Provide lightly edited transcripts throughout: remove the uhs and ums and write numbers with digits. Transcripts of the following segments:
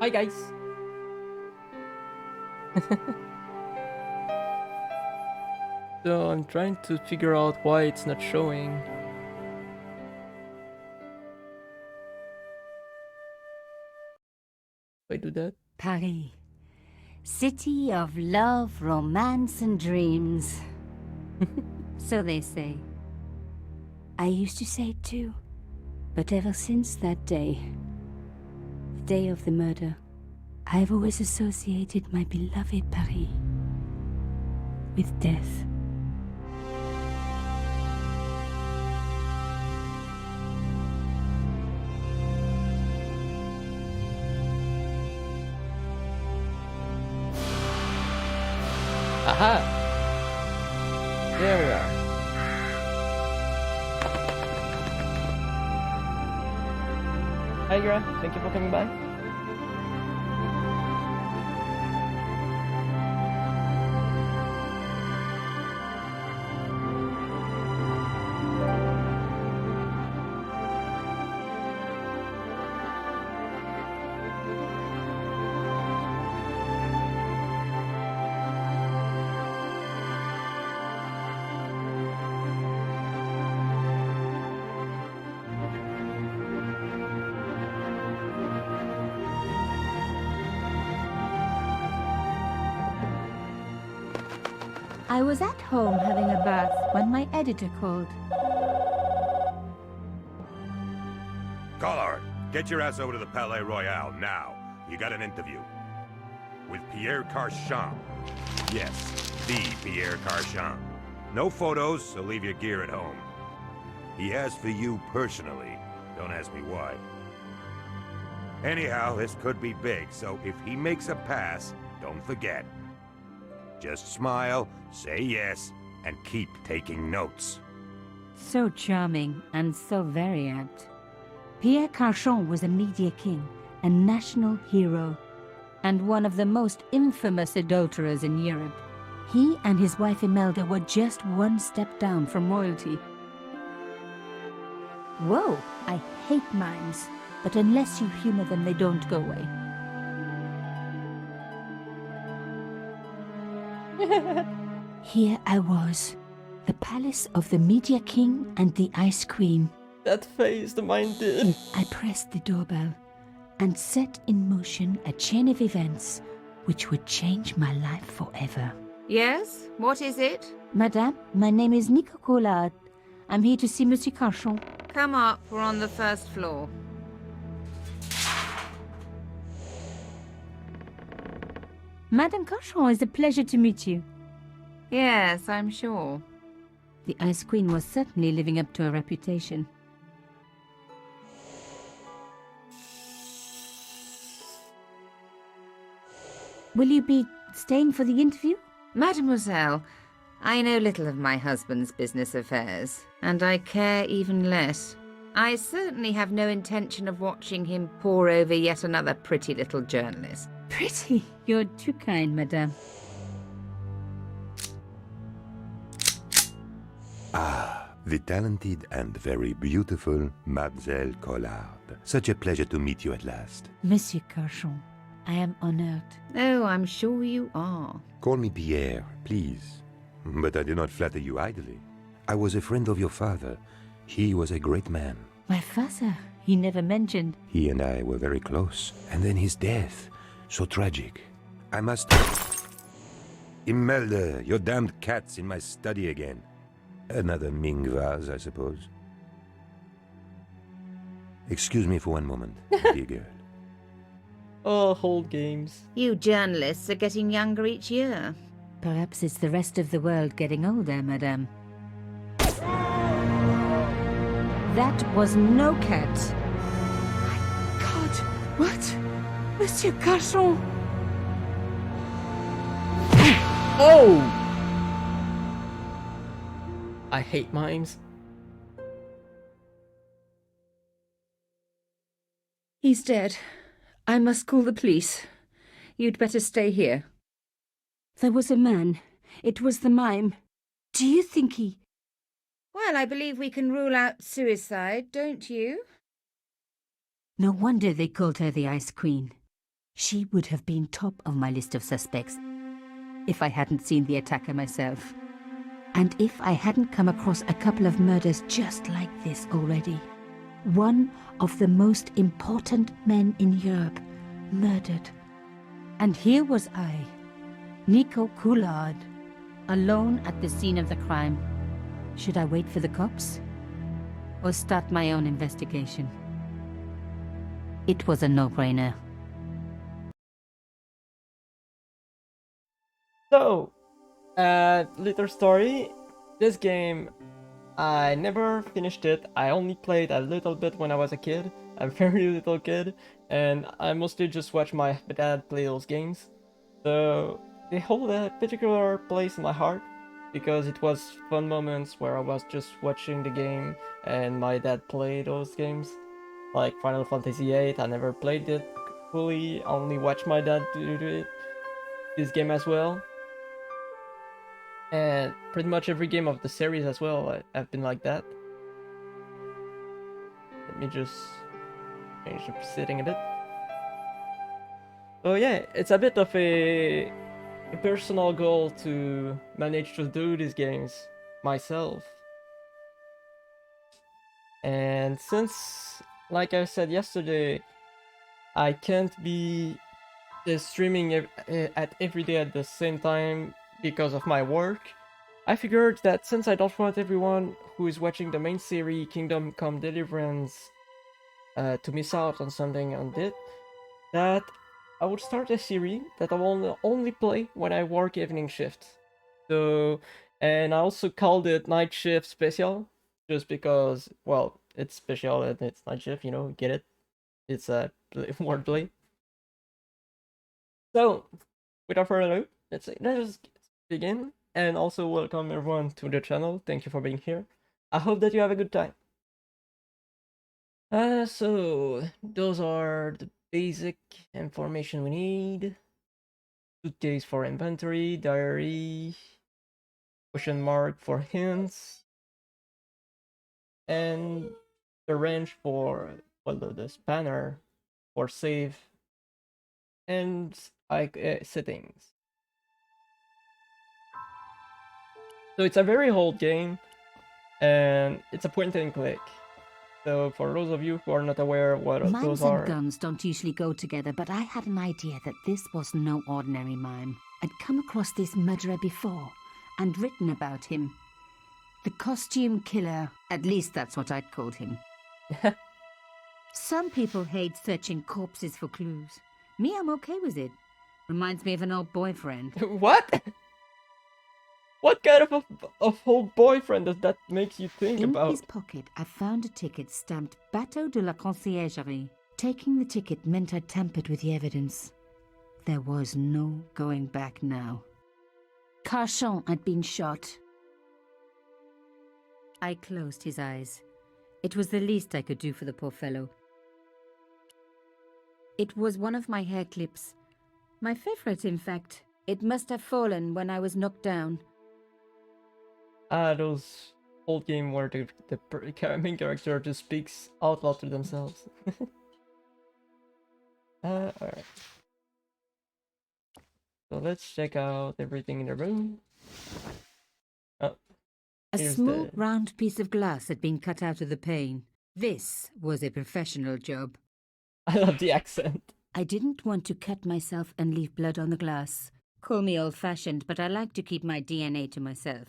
Hi guys. So I'm trying to figure out why it's not showing. If I do that. Paris. City of love, romance, and dreams. So they say. I used to say it too. But ever since that day, the day of the murder, I've always associated my beloved Paris with death. Aha! There we are. Hi Grant, thank you for coming by. I was at home having a bath when my editor called. Collard, get your ass over to the Palais Royal now. You got an interview. With Pierre Carchon. Yes, the Pierre Carchon. No photos, so leave your gear at home. He asked for you personally. Don't ask me why. Anyhow, this could be big, so if he makes a pass, don't forget. Just smile, say yes, and keep taking notes. So charming and so very apt. Pierre Carchon was a media king, a national hero, and one of the most infamous adulterers in Europe. He and his wife Imelda were just one step down from royalty. Whoa, I hate mimes, but unless you humor them, they don't go away. Here I was, the palace of the media king and the ice queen. That face, the mine did. I pressed the doorbell and set in motion a chain of events which would change my life forever. Yes? What is it? Madame, my name is Nico Collard. I'm here to see Monsieur Carchon. Come up, we're on the first floor. Madame Carchon, it's a pleasure to meet you. Yes, I'm sure. The Ice Queen was certainly living up to her reputation. Will you be staying for the interview? Mademoiselle, I know little of my husband's business affairs, and I care even less. I certainly have no intention of watching him pore over yet another pretty little journalist. Pretty. You're too kind, madame. Ah, the talented and very beautiful Mademoiselle Collard. Such a pleasure to meet you at last. Monsieur Carchon, I am honored. Oh, I'm sure you are. Call me Pierre, please. But I do not flatter you idly. I was a friend of your father. He was a great man. My father, he never mentioned. He and I were very close. And then his death. So tragic. I must... Imelda, your damned cat's in my study again. Another Ming vase, I suppose. Excuse me for one moment, dear girl. Oh, hold games. You journalists are getting younger each year. Perhaps it's the rest of the world getting older, madame. That was no cat. My God, what? Monsieur Carchon! Oh! I hate mimes. He's dead. I must call the police. You'd better stay here. There was a man. It was the mime. Do you think he... Well, I believe we can rule out suicide, don't you? No wonder they called her the Ice Queen. She would have been top of my list of suspects if I hadn't seen the attacker myself. And if I hadn't come across a couple of murders just like this already. One of the most important men in Europe murdered. And here was I, Nico Coulard, alone at the scene of the crime. Should I wait for the cops? Or start my own investigation? It was a no-brainer. So, little story. This game, I never finished it. I only played a little bit when I was a kid, a very little kid, and I mostly just watched my dad play those games. So they hold a particular place in my heart because it was fun moments where I was just watching the game and my dad played those games. Like Final Fantasy VIII, I never played it fully, only watched my dad do it. This game as well. And pretty much every game of the series as well, I've been like that. Let me just change the setting a bit. So yeah, it's a bit of a personal goal to manage to do these games myself. And since, like I said yesterday, I can't be streaming at every day at the same time because of my work, I figured that since I don't want everyone who is watching the main series Kingdom Come Deliverance to miss out on something on it, that I would start a series that I will only play when I work evening shift. So, and I also called it Night Shift Special, just because, well, it's special and it's night shift, you know, get it? It's a wordplay. So, without further ado, let's begin. And also welcome everyone to the channel. Thank you for being here. I hope that you have a good time. So those are the basic information we need. Suitcase for inventory, diary, question mark for hints, and the wrench for, well, the spanner for save, and settings. So it's a very old game, and it's a point and click. So for those of you who are not aware what those Mimes are... and guns don't usually go together, but I had an idea that this was no ordinary mime. I'd come across this murderer before, and written about him. The costume killer, at least that's what I'd called him. Some people hate searching corpses for clues. Me, I'm okay with it. Reminds me of an old boyfriend. What? What kind of old boyfriend does that make you think about? In his pocket, I found a ticket stamped Bateau de la Conciergerie. Taking the ticket meant I tampered with the evidence. There was no going back now. Carchon had been shot. I closed his eyes. It was the least I could do for the poor fellow. It was one of my hair clips. My favorite, in fact. It must have fallen when I was knocked down. Those old game where the main character just speaks out loud to themselves. Alright. So let's check out everything in the room. Oh, A small round piece of glass had been cut out of the pane. This was a professional job. I love the accent. I didn't want to cut myself and leave blood on the glass. Call me old-fashioned, but I like to keep my DNA to myself.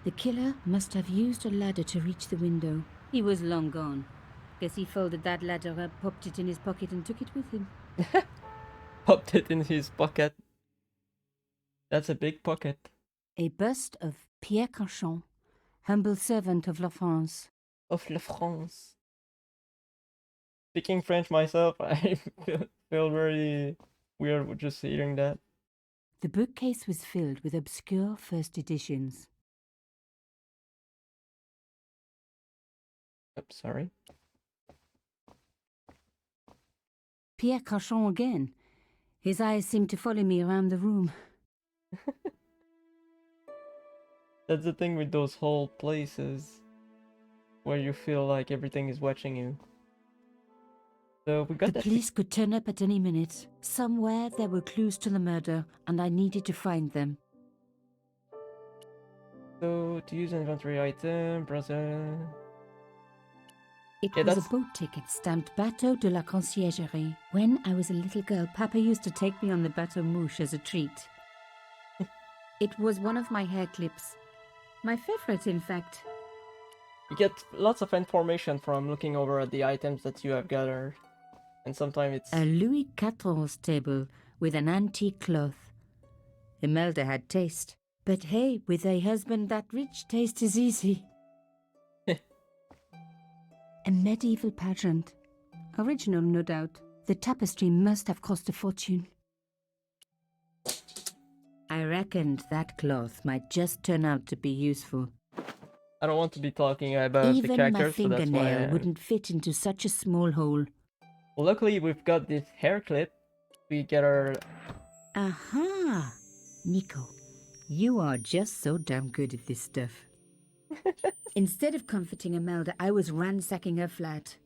The killer must have used a ladder to reach the window. He was long gone. Guess he folded that ladder up, popped it in his pocket and took it with him. Popped it in his pocket. That's a big pocket. A bust of Pierre Carchon, humble servant of La France. Of La France. Speaking French myself, I feel very weird with just hearing that. The bookcase was filled with obscure first editions. Oops, sorry. Pierre Carchon again. His eyes seemed to follow me around the room. That's the thing with those whole places where you feel like everything is watching you. So we got The that. police could turn up at any minute. Somewhere there were clues to the murder, and I needed to find them. So to use inventory item, browser. It Yeah, was that's a boat ticket stamped Bateau de la Conciergerie. When I was a little girl, Papa used to take me on the Bateau Mouche as a treat. It was one of my hair clips. My favorite, in fact. you get lots of information from looking over at the items that you have gathered, and sometimes it's A Louis XIV's table with an antique cloth. Imelda had taste. But hey, with a husband that rich, taste is easy. A medieval pageant. Original, no doubt. The tapestry must have cost a fortune. I reckoned that cloth might just turn out to be useful. I don't want to be talking about the Even my characters, so that's why. fingernail wouldn't fit into such a small hole. Luckily, we've got this hair clip. We get our. Aha! Nico, you are just so damn good at this stuff. Instead of comforting Imelda, I was ransacking her flat.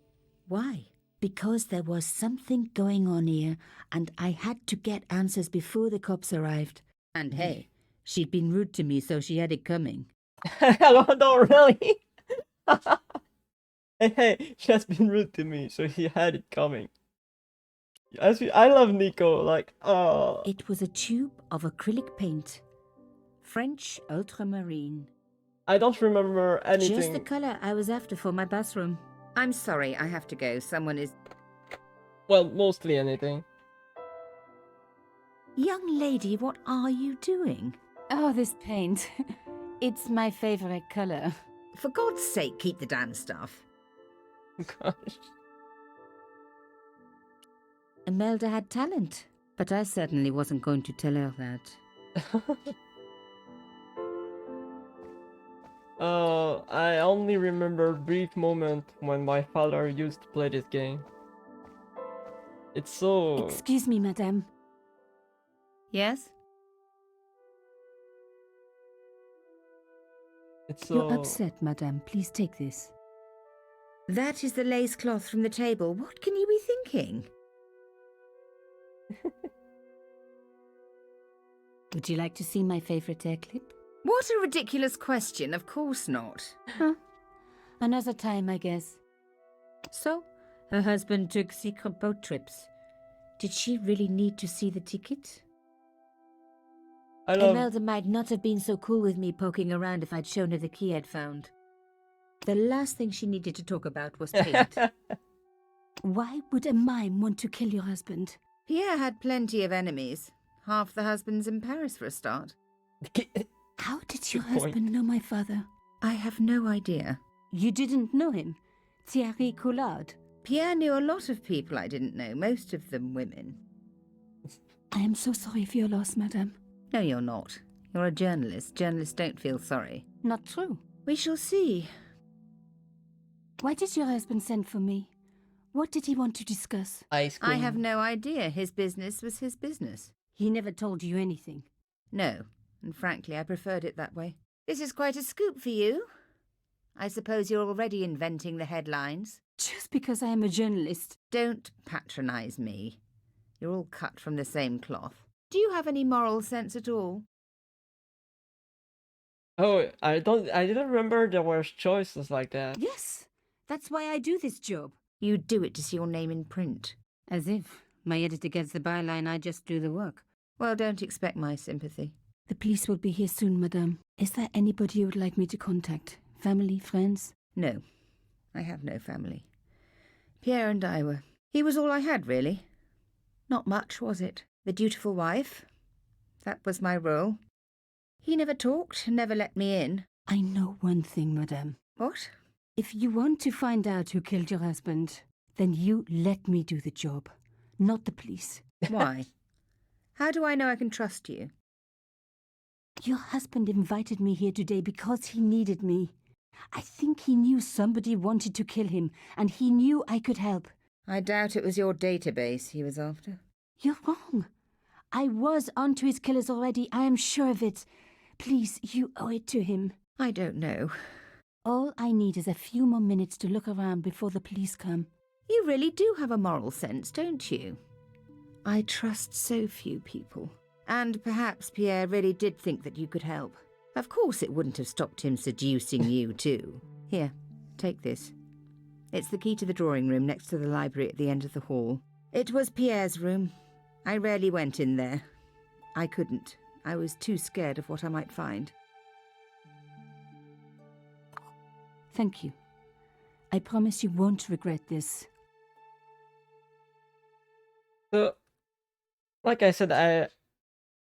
Why? Because there was something going on here, and I had to get answers before the cops arrived. And hey, she'd been rude to me, so she had it coming. Don't really. Hey, she has been rude to me, so he had it coming. I love Nico. Like, oh. It was a tube of acrylic paint. French ultramarine. I don't remember anything. Just the color I was after for my bathroom. I'm sorry, I have to go. Someone is... Well, mostly anything. Young lady, what are you doing? Oh, this paint. It's my favorite color. For God's sake, keep the damn stuff. Gosh. Imelda had talent, but I certainly wasn't going to tell her that. I only remember a brief moment when my father used to play this game. It's so... Excuse me, madame. Yes? It's so... You're upset, madame. Please take this. That is the lace cloth from the table. What can you be thinking? Would you like to see my favorite hair clip? What a ridiculous question. Of course not. Huh. Another time, I guess. So, her husband took secret boat trips. Did she really need to see the ticket? I love... Imelda might not have been so cool with me poking around if I'd shown her the key I'd found. The last thing she needed to talk about was paint. Why would a mime want to kill your husband? Pierre had plenty of enemies. Half the husbands in Paris for a start. How did your Good point. husband know my father? I have no idea. You didn't know him? Thierry Collard? Pierre knew a lot of people I didn't know, most of them women. I am so sorry for your loss, madame. No, you're not. You're a journalist. Journalists don't feel sorry. Not true. We shall see. Why did your husband send for me? What did he want to discuss? Ice cream. I have no idea. His business was his business. He never told you anything. No, and frankly, I preferred it that way. This is quite a scoop for you. I suppose you're already inventing the headlines. Just because I am a journalist. Don't patronise me. You're all cut from the same cloth. Do you have any moral sense at all? Oh, I didn't remember there were choices like that. Yes, that's why I do this job. You do it to see your name in print. As if my editor gets the byline, I just do the work. Well, don't expect my sympathy. The police will be here soon, madame. Is there anybody you would like me to contact? Family, friends? No, I have no family. Pierre and I were... He was all I had, really. Not much, was it? The dutiful wife. That was my role. He never talked, never let me in. I know one thing, madame. What? If you want to find out who killed your husband, then you let me do the job, not the police. Why? How do I know I can trust you? Your husband invited me here today because he needed me. I think he knew somebody wanted to kill him, and he knew I could help. I doubt it was your database he was after. You're wrong. I was onto his killers already, I am sure of it. Please, you owe it to him. I don't know. All I need is a few more minutes to look around before the police come. You really do have a moral sense, don't you? I trust so few people. And perhaps Pierre really did think that you could help. Of course it wouldn't have stopped him seducing you too. Here, take this. It's the key to the drawing room next to the library at the end of the hall. It was Pierre's room. I rarely went in there. I couldn't. I was too scared of what I might find. Thank you. I promise you won't regret this. So, like I said, I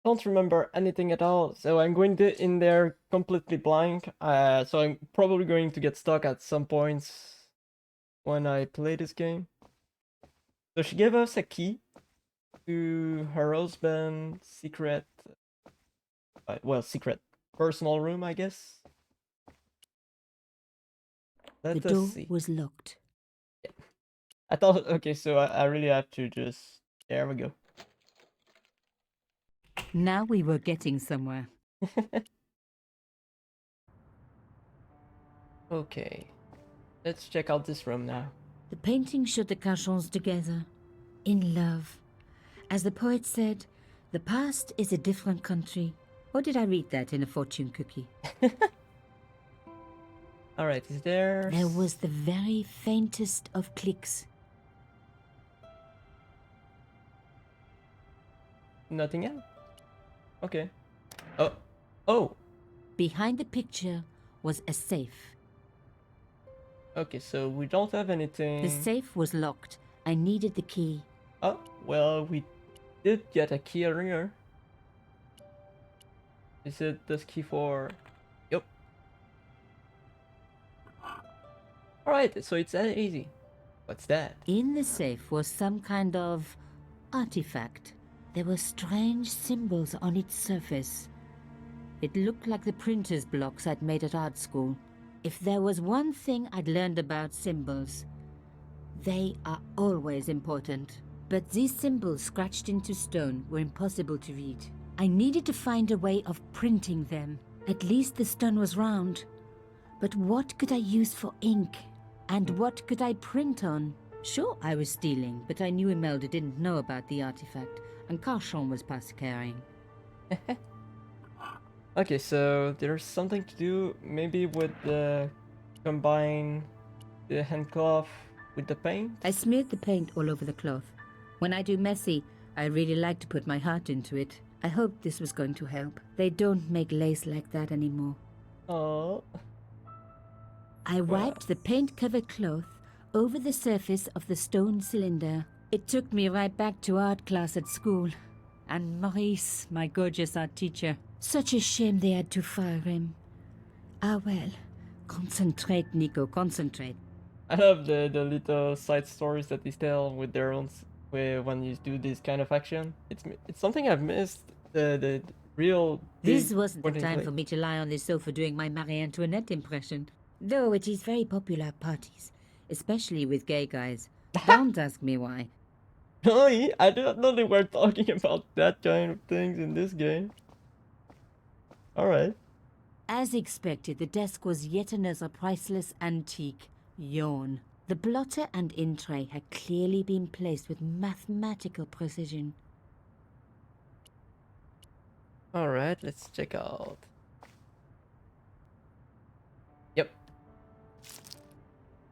don't remember anything at all, so I'm going in there completely blank. So I'm probably going to get stuck at some points when I play this game. So she gave us a key to her husband's secret, secret personal room, I guess. The door was locked. Yeah. I thought, okay, so I really have to just, there we go. Now we were getting somewhere. Okay, let's check out this room now. The painting showed the Cachons together, in love. As the poet said, the past is a different country. Or did I read that in a fortune cookie? Alright, is there... There was the very faintest of clicks. Nothing else? Okay. Oh. Oh! Behind the picture was a safe. Okay, so we don't have anything... The safe was locked. I needed the key. Oh, well, we did get a key earlier. Is it this key for... Yep. Alright, so it's that easy. What's that? In the safe was some kind of artifact. There were strange symbols on its surface. It looked like the printer's blocks I'd made at art school. If there was one thing I'd learned about symbols, they are always important. But these symbols scratched into stone were impossible to read. I needed to find a way of printing them. At least the stone was round. But what could I use for ink? And what could I print on? Sure, I was stealing, but I knew Imelda didn't know about the artifact, and Carchon was past caring. Okay, so there's something to do maybe with the combine the handcloth with the paint? I smeared the paint all over the cloth. When I do messy, I really like to put my heart into it. I hoped this was going to help. They don't make lace like that anymore. Oh. I wiped the paint-covered cloth over the surface of the stone cylinder. It took me right back to art class at school. And Maurice, my gorgeous art teacher. Such a shame they had to fire him. Ah well, concentrate, Nico, concentrate. I love the little side stories that they tell with their own when you do this kind of action. It's something I've missed. The real. This wasn't the time for me to lie on the sofa doing my Marie Antoinette impression. Though it is very popular at parties, especially with gay guys. Don't ask me why. Really? I didn't know they were talking about that kind of things in this game. Alright. As expected, the desk was yet another priceless antique. Yawn. The blotter and in tray had clearly been placed with mathematical precision. Alright, let's check out. Yep.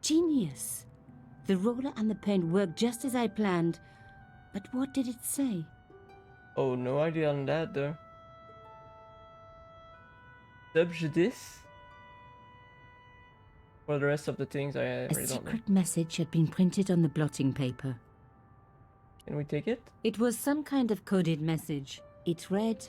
Genius! The roller and the paint worked just as I planned. But what did it say? Oh, no idea on that though. Subjudice? For the rest of the things I really don't know. A secret message had been printed on the blotting paper. Can we take it? It was some kind of coded message. It read,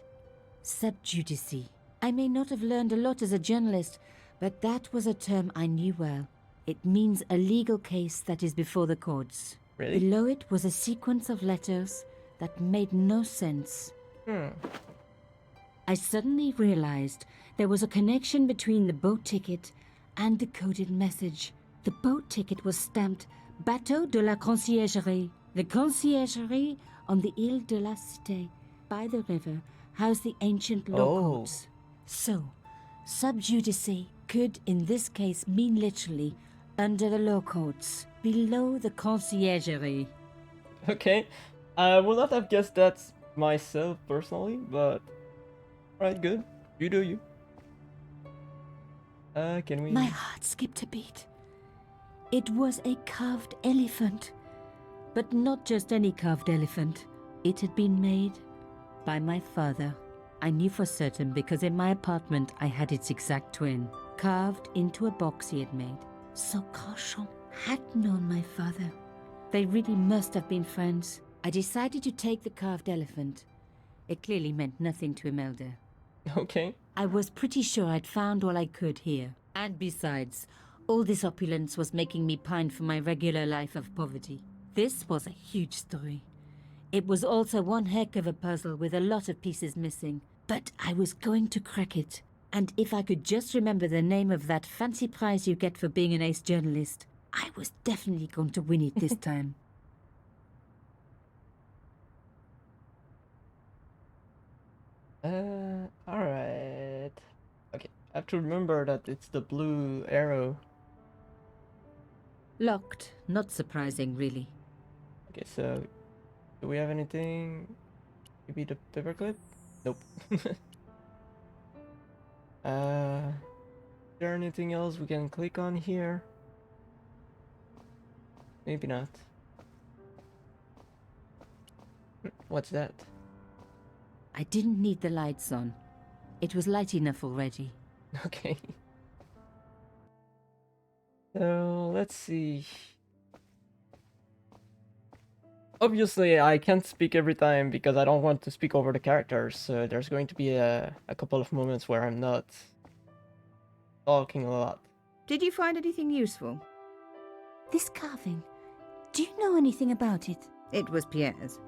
subjudice. I may not have learned a lot as a journalist, but that was a term I knew well. It means a legal case that is before the courts. Really? Below it was a sequence of letters that made no sense. I suddenly realized there was a connection between the boat ticket and the coded message. The boat ticket was stamped Bateau de la Conciergerie. The conciergerie on the Ile de la Cité, by the river, housed the ancient law courts. So, sub judice could in this case mean literally under the law courts, below the conciergerie. Okay, I would not have guessed that myself personally, but alright, good. You do you. Can we? My heart skipped a beat. It was a carved elephant. But not just any carved elephant. It had been made by my father. I knew for certain because in my apartment I had its exact twin, carved into a box he had made. So Cauchon had known my father. They really must have been friends. I decided to take the carved elephant. It clearly meant nothing to Imelda. Okay. I was pretty sure I'd found all I could here. And besides, all this opulence was making me pine for my regular life of poverty. This was a huge story. It was also one heck of a puzzle with a lot of pieces missing. But I was going to crack it. And if I could just remember the name of that fancy prize you get for being an ace journalist, I was definitely going to win it this time. Alright. Okay, I have to remember that it's the blue arrow. Locked. Not surprising, really. Okay, so do we have anything? Maybe the paperclip? Nope. Is there anything else we can click on here? Maybe not. What's that? I didn't need the lights on. It was light enough already. Okay. So let's see. Obviously, I can't speak every time because I don't want to speak over the characters. So there's going to be a couple of moments where I'm not talking a lot. Did you find anything useful? This carving, do you know anything about it? It was Pierre's.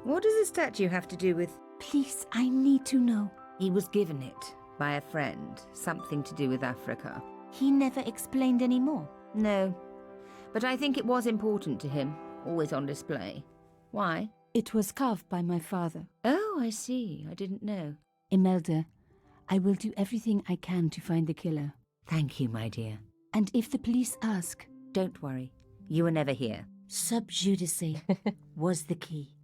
What does the statue have to do with... Please, I need to know. He was given it by a friend. Something to do with Africa. He never explained any more. No. But I think it was important to him. Always on display. Why? It was carved by my father. Oh, I see. I didn't know. Imelda, I will do everything I can to find the killer. Thank you, my dear. And if the police ask, Don't worry. You were never here. sub judice was the key.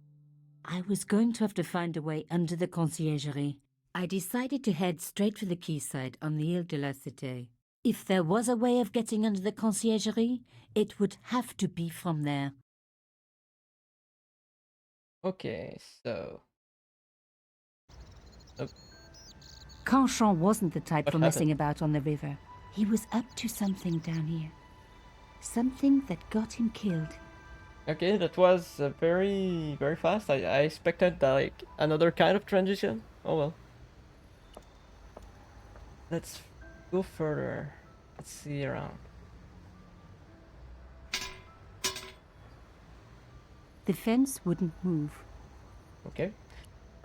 I was going to have to find a way under the conciergerie. I decided to head straight for the quayside on the Ile de la Cité. If there was a way of getting under the conciergerie, it would have to be from there. Okay, so Cauchon wasn't the type What for happened? messing about on the river. He was up to something down here. Something that got him killed. okay, that was very fast. I expected like another kind of transition. Oh well. Let's go further. Let's see around. The fence wouldn't move. Okay.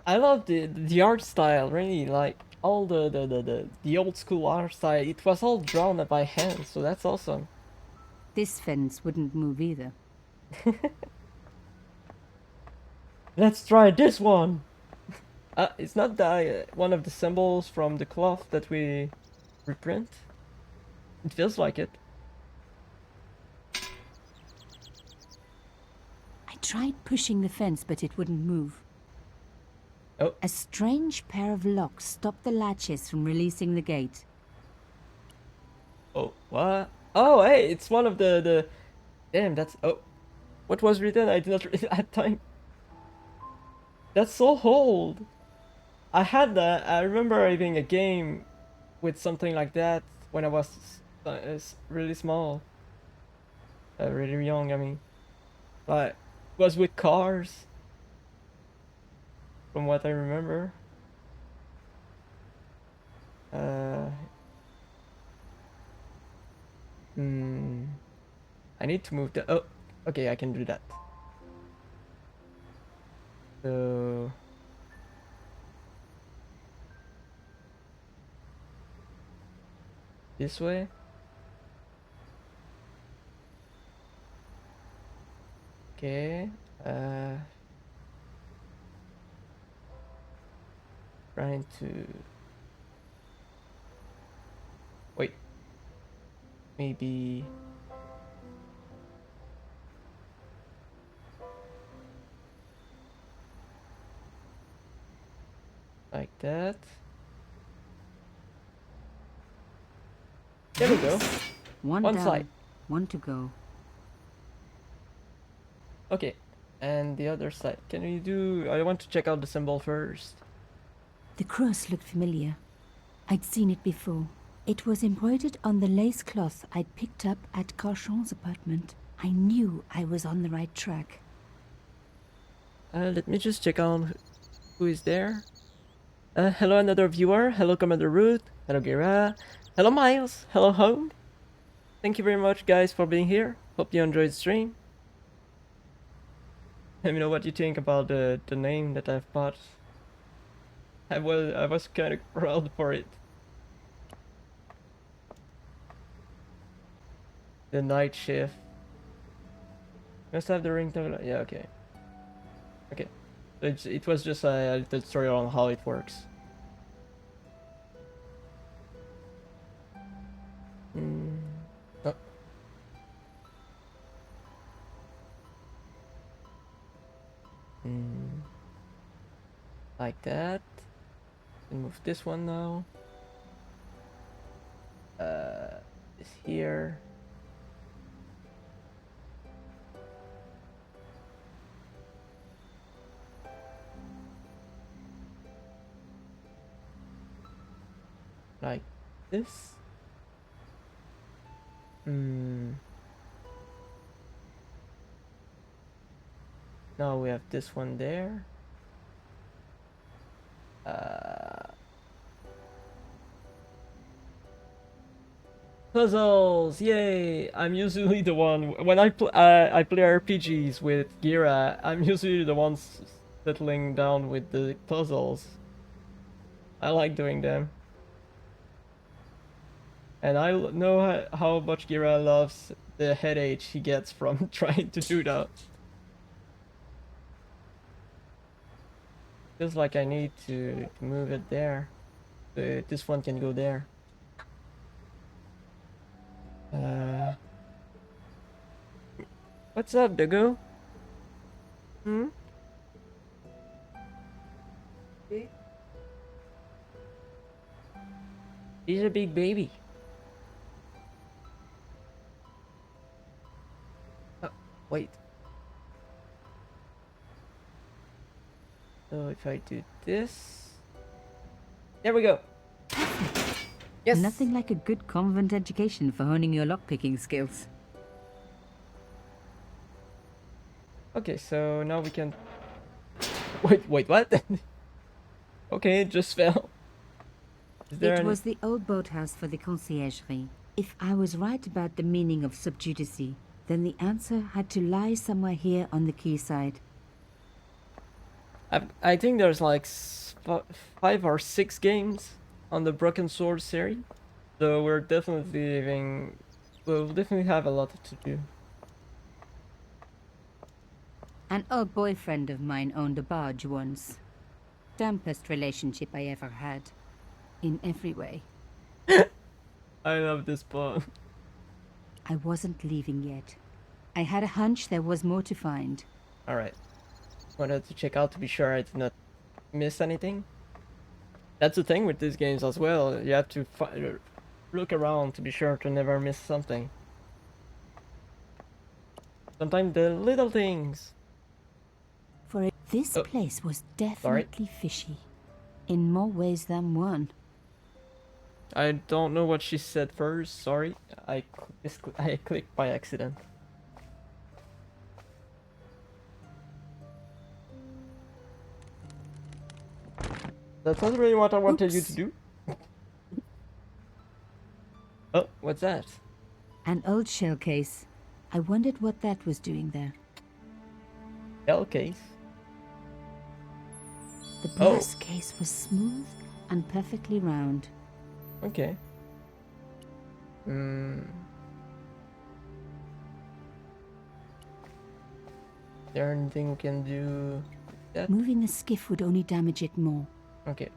I love the art style, really, like all the old school art style. It was all drawn by hand, so that's awesome. This fence wouldn't move either. Let's try this one. It's not the one of the symbols from the cloth that we reprint. It feels like it. I tried pushing the fence, but it wouldn't move. Oh. A strange pair of locks stopped the latches from releasing the gate. Oh, what? Oh, hey, it's one of the. Damn, that's. Oh. What was written? I did not read that time. That's so old. I had that. I remember having a game with something like that when I was really small. Really young, I mean. Like, it was with cars. From what I remember. I need to move the. Oh, okay, I can do that. So. This way? Okay. Trying to Wait. Maybe... like that. There we go. One One down, side. one to go. Okay. And the other side. Can we do... I want to check out the symbol first. The cross looked familiar. I'd seen it before. It was embroidered on the lace cloth I'd picked up at Carchon's apartment. I knew I was on the right track. Let me just check on who is there. Hello, another viewer. Hello, Commander Root. Hello, Gira. Hello, Miles. Hello, Home. Thank you very much, guys, for being here. Hope you enjoyed the stream. Let me know what you think about the name that I've bought. I was kind of proud for it. The night shift. Must have the ringtone. Yeah, okay. Okay. It was just a little story on how it works. Oh. Like that. And move this one now. This here. Like this. Now we have this one there. Puzzles! Yay! I'm usually the one when I play RPGs with Gira. I'm usually the one settling down with the puzzles. I like doing them. And I know how much Gira loves the headache he gets from trying to do that. Feels like I need to move it there. This one can go there. What's up, Dago? He's a big baby. Oh, wait. So if I do this... There we go! Yes! Nothing like a good convent education for honing your lockpicking skills. Okay, so now we can... Wait, what? Okay, it just fell. It was the old boathouse for the conciergerie. If I was right about the meaning of subjudice, then the answer had to lie somewhere here on the quayside. I think there's like 5 or 6 games on the Broken Sword series, so we'll definitely have a lot to do. An old boyfriend of mine owned a barge once. Dampest relationship I ever had. In every way. I love this part. I wasn't leaving yet. I had a hunch there was more to find. Alright. Wanted to check out to be sure I did not miss anything. That's the thing with these games as well. You have to look around to be sure to never miss something. Sometimes the little things. This place was definitely fishy. In more ways than one. I don't know what she said first, sorry. I clicked by accident. That's not really what I wanted you to do. Oh, what's that? An old shell case. I wondered what that was doing there. Shell case? The brass case was smooth and perfectly round. Okay. Is there anything we can do with that? Moving the skiff would only damage it more. Okay.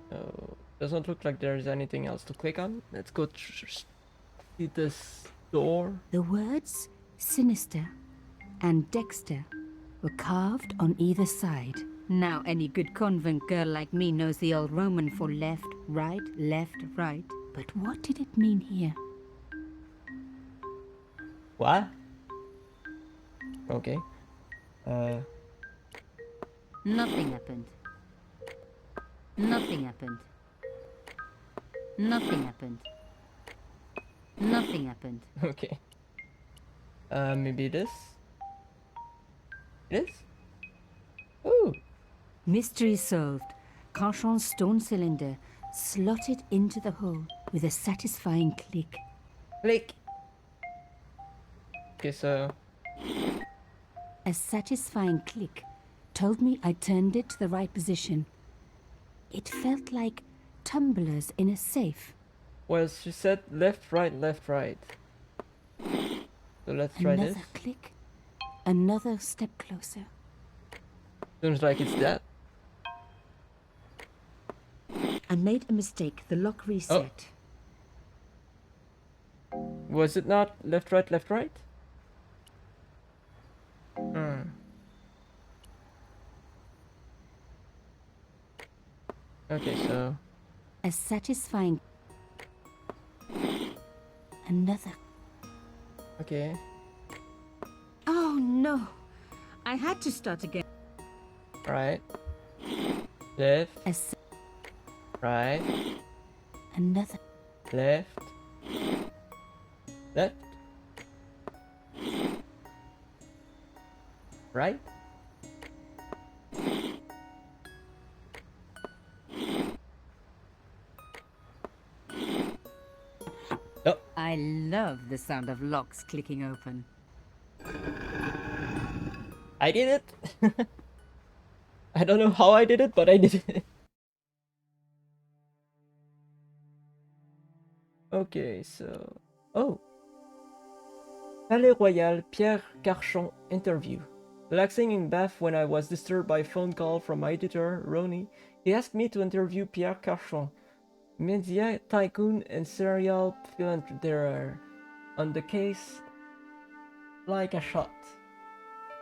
So Doesn't look like there's anything else to click on. Let's go see this door. The words Sinister and Dexter were carved on either side. Now any good convent girl like me knows the old Roman for left, right, left, right. But what did it mean here? What? Okay. Nothing happened. Nothing happened. Nothing happened. Nothing happened. Okay. Maybe this? This? Ooh! Mystery solved. Carchon's stone cylinder slotted into the hole with a satisfying click. Click! Okay, so... A satisfying click told me I turned it to the right position. It felt like tumblers in a safe. Well, she said left, right, left, right. So let's try this. Another click. Another step closer. Seems like it's that. I made a mistake. The lock reset. Was it not left, right, left, right? Okay, so... A satisfying... Another... Okay. Oh no! I had to start again. Right. Left. Right. Another... Left. Left. Right. Oh. I love the sound of locks clicking open. I did it! I don't know how I did it, but I did it. Okay, so... Oh! Palais Royal, Pierre Carchon interview. Relaxing in bath when I was disturbed by a phone call from my editor, Ronnie, he asked me to interview Pierre Carchon, media tycoon and serial philanderer, on the case like a shot.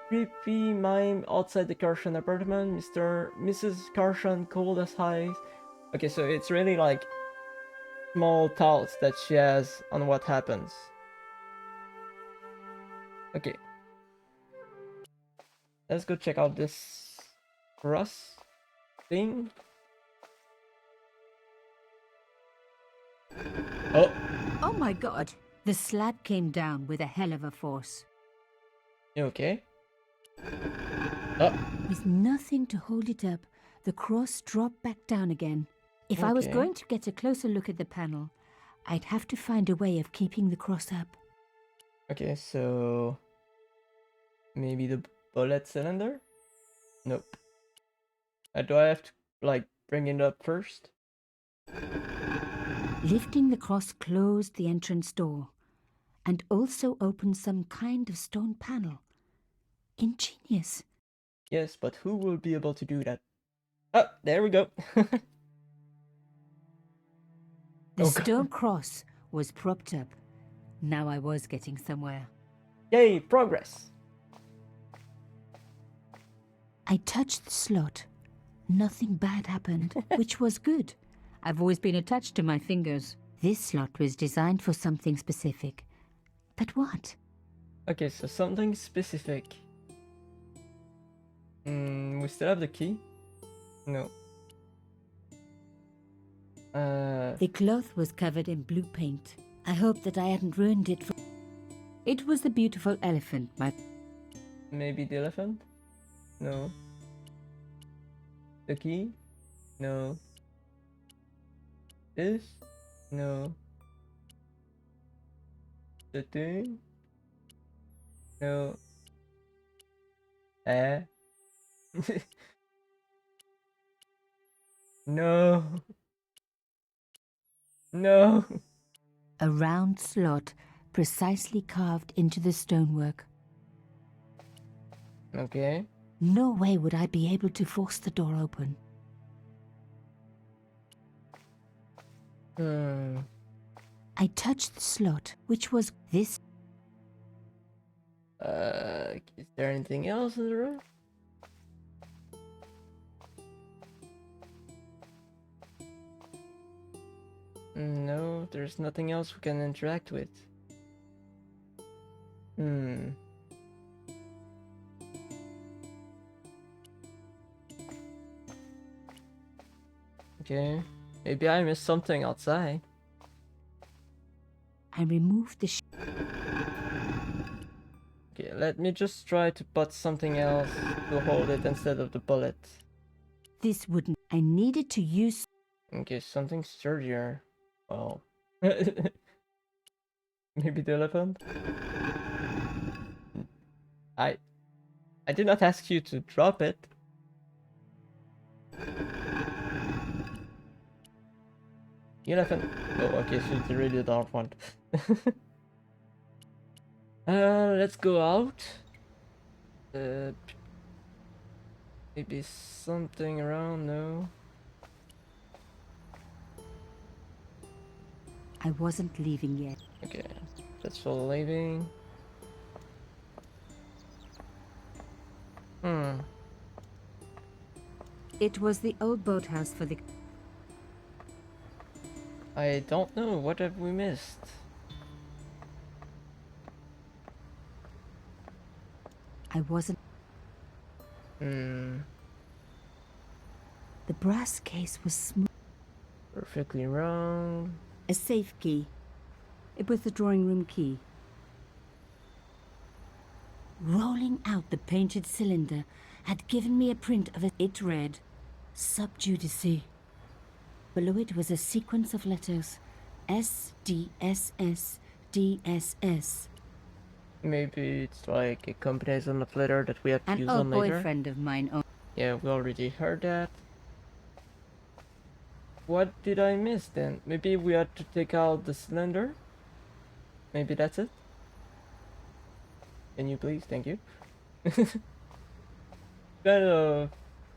Creepy mime outside the Carchon apartment, Mrs. Carchon cold as ice. Okay, so it's really like small thoughts that she has on what happens. Okay. Let's go check out this cross thing. Oh! Oh my god! The slab came down with a hell of a force. You okay? Oh! With nothing to hold it up, the cross dropped back down again. If I was Okay. going to get a closer look at the panel, I'd have to find a way of keeping the cross up. Okay, so... Maybe the bullet cylinder? Nope. Do I have to, like, bring it up first? Lifting the cross closed the entrance door and also opened some kind of stone panel. Ingenious. Yes, but who will be able to do that? Oh, there we go. The Oh, God. stone cross was propped up. Now I was getting somewhere. Yay, progress! I touched the slot. Nothing bad happened, which was good. I've always been attached to my fingers. This slot was designed for something specific. But what? Okay, so something specific. We still have the key? No. The cloth was covered in blue paint. I hoped that I hadn't ruined it for... It was the beautiful elephant, Maybe the elephant? No. The key? No. This? No. The thing? No. No. No. A round slot precisely carved into the stonework. Okay. No way would I be able to force the door open. Hmm. I touched the slot, which was this. Is there anything else in the room? No, there's nothing else we can interact with. Hmm. Okay. Maybe I missed something outside. I removed the Okay, let me just try to put something else to hold it instead of the bullet. This wouldn't. I needed to use. Okay, something sturdier. Well. Maybe the elephant? I I did not ask you to drop it. The elephant. Oh, okay, so it's really the dark one. Let's go out. Maybe something around, no? I wasn't leaving yet. Okay, that's for leaving. Hmm. It was the old boathouse for the. I don't know, what have we missed? I wasn't. Hmm. The brass case was smooth. Perfectly wrong. A safe key. It was the drawing room key. Rolling out the painted cylinder had given me a print of it. It read, Sub Judice. Below it was a sequence of letters. S, D, S, S, D, S, S. Maybe it's like a combination of letter that we have to An use old on later. boyfriend of mine owned. Yeah, we already heard that. What did I miss then? Maybe we had to take out the cylinder? Maybe that's it? Can you please? Thank you. Kind of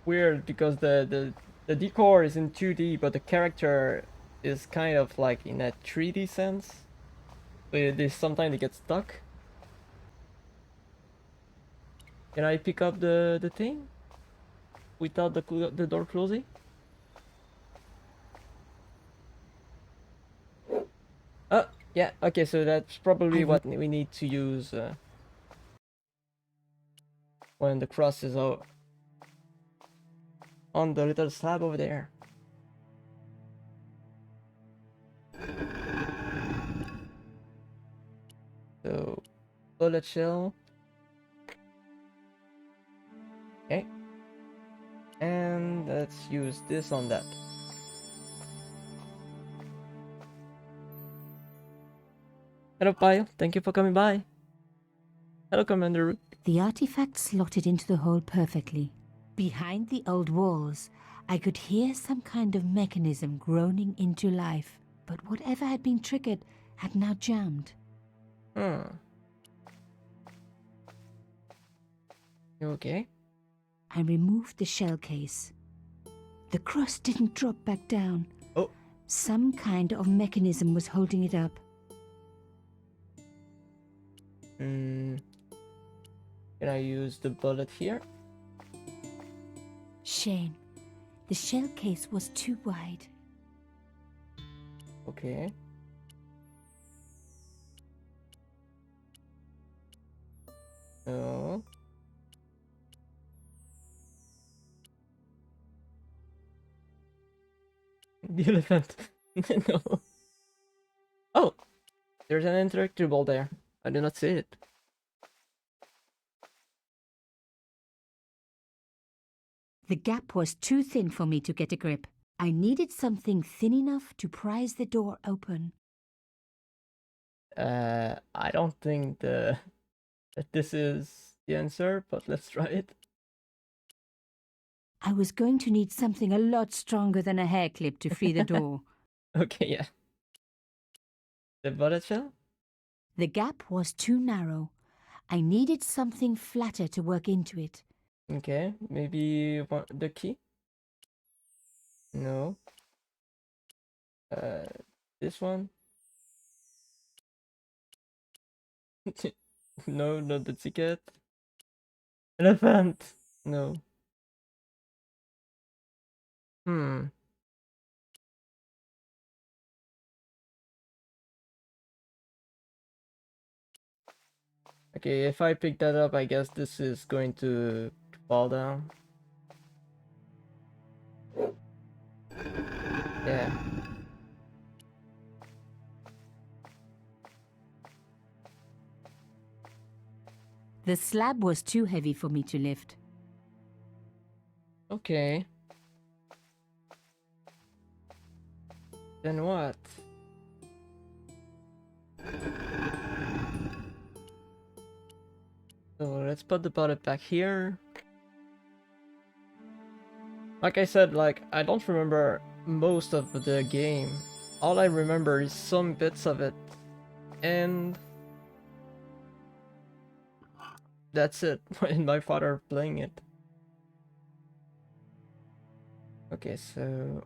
weird because the decor is in 2D, but the character is kind of like in a 3D sense. They sometimes they get stuck. Can I pick up the thing without the door closing? Oh, yeah. Okay, so that's probably what we need to use when the cross is out on the little slab over there. So, bullet shell. Okay. And let's use this on that. Hello, Pyle. Thank you for coming by. Hello, Commander. The artifact slotted into the hole perfectly. Behind the old walls, I could hear some kind of mechanism groaning into life, but whatever had been triggered had now jammed. Hmm. You okay? I removed the shell case. The cross didn't drop back down. Oh. Some kind of mechanism was holding it up. Hmm. Can I use the bullet here? Shame. The shell case was too wide. Okay. No. The elephant. No. Oh! There's an interactable there. I did not see it. The gap was too thin for me to get a grip. I needed something thin enough to prise the door open. I don't think that this is the answer, but let's try it. I was going to need something a lot stronger than a hair clip to free the door. Okay, yeah. The bullet shell? The gap was too narrow. I needed something flatter to work into it. Okay, maybe the key? No. This one? No, not the ticket. Elephant! No. Hmm. Okay, if I pick that up, I guess this is going to fall down. Yeah. The slab was too heavy for me to lift. Okay. Then what? So let's put the bullet back here. Like I said, like, I don't remember most of the game. All I remember is some bits of it. And that's it. And my father playing it. Okay, so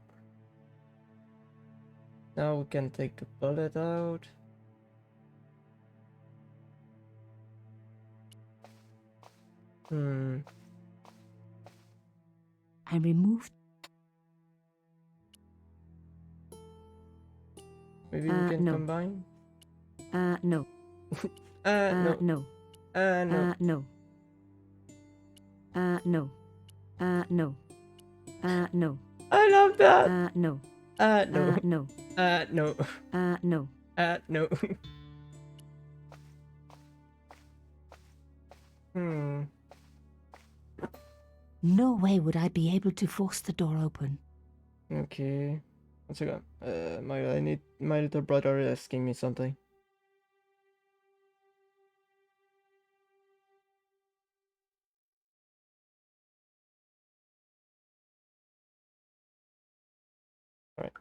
now we can take the bullet out. Hmm. I removed. Maybe we can No. combine? No. No. No. No. No. No. No. No. No. I love that! No. No. No. No. No. No. Hmm. No way would I be able to force the door open. Okay. One second. I need my little brother is asking me something. Alright.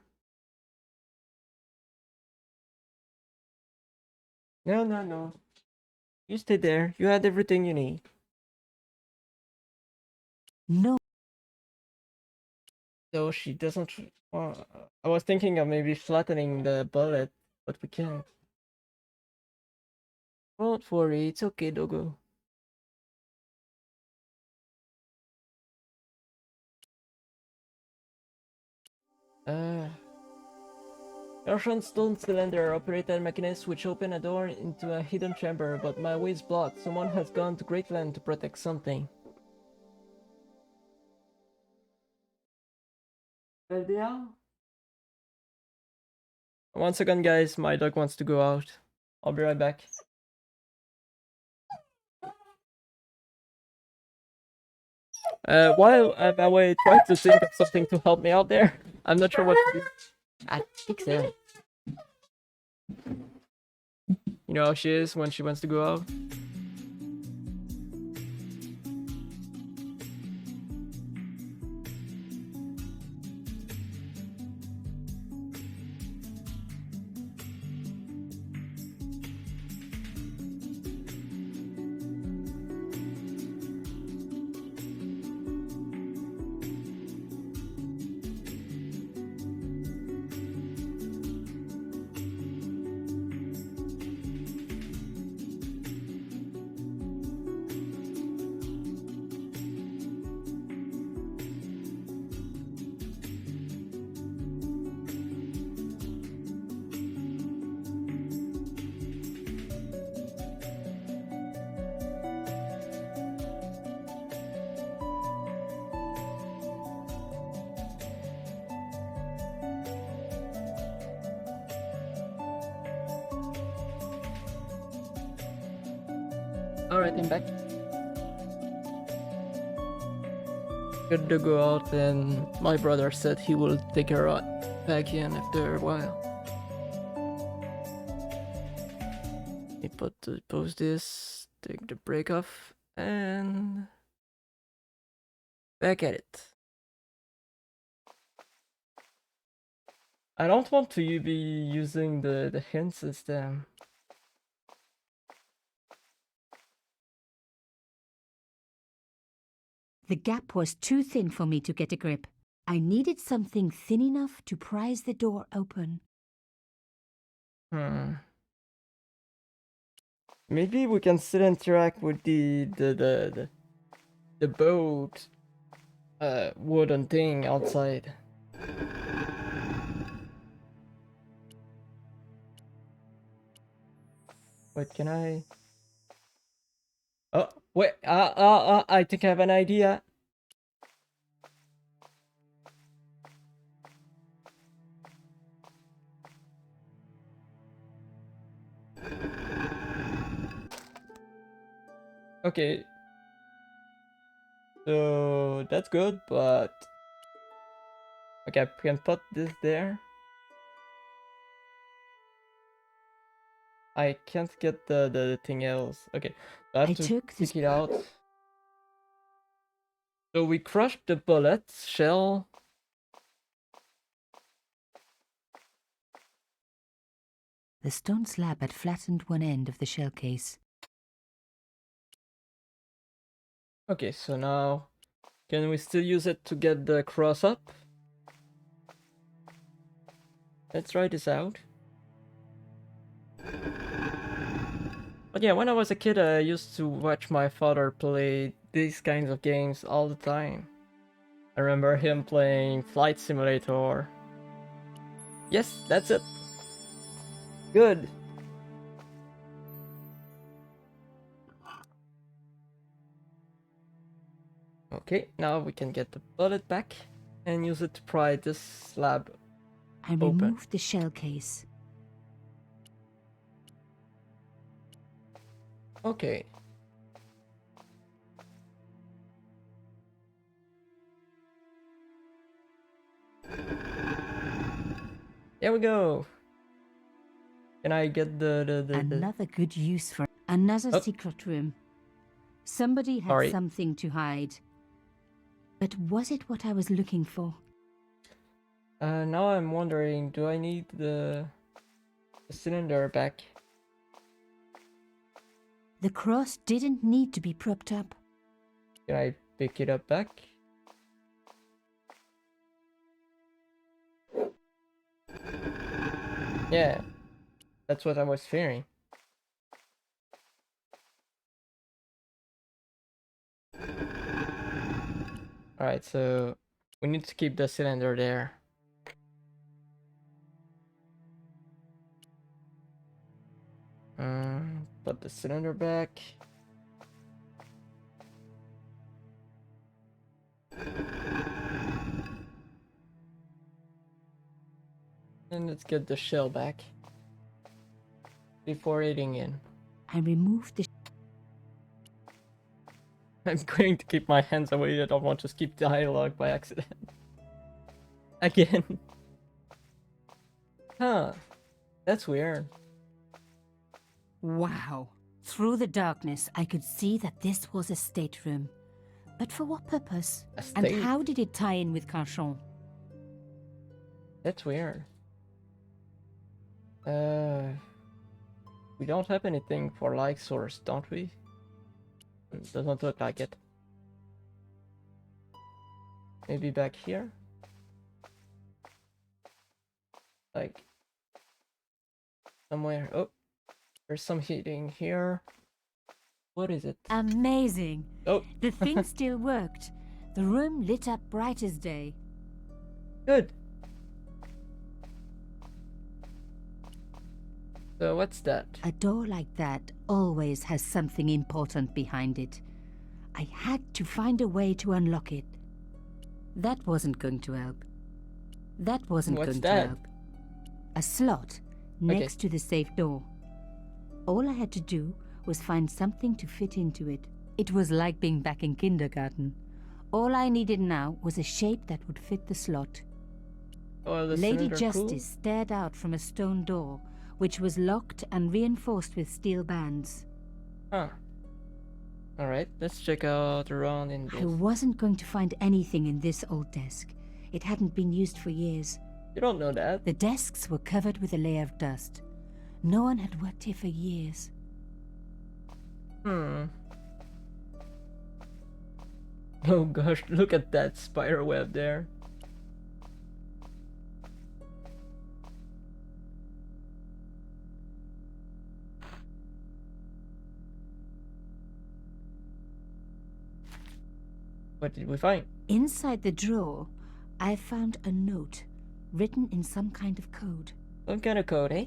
No, no, no. You stay there. You had everything you need. No. So she doesn't. I was thinking of maybe flattening the bullet, but we can't. Don't worry, it's okay, Dogo. Russian stone cylinder operated mechanism which open a door into a hidden chamber, but my way is blocked. Someone has gone to great length to protect something. One second, guys. My dog wants to go out. I'll be right back. While I'm away, try to think of something to help me out there. I'm not sure what to do. I think so. You know how she is when she wants to go out? Alright, I'm back. Good to go out, and my brother said he will take her out back in after a while. He pause this, take the break off, and back at it. I don't want to be using the hint system. The gap was too thin for me to get a grip. I needed something thin enough to prise the door open. Hmm. Maybe we can still interact with the boat wooden thing outside. Wait, can I? Oh, wait, I think I have an idea. Okay. So that's good, but okay, I can put this there. I can't get the thing else. Okay, so I have I to took this. take it out. So we crushed the bullet shell. The stone slab had flattened one end of the shell case. Okay, so now can we still use it to get the cross up? Let's try this out. But yeah, when I was a kid, I used to watch my father play these kinds of games all the time. I remember him playing Flight Simulator. Yes, that's it. Good. Okay, now we can get the bullet back and use it to pry this slab I open. removed the shell case. Okay. There we go. Can I get the Another good use for another Oh. secret room. Somebody had Sorry. something to hide. But was it what I was looking for? Now I'm wondering, do I need the cylinder back? The cross didn't need to be propped up. Can I pick it up back? Yeah, that's what I was fearing. Alright, so we need to keep the cylinder there. Put the cylinder back. And let's get the shell back before eating in. I removed the I'm going to keep my hands away. I don't want to skip dialogue by accident. Again. Huh. That's weird. Wow. Through the darkness, I could see that this was a stateroom. But for what purpose? A And state? how did it tie in with Carchon? That's weird. We don't have anything for light source, don't we? Doesn't look like it. Maybe back here? Like somewhere. Oh, there's some heating here. What is it? Amazing. Oh, The thing still worked. The room lit up bright as day. good. So what's that? A door like that always has something important behind it. I had to find a way to unlock it. That wasn't going to help. That wasn't What's going that? to help. A slot next to the safe door. All I had to do was find something to fit into it. It was like being back in kindergarten. All I needed now was a shape that would fit the slot. Oh, the Lady cylinder Justice cool? stared out from a stone door, which was locked and reinforced with steel bands. Huh. Alright, let's check out around in I this. wasn't going to find anything in this old desk. It hadn't been used for years. You don't know that. The desks were covered with a layer of dust. No one had worked here for years. Hmm. Oh gosh, look at that spider web there. What did we find? Inside the drawer, I found a note written in some kind of code. Some kind of code, eh?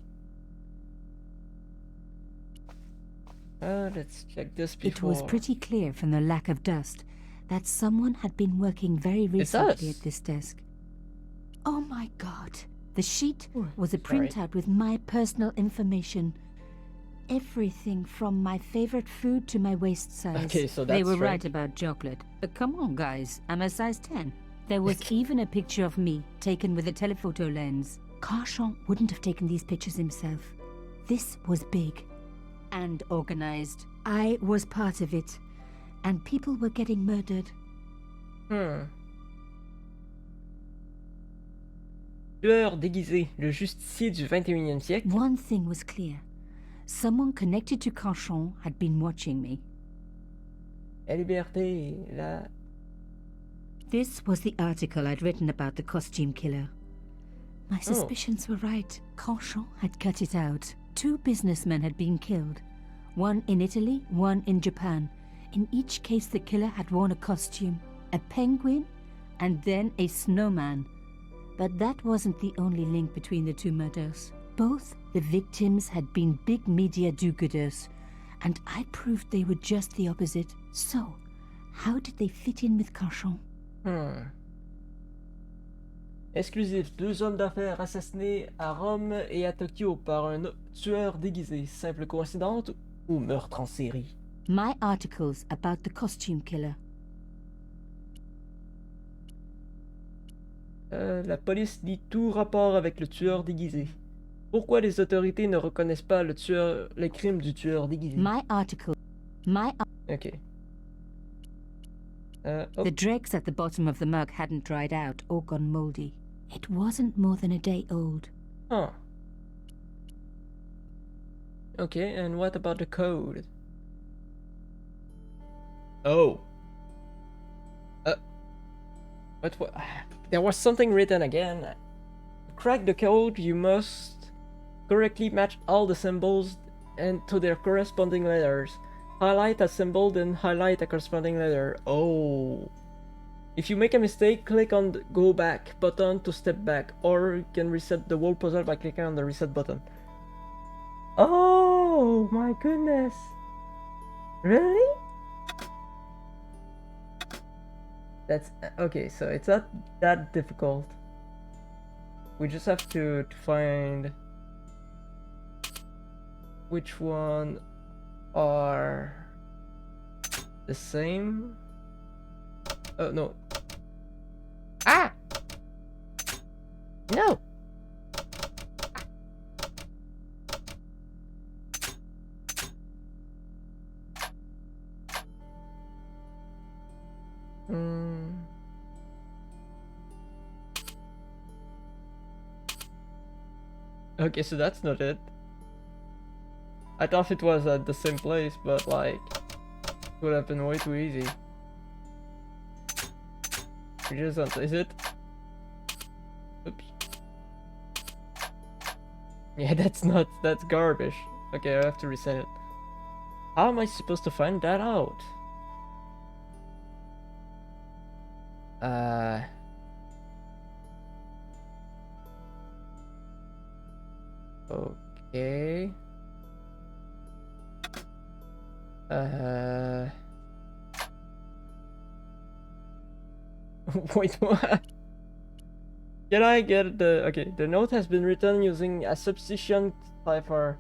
Let's check this before. It was pretty clear from the lack of dust that someone had been working very It's recently us. at this desk. Oh my god. The sheet Ooh, was a sorry. printout with my personal information. Everything from my favorite food to my waist size. Okay, so They that's were right. right about chocolate. But come on, guys. I'm a size 10. There was even a picture of me taken with a telephoto lens. Carchon wouldn't have taken these pictures himself. This was big and organized. I was part of it. And people were getting murdered. Tueur déguisé, le justicier du 21e siècle. One thing was clear. Someone connected to Carchon had been watching me. La liberté, la... This was the article I'd written about the costume killer. My suspicions were right. Carchon had cut it out. 2 businessmen had been killed. One in Italy, one in Japan. In each case, the killer had worn a costume, a penguin, and then a snowman. But that wasn't the only link between the 2 murders. Both the victims had been big media do-gooders, and I proved they were just the opposite. So, how did they fit in with Carchon? Exclusif, 2 hommes d'affaires assassinés à Rome et à Tokyo par un tueur déguisé. Simple coïncidence ou meurtre en série? My articles about the costume killer. La police nie tout rapport avec le tueur déguisé. Pourquoi les autorités ne reconnaissent pas les crimes du tueur déguisé? Ok. The dregs at the bottom of the mug hadn't dried out or gone moldy. It wasn't more than a day old. Huh. Okay, and what about the code? Oh. What? There was something written again. To crack the code, you must correctly match all the symbols and to their corresponding letters. Highlight a symbol, then highlight a corresponding letter. Oh. If you make a mistake, click on the go back button to step back, or you can reset the whole puzzle by clicking on the reset button. Oh my goodness. Really? That's okay, so it's not that difficult. We just have to find which one are the same. Oh no. Ah! No! Okay, so that's not it. I thought it was at the same place, but like, it would have been way too easy. We just don't, is it? Oops. Yeah, that's garbage. Okay, I have to reset it. How am I supposed to find that out? Okay. Wait, what? Can I get the... Okay, the note has been written using a substitution cipher.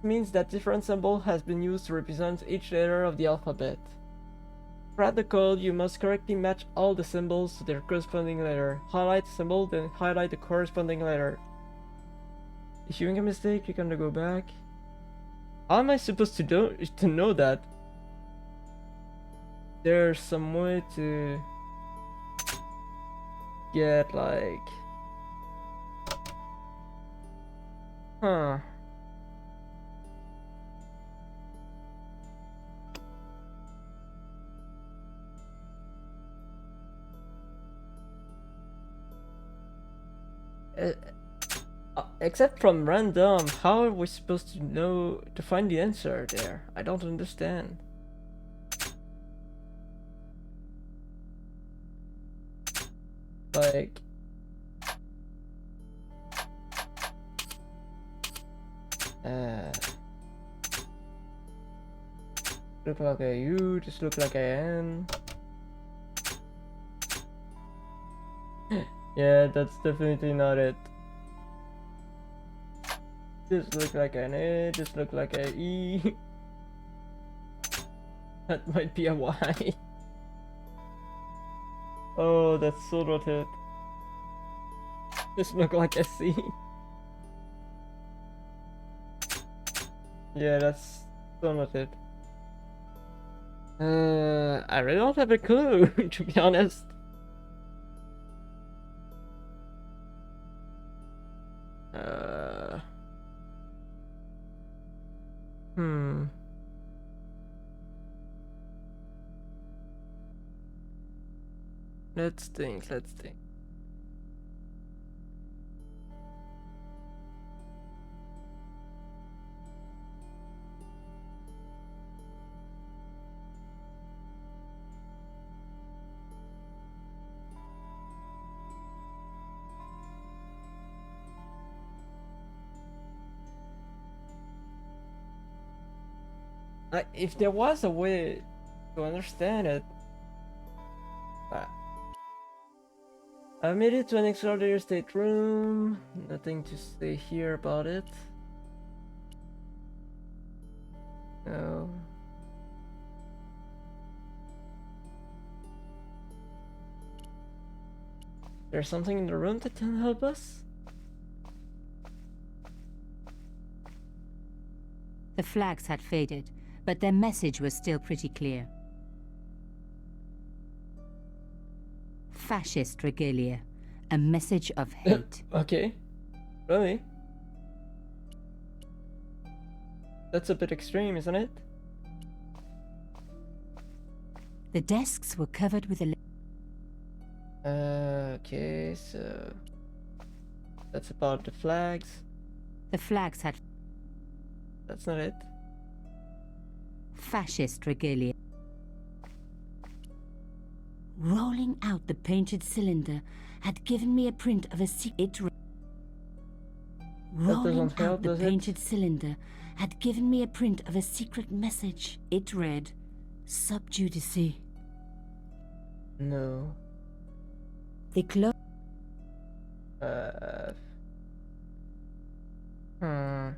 It means that different symbol has been used to represent each letter of the alphabet. To crack the code, you must correctly match all the symbols to their corresponding letter. Highlight the symbol, then highlight the corresponding letter. If you make a mistake, you can go back. How am I supposed to know that? There's some way to get like... Huh. Except from random, how are we supposed to know to find the answer there? I don't understand. Like, look like a U, just look like a N. Yeah, that's definitely not it. Just look like an A, just look like a E. That might be a Y. Oh, that's so not it. Just look like a C. Yeah, that's so not it. I really don't have a clue, to be honest. Hmm. Let's think, let's think. If there was a way to understand it, I made it to an extraordinary stateroom. Nothing to say here about it. No. There's something in the room that can help us? The flags had faded, but their message was still pretty clear. Fascist regalia, a message of hate. Okay. Really? That's a bit extreme, isn't it? The desks were covered with a... Okay, so... That's about the flags. The flags had... That's not it. Fascist regalia. Rolling out the painted cylinder had given me a print of a secret... Rolling doesn't help, out the does it? painted cylinder had given me a print of a secret message. It read, Sub Judice. No. They closed... Hmm.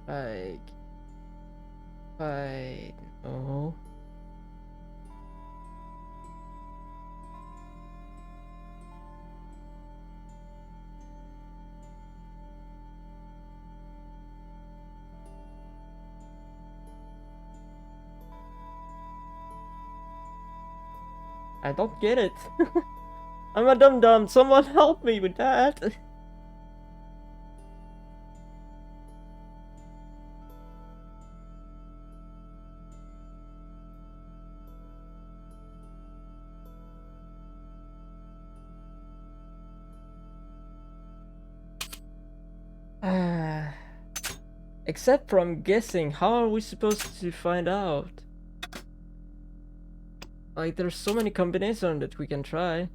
Like... I... No. I don't get it. I'm a dum-dum. Someone help me with that. Except from guessing, how are we supposed to find out? Like, there's so many combinations that we can try.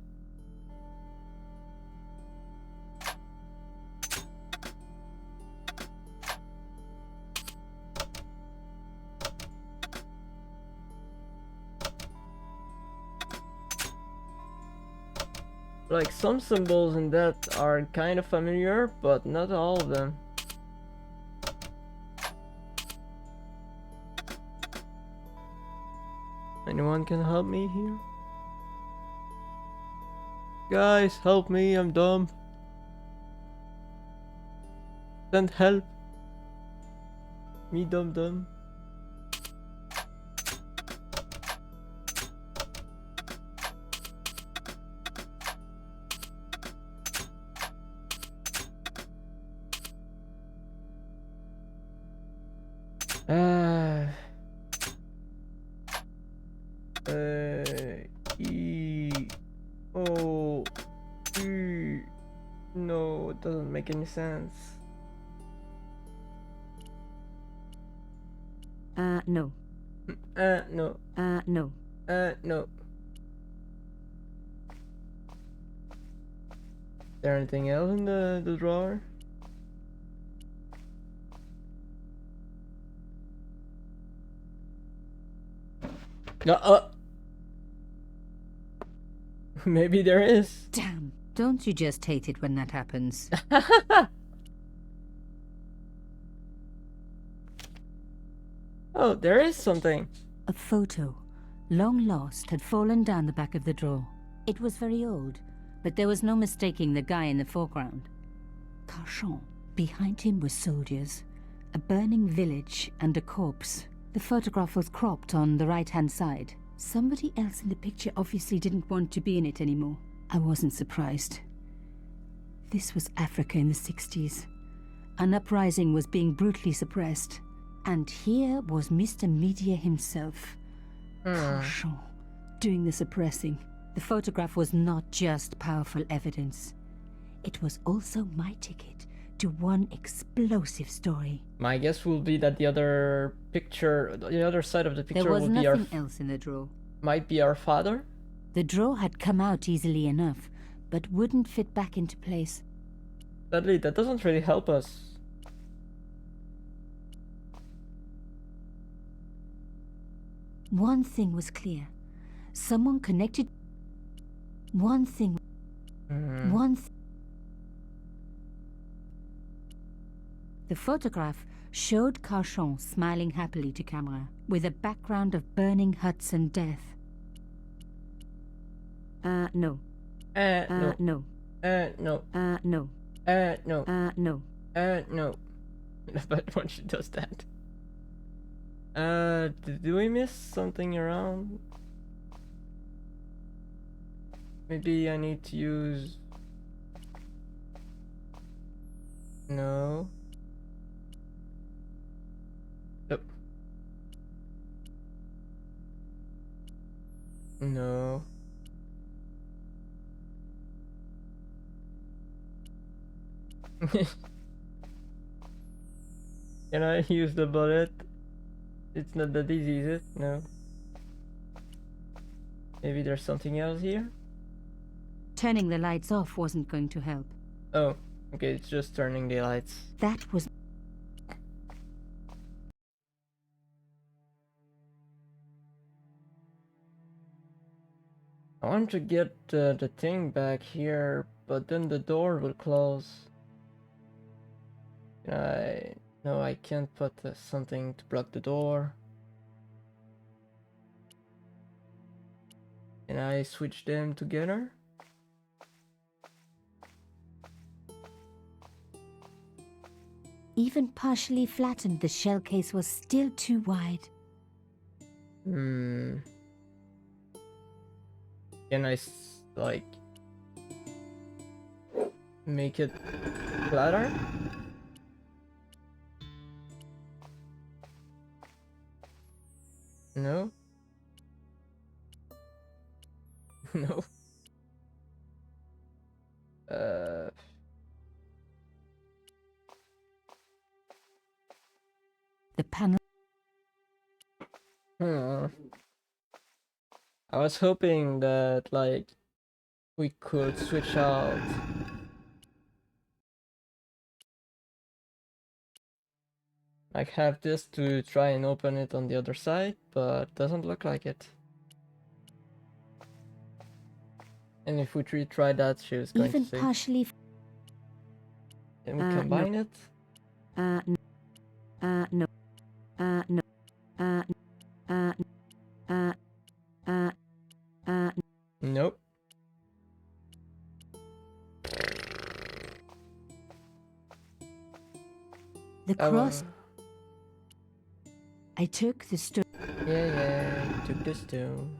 Like, some symbols in that are kind of familiar, but not all of them. Anyone can help me here? Guys, help me, I'm dumb. Send help. Me dumb. E O U make any sense. No. No. No. No. Is there anything else in the drawer? No. Maybe there is. Damn. Don't you just hate it when that happens? Oh, there is something. A photo, long lost, had fallen down the back of the drawer. It was very old, but there was no mistaking the guy in the foreground. Carchon. Behind him were soldiers, a burning village, and a corpse. The photograph was cropped on the right-hand side. Somebody else in the picture obviously didn't want to be in it anymore. I wasn't surprised. This was Africa in the 60s. An uprising was being brutally suppressed. And here was Mr. Media himself, Carchon, doing the suppressing. The photograph was not just powerful evidence. It was also my ticket to one explosive story. My guess will be that the other picture, the other side of the picture There was will be our... nothing else in the drawer. Might be our father? The drawer had come out easily enough, but wouldn't fit back into place. Sadly, that doesn't really help us. One thing was clear. Someone connected... One thing... The photograph showed Carchon smiling happily to camera, with a background of burning huts and death. No. No. No. No. No. No. No. No. But when she does that. Do we miss something around? Maybe I need to use... No. Nope. No. Can I use the bullet? It's not that easy, is it? No. Maybe there's something else here? Turning the lights off wasn't going to help. Oh, okay, it's just turning the lights. That was... I want to get the thing back here, but then the door will close. No, I can't put something to block the door. Can I switch them together? Even partially flattened, the shell case was still too wide. Can I, like, make it flatter? No? No? The panel... I was hoping that, like, we could switch out. Like, have this to try and open it on the other side, but doesn't look like it. And if we try that, she was going Even to say... partially... Can we combine it? No. No. Nope. The cross... I took the stone... Yeah, you took the stone.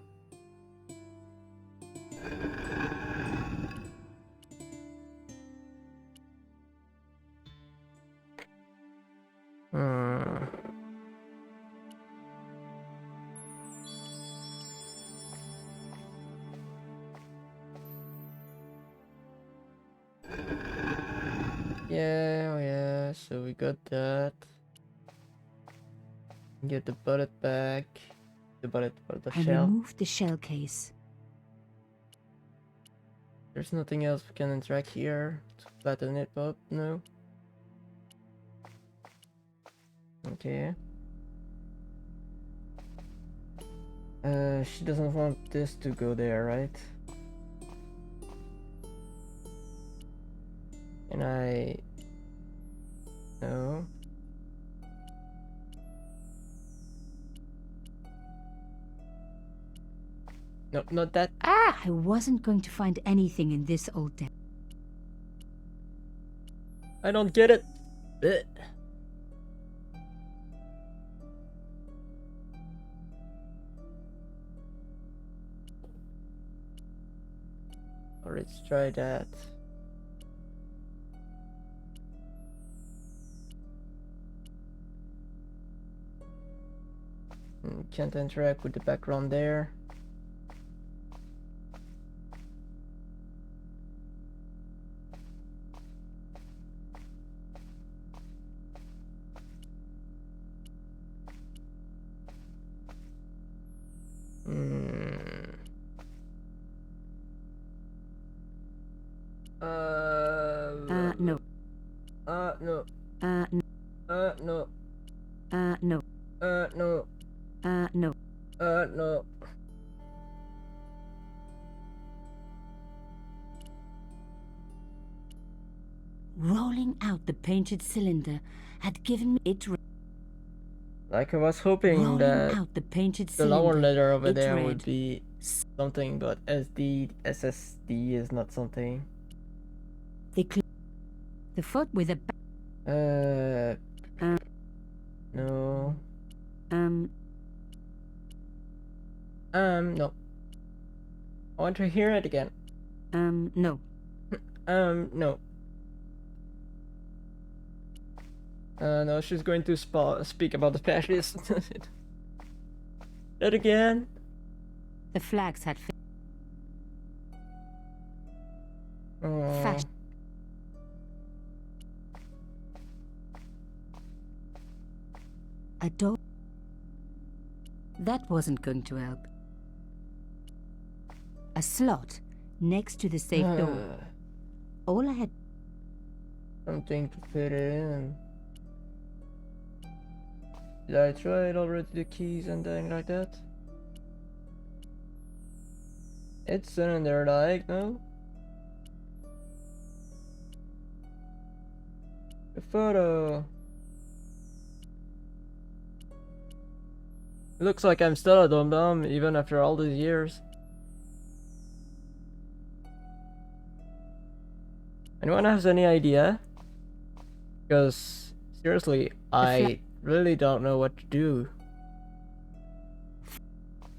Yeah, oh yeah, so we got that. Get the bullet back. The bullet for the I shell. removed the shell case. There's nothing else we can interact here to flatten it up, no? Okay. She doesn't want this to go there, right? And I... No. No, not that. I wasn't going to find anything in this old den. I don't get it. Blech. Or let's try that. Can't interact with the background there. No. No. No. No. No. No. No. No. Rolling out the painted cylinder had given me it. Like I was hoping Rolling that out the painted the cylinder. lower letter over it there read, would be something, but SSD is not something. The foot with a. No. No. I want to hear it again. No. No. No, she's going to speak about the fascists. That again? The flags had. Oh. Fasc- A door. That wasn't going to help. A slot next to the safe door. All I had. Something to fit it in. Did I try it already, the keys and things like that? It's in there like, no? The photo. It looks like I'm still a dum-dum even after all these years. Anyone has any idea? Because seriously, I really don't know what to do.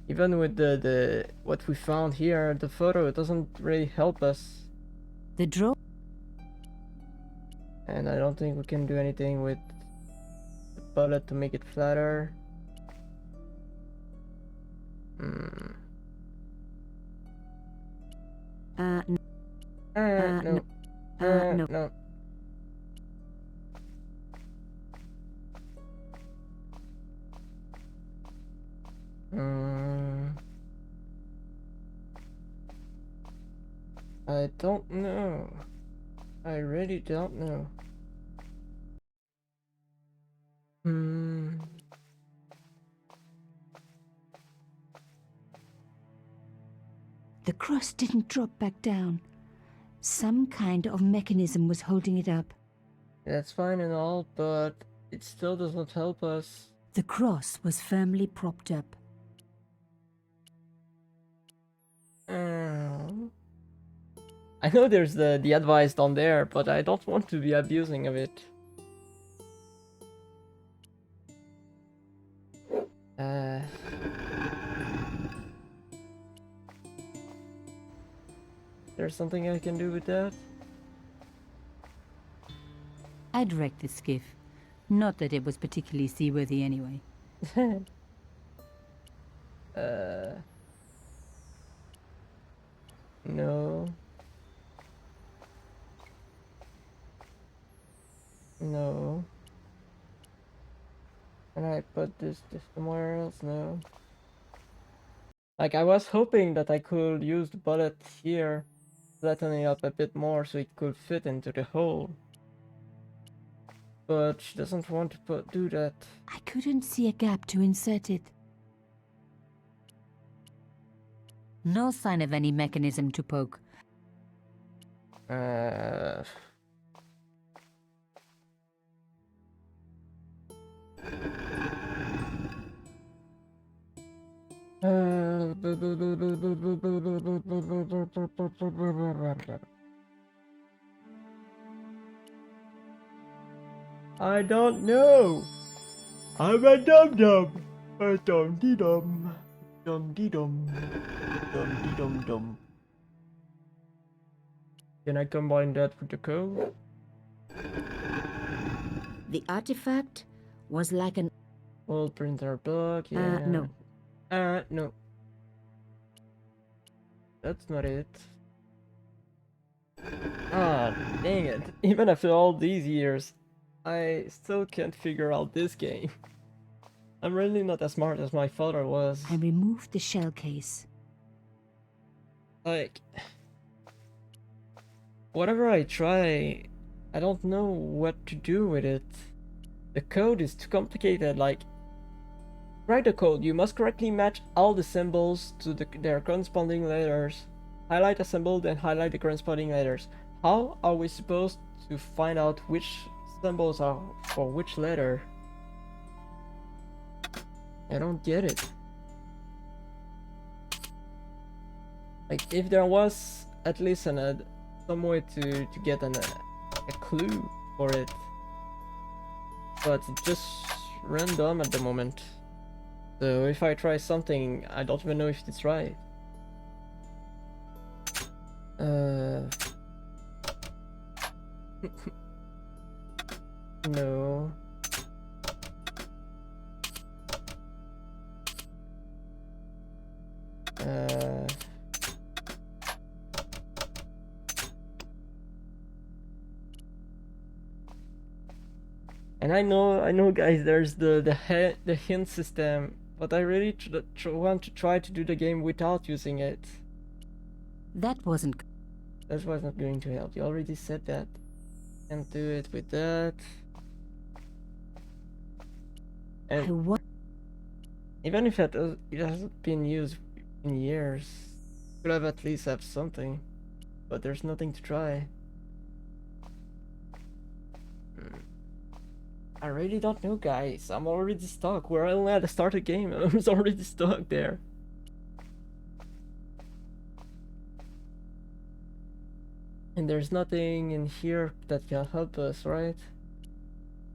Even with the what we found here, the photo, it doesn't really help us. The drawer. And I don't think we can do anything with the bullet to make it flatter. No. No. No. No. I don't know. I really don't know. The cross didn't drop back down. Some kind of mechanism was holding it up. That's fine and all, but it still doesn't help us. The cross was firmly propped up. I know there's the advice down there, but I don't want to be abusing of it. There's something I can do with that? I'd wrecked the skiff. Not that it was particularly seaworthy anyway. No. No. Can I put this somewhere else? No. Like, I was hoping that I could use the bullet here, flatten it up a bit more so it could fit into the hole. But she doesn't want to do that. I couldn't see a gap to insert it. No sign of any mechanism to poke. Uh... I don't know. I'm a dum dum. A dum dee dum. Dum dee dum. Dum dee dum dum. Can I combine that with the code? The artifact was like an... Old printer book, yeah. no. No. That's not it. Ah, dang it. Even after all these years, I still can't figure out this game. I'm really not as smart as my father was. I removed the shell case. Like, whatever I try, I don't know what to do with it. The code is too complicated, like, write the code. You must correctly match all the symbols to their corresponding letters. Highlight a symbol, then highlight the corresponding letters. How are we supposed to find out which symbols are for which letter? I don't get it. Like, if there was at least some way to get a clue for it. But it's just random at the moment. So if I try something, I don't even know if it's right. No. And I know, guys. There's the hint system, but I really want to try to do the game without using it. That wasn't... That's why it's not going to help. You already said that. Can't do it with that. And even if it hasn't been used in years, could have at least have something. But there's nothing to try. I really don't know, guys. I'm already stuck. We're only at the start of the game. I was already stuck there. And there's nothing in here that can help us, right?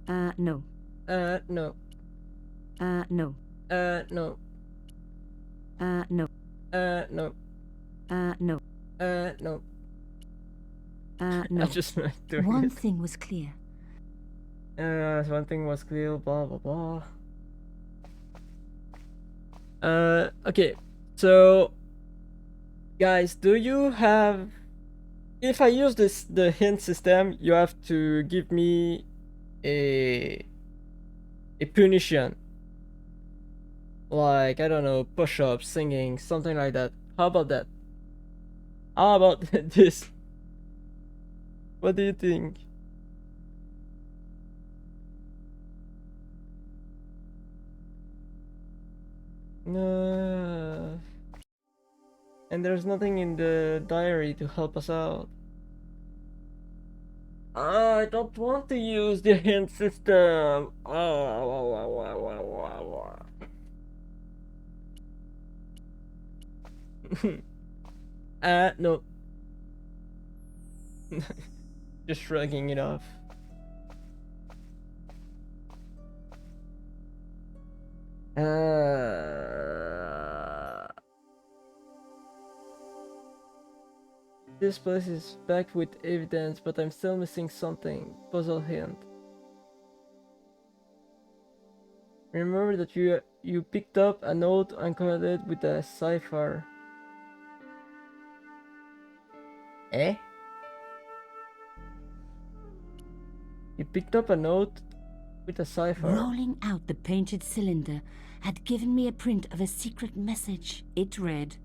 No. No. No. No. No. No. No. No. No. No. No. I just like doing One it. thing was clear. One thing was clear, blah blah blah. Okay, so guys, do you have... If I use the hint system, you have to give me a punition. Like, I don't know, push-ups, singing, something like that. How about that? How about this? What do you think? No. And there's nothing in the diary to help us out. I don't want to use the hint system. No. Just shrugging it off. This place is packed with evidence, but I'm still missing something. Puzzle hint. Remember that you picked up a note encoded with a cipher. Eh? He picked up a note with a cipher. Rolling out the painted cylinder had given me a print of a secret message. It read,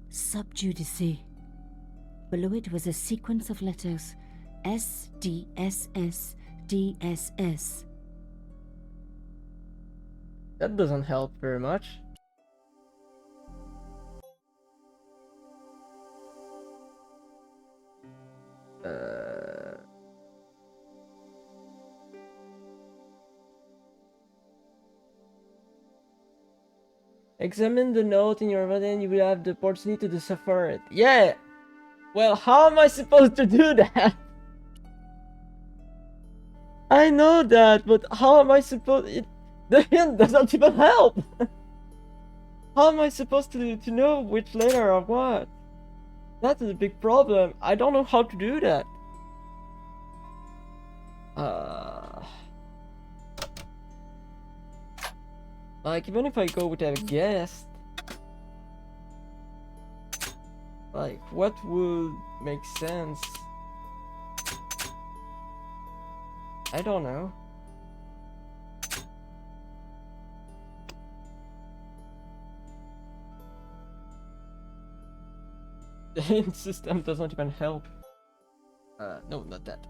Sub Judice. Below it was a sequence of letters, S, D, S, S, D, S, S. That doesn't help very much. Examine the note in your body and you will have the opportunity to decipher it. Yeah! Well, how am I supposed to do that? I know that, but how am I supposed... The hint doesn't even help! How am I supposed to know which letter or what? That is a big problem. I don't know how to do that. Like, even if I go with a guess, like, what would make sense? I don't know. The hint system doesn't even help. No, not that.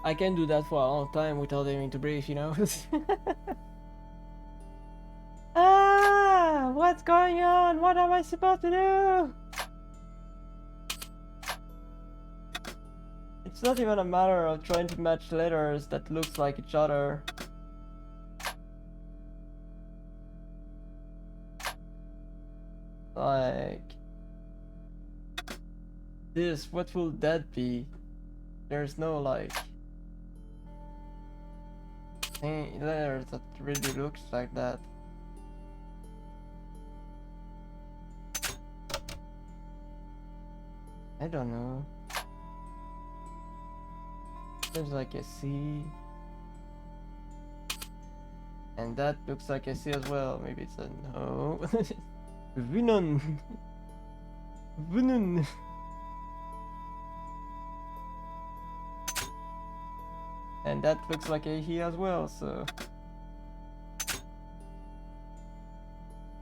I can do that for a long time without having to breathe, you know? Ah! What's going on? What am I supposed to do? It's not even a matter of trying to match letters that looks like each other. Like... this, what will that be? There's no, like... letters that really looks like that. I don't know. There's like a C. And that looks like a C as well. Maybe it's a no. Venom. Venom. And that looks like a he as well, so...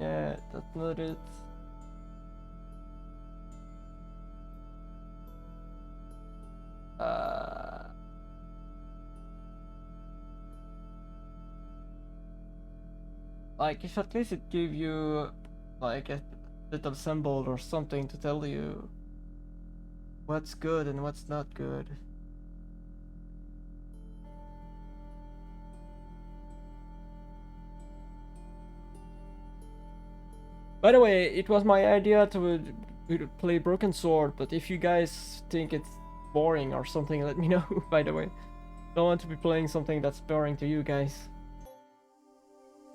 yeah, that's not it. Like, if at least it gave you, like, a little symbol or something to tell you what's good and what's not good. By the way, it was my idea to play Broken Sword, but if you guys think it's boring or something, let me know, by the way. Don't want to be playing something that's boring to you guys.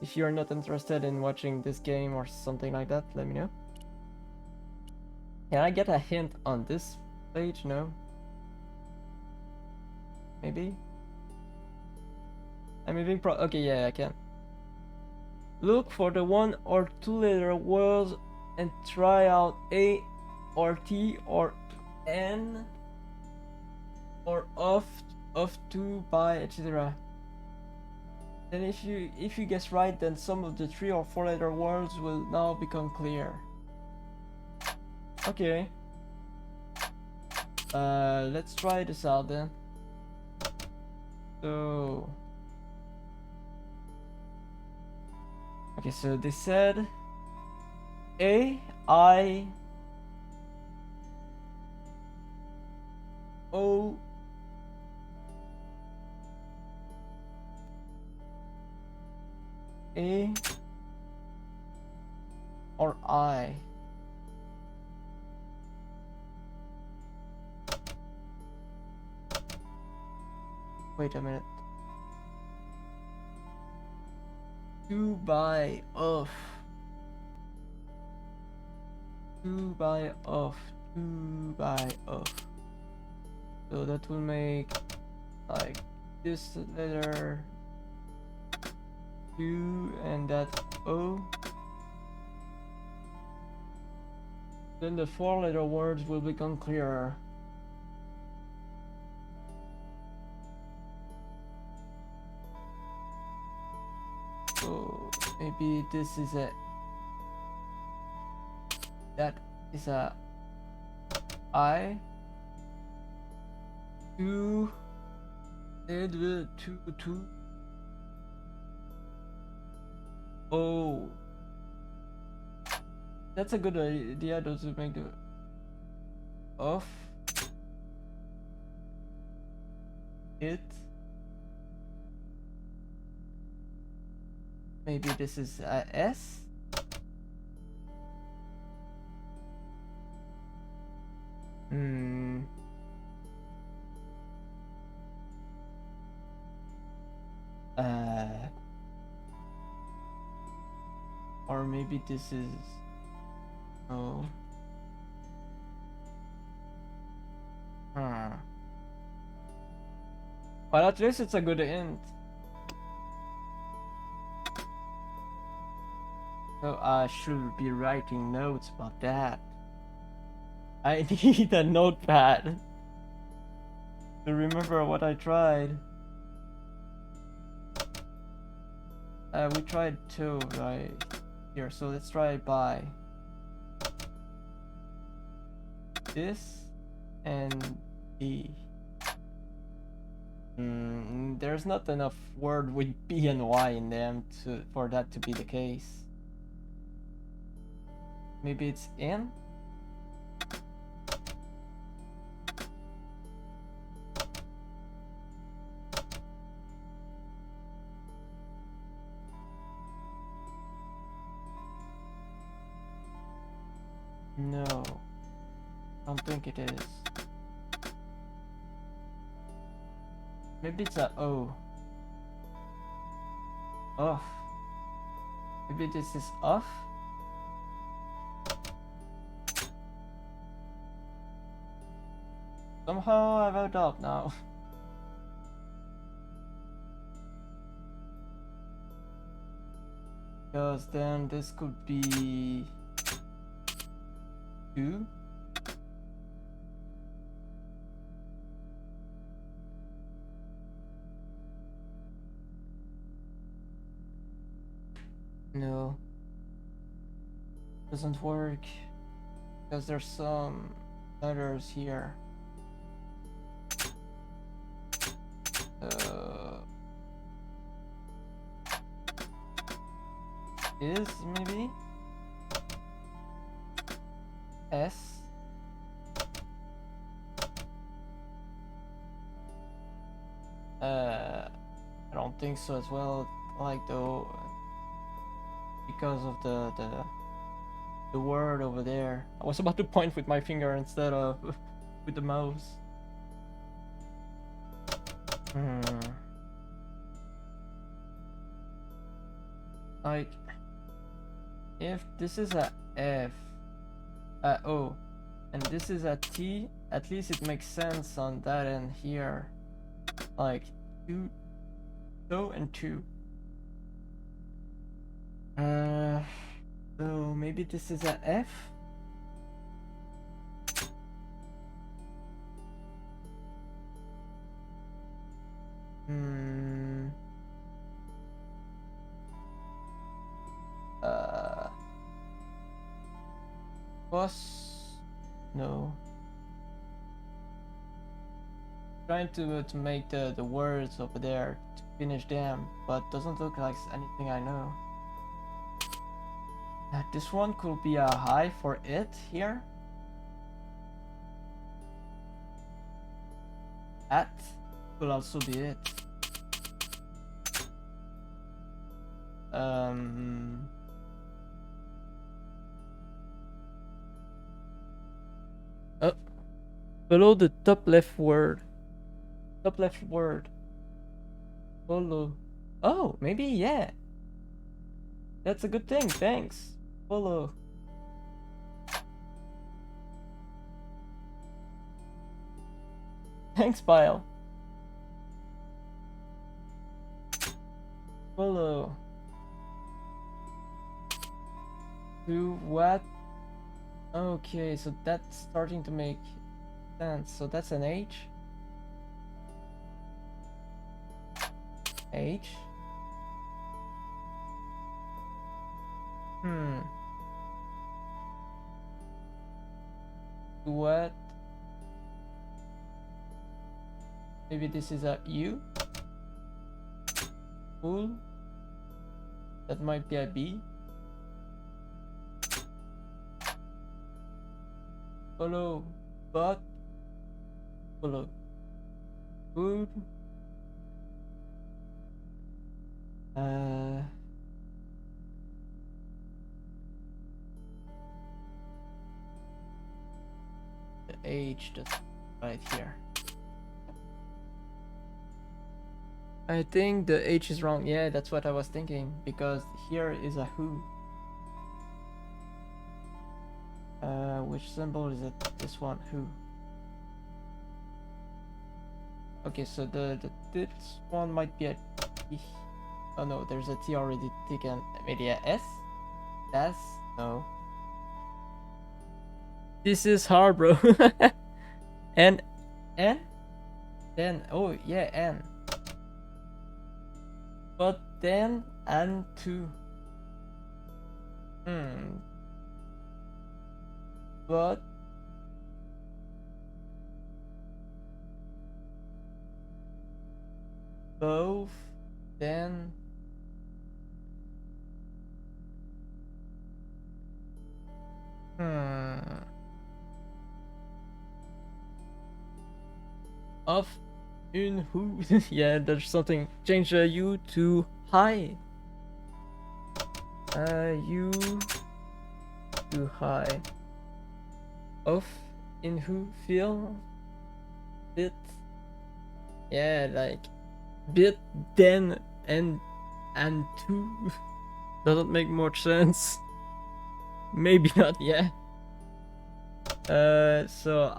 If you're not interested in watching this game or something like that, let me know. Can I get a hint on this page? No? Maybe? I'm moving okay, yeah, I can. Look for the 1 or 2 letter words and try out A or T or N or off to, by, etc. Then if you guess right, then some of the 3 or 4 letter words will now become clear. Okay. Let's try this out then. So... okay, so they said A, I, O, A, or I. Wait a minute. To buy off. To buy off. To buy off. So that will make like this letter U and that O. Then the 4-letter words will become clearer. So maybe this is a, that is a I, 2, and 2, O. That's a good idea, though, to make the off it. Maybe this is a S. Hmm. Or maybe this is O. Huh. But at least it's a good hint. So I should be writing notes about that. I need a notepad to remember what I tried. We tried 2 right here, so let's try by this and B. There's not enough word with B and Y in them for that to be the case. Maybe it's in? No, I don't think it is. Maybe it's a O. Off. Maybe this is off? Somehow I wrote up now. Because then this could be 2. No, doesn't work because there's some letters here. Is maybe S. I don't think so as well. Like though, because of the word over there. I was about to point with my finger instead of with the mouse. Like, if this is a F, a O, and this is a T, at least it makes sense on that end here. Like, 2, O and 2. So maybe this is a F? Was no. Trying to make the words over there to finish them, but doesn't look like anything I know. This one could be a high for it here. At could also be it. Below the top left word. Top left word. Follow. Oh, maybe, yeah. That's a good thing, thanks. Follow. Thanks, Pile. Follow. Do what? Okay, so that's starting to make sense. So that's an H. H. What? Maybe this is a U. Cool. That might be a B. Follow. But. Follow. Food. The H just right here. I think the H is wrong. Yeah, that's what I was thinking, because here is a who. Which symbol is it? This one, who. Okay, so this one might be a T. Oh no, there's a T already taken. Maybe a S? S? No. This is hard, bro. N? N? Then, oh yeah, N. But then, and two. But both, then of une who. Yeah, there's something. Change the U to high. U to high. Of in who feel bit. Yeah, like bit then and two. Doesn't make much sense. Maybe not. Yeah. So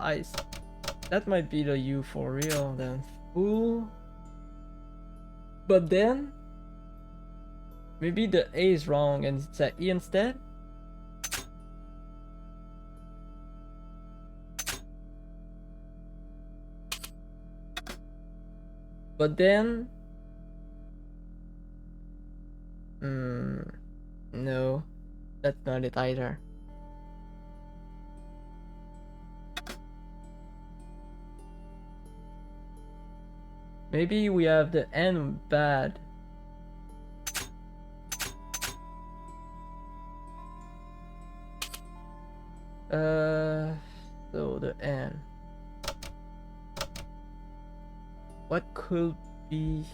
that might be the U for real then. Fool. But then maybe the A is wrong and it's a E instead. But then no, that's not it either. Maybe we have the N bad. So the N. What could be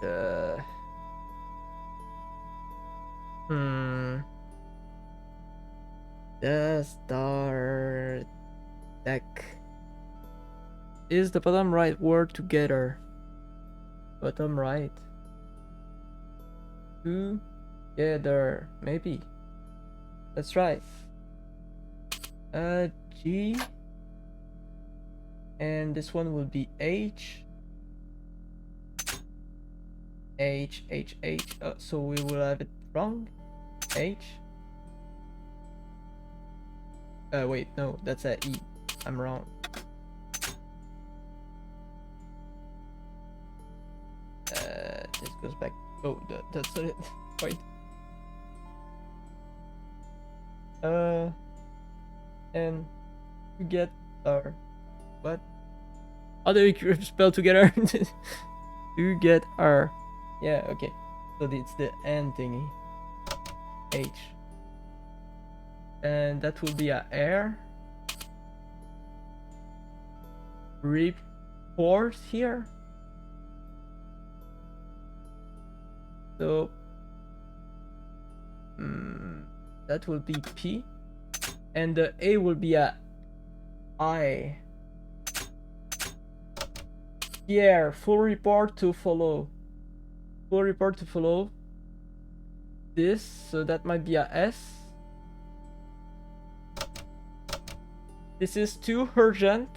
the the star deck. Is the bottom right word together? Bottom right. Together, maybe. That's right. G. And this one will be H. H. So we will have it wrong. H. Wait, no, that's a E. I'm wrong. This goes back. Oh, that's it. Wait. And you get our what? How do we spell together? You get our. Yeah, okay. So it's the N thingy. H. And that will be a air. Report here. So that will be P. And the A will be a I. Pierre, full report to follow. Full report to follow. This, so that might be a S. This is too urgent.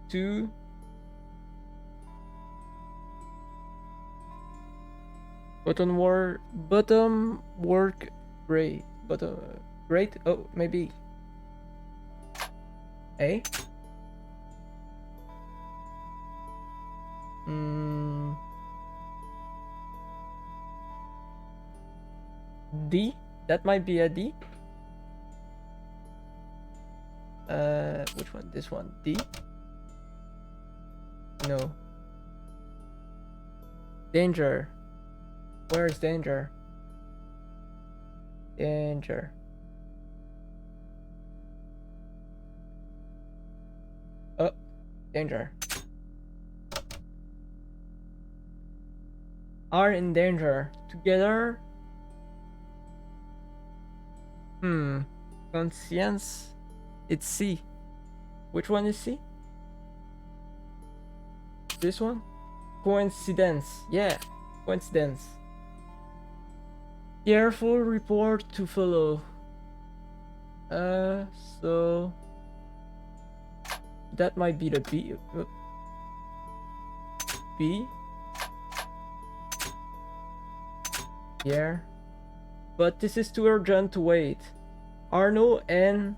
Too bottom work great. Bottom great. Oh, maybe A. D. That might be a D. Which one? This one. D. No. Danger. Where's danger? Danger. Oh, danger. Are in danger. Together. Conscience. It's C. Which one is C? This one? Coincidence. Yeah, coincidence. Careful report to follow. So that might be the B. B. Yeah. But this is too urgent to wait. Arno and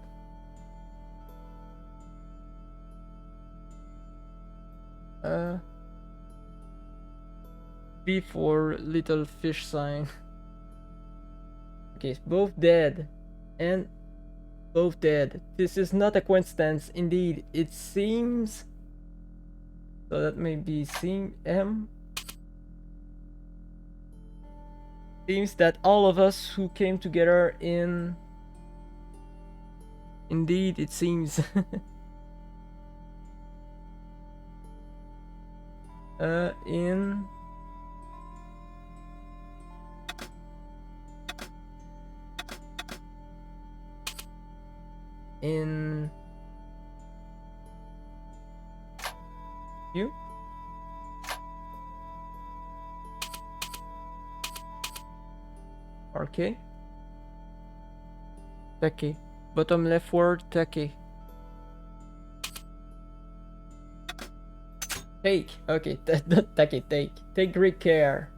B for little fish sign. Okay, both dead. And both dead. This is not a coincidence. Indeed, it seems. So that may be M. Seems that all of us who came together in. Indeed, it seems. In. You? Okay. Take. Bottom left word, take. Take. Okay, take. Take great care.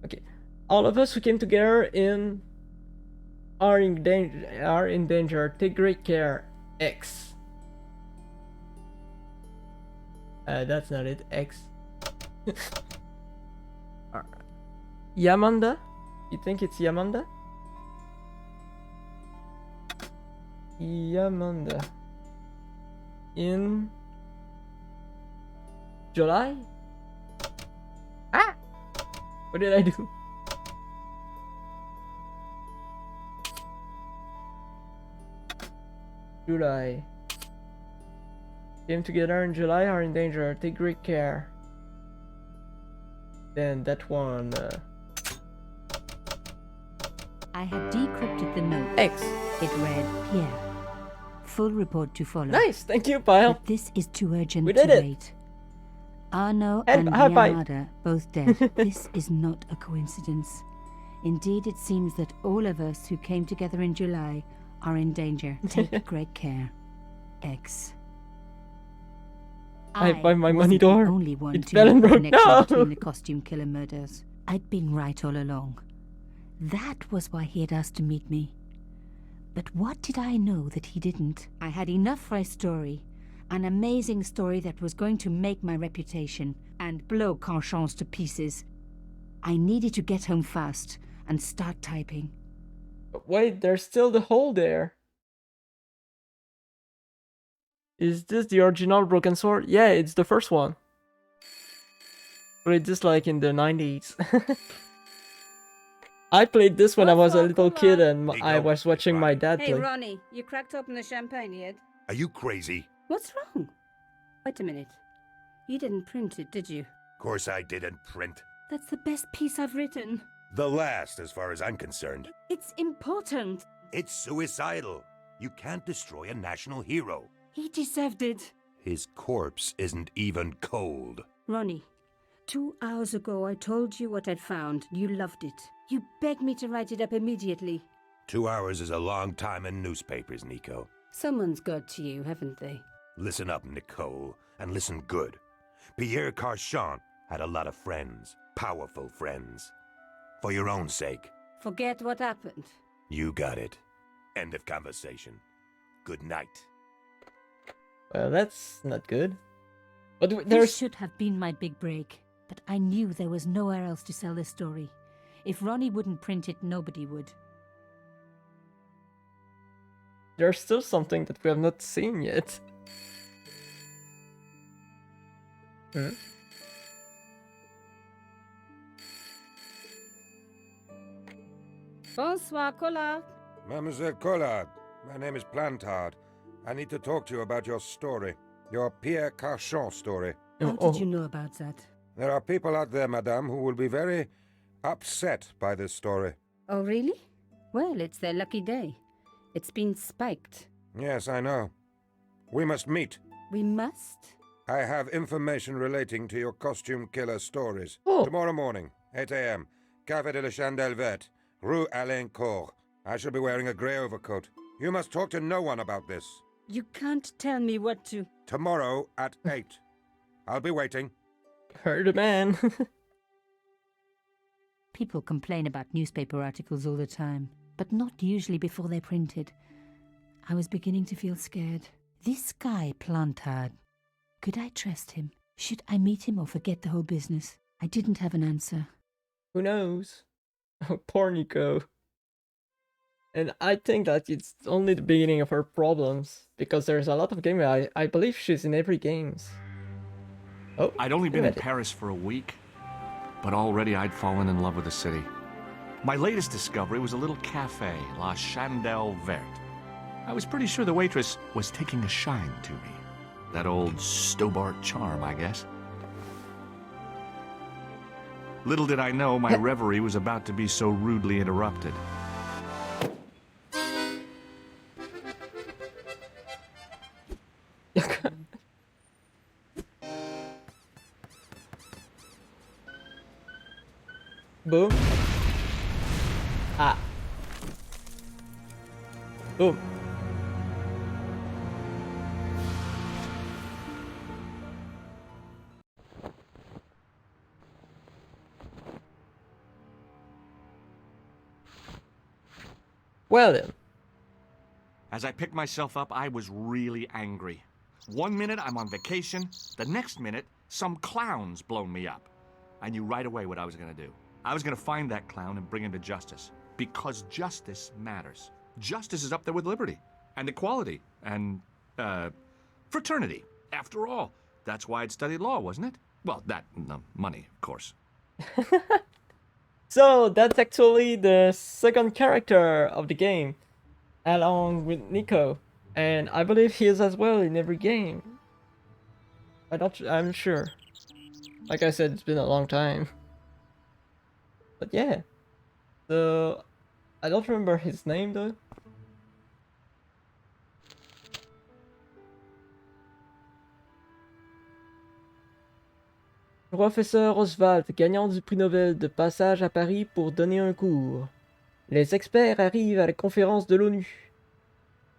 Okay, all of us who came together are in danger. Take great care. X. That's not it. X. Yamanda? You think it's Yamanda? Yamanda. In July? Ah! What did I do? July. Came together in July, are in danger. Take great care. Then that one. I had decrypted the note. X. It read, Pierre. Full report to follow. Nice, thank you, pile. But this is too urgent We to did it. wait. Arno And and high five. Yamada both dead. This is not a coincidence. Indeed, it seems that all of us who came together in July are in danger. Take great care. X. I find my money wasn't the door. only one It to fell and make the broke. connection No! between the costume killer murders. I'd been right all along. That was why he had asked to meet me. But what did I know that he didn't? I had enough for a story. An amazing story that was going to make my reputation and blow Conscience to pieces. I needed to get home fast and start typing. But wait, there's still the hole there. Is this the original Broken Sword? Yeah, it's the first one. Played this like in the 90s. I played this when I was a little kid and Hey, I go. was watching my Right. dad Hey, play. Ronnie, you cracked open the champagne yet? Are you crazy? What's wrong? Wait a minute. You didn't print it, did you? Course I didn't print. That's the best piece I've written. The last, as far as I'm concerned. It's important. It's suicidal. You can't destroy a national hero. He deserved it. His corpse isn't even cold. Ronnie, 2 hours ago I told you what I'd found. You loved it. You begged me to write it up immediately. 2 hours is a long time in newspapers, Nico. Someone's got to you, haven't they? Listen up, Nicole, and listen good. Pierre Carchon had a lot of friends, powerful friends. For your own sake. Forget what happened. You got it. End of conversation. Good night. Well, that's not good. But This there's... should have been my big break, but I knew there was nowhere else to sell this story. If Ronnie wouldn't print it, nobody would. There's still something that we have not seen yet. Hmm? Bonsoir, Collard. Mademoiselle Collard, my name is Plantard. I need to talk to you about your story. Your Pierre Carchon story. How did you know about that? There are people out there, madame, who will be very upset by this story. Oh, really? Well, it's their lucky day. It's been spiked. Yes, I know. We must meet. We must? I have information relating to your costume killer stories. Oh. Tomorrow morning, 8 a.m., Café de la Chandelle Verte, Rue Alain Court. I shall be wearing a grey overcoat. You must talk to no one about this. You can't tell me what to... Tomorrow at 8. I'll be waiting. Heard a man. People complain about newspaper articles all the time, but not usually before they're printed. I was beginning to feel scared. This guy, Plantard, could I trust him? Should I meet him or forget the whole business? I didn't have an answer. Who knows? Oh, poor Nico. And I think that it's only the beginning of her problems, because there's a lot of games. I believe she's in every games. Oh, I'd only been in good. Paris for a week, but already I'd fallen in love with the city. My latest discovery was a little cafe, La Chandelle Verte. I was pretty sure the waitress was taking a shine to me. That old Stobart charm, I guess. Little did I know my reverie was about to be so rudely interrupted. Boom. Ah. Boom. Well then. As I picked myself up, I was really angry. 1 minute I'm on vacation, the next minute some clown's blown me up. I knew right away what I was going to do. I was going to find that clown and bring him to justice. Because justice matters. Justice is up there with liberty and equality and, fraternity. After all, that's why I'd studied law, wasn't it? Well, that and the money, of course. So that's actually the second character of the game, along with Nico, and I believe he is as well in every game. I'm sure. Like I said, it's been a long time. But yeah, so I don't remember his name though. Professeur Oswald, gagnant du prix Nobel de passage à Paris pour donner un cours. Les experts arrivent à la conférence de l'ONU.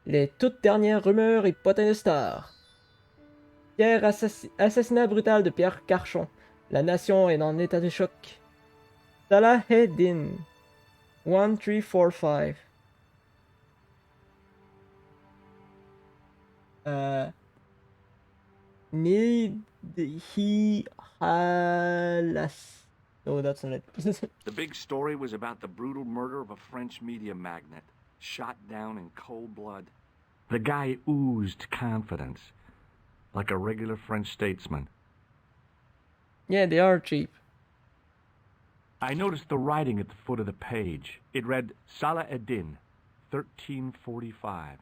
Les toutes dernières rumeurs et potins de stars. Assassinat brutal de Pierre Carchon. La nation est en état de choc. Salah Eddin. 1345. He halas. No, that's not it. The big story was about the brutal murder of a French media magnate, shot down in cold blood. The guy oozed confidence, like a regular French statesman. Yeah, they are cheap. I noticed the writing at the foot of the page. It read, Salah Eddin, 1345.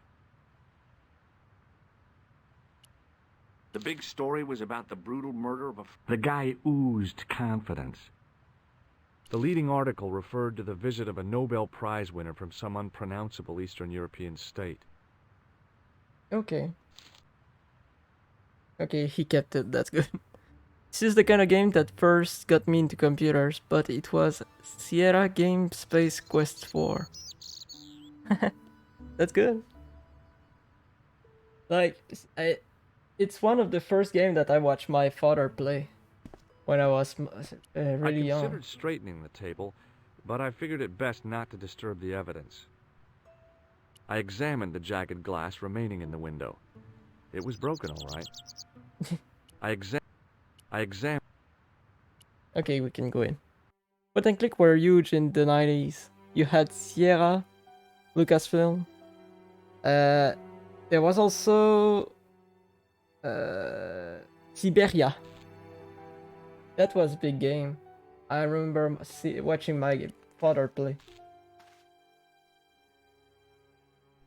The big story was about the brutal murder of a... The guy oozed confidence. The leading article referred to the visit of a Nobel Prize winner from some unpronounceable Eastern European state. Okay. Okay, he kept it, that's good. This is the kind of game that first got me into computers, but it was Sierra Game Space Quest 4. That's good. Like, it's one of the first games that I watched my father play when I was really I young. considered straightening the table, but I figured it best not to disturb the evidence. I examined the jagged glass remaining in the window. It was broken, all right. I examined... Okay, we can go in. Point and click were huge in the 90s. You had Sierra, Lucasfilm. There was also Siberia. That was a big game. I remember watching my father play.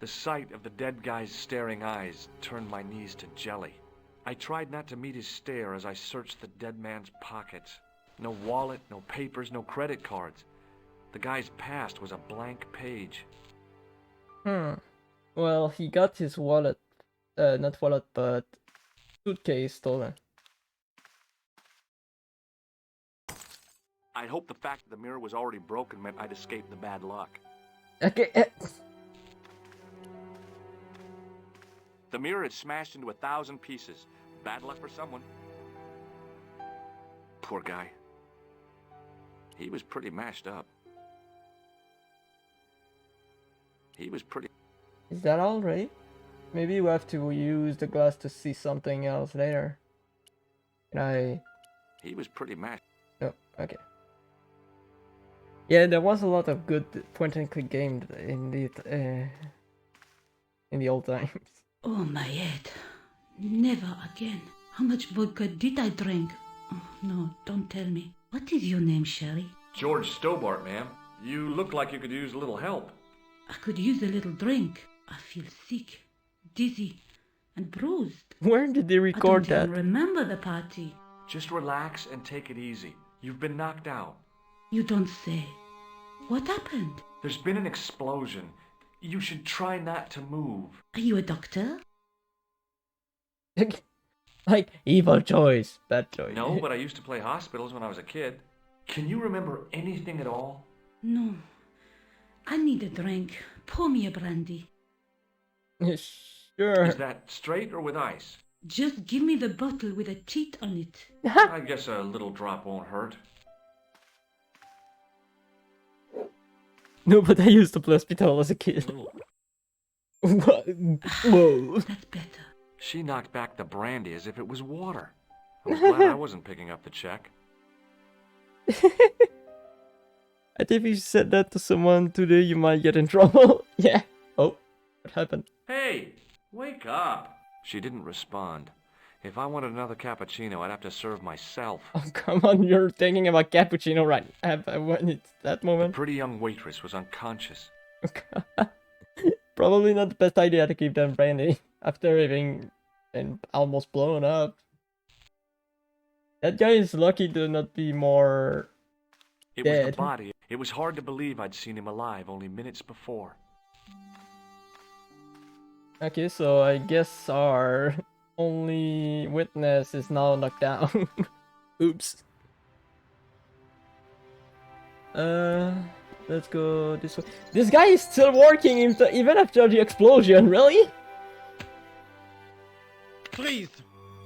The sight of the dead guy's staring eyes turned my knees to jelly. I tried not to meet his stare as I searched the dead man's pockets. No wallet, no papers, no credit cards. The guy's past was a blank page. Well, he got his wallet, not wallet, but suitcase stolen. I'd hoped the fact that the mirror was already broken meant I'd escaped the bad luck. Okay. The mirror had smashed into 1,000 pieces. Bad luck for someone. Poor guy. He was pretty mashed up. He was pretty... Is that all right? Maybe we have to use the glass to see something else later. Can I... He was pretty mashed. Oh, okay. Yeah, there was a lot of good point-and-click games in the old times. Oh, my head. Never again. How much vodka did I drink? Oh, no, don't tell me. What is your name, Sherry? George Stobart, ma'am. You look like you could use a little help. I could use a little drink. I feel sick, dizzy, and bruised. Where did they record I that? don't even remember the party. Just relax and take it easy. You've been knocked out. You don't say. What happened? There's been an explosion. You should try not to move. Are you a doctor? Like, evil choice, bad choice. No, but I used to play hospitals when I was a kid. Can you remember anything at all? No. I need a drink. Pour me a brandy. Sure. Is that straight or with ice? Just give me the bottle with a teat on it. I guess a little drop won't hurt. No, but I used to play hospital as a kid. What? Whoa. That's better. She knocked back the brandy as if it was water. I'm glad I wasn't picking up the check. I think if you said that to someone today, you might get in trouble. Yeah. Oh, what happened? Hey, wake up! She didn't respond. If I wanted another cappuccino, I'd have to serve myself. Oh, come on, you're thinking about cappuccino right when it's that The moment. pretty young waitress was unconscious. Probably not the best idea to keep them brandy after having and almost blown up. That guy is lucky to not be more It was the dead. body. It was hard to believe I'd seen him alive only minutes before. Okay, so I guess our only witness is now knocked down. Oops. Let's go this way. This guy is still working even after the explosion, really? Please,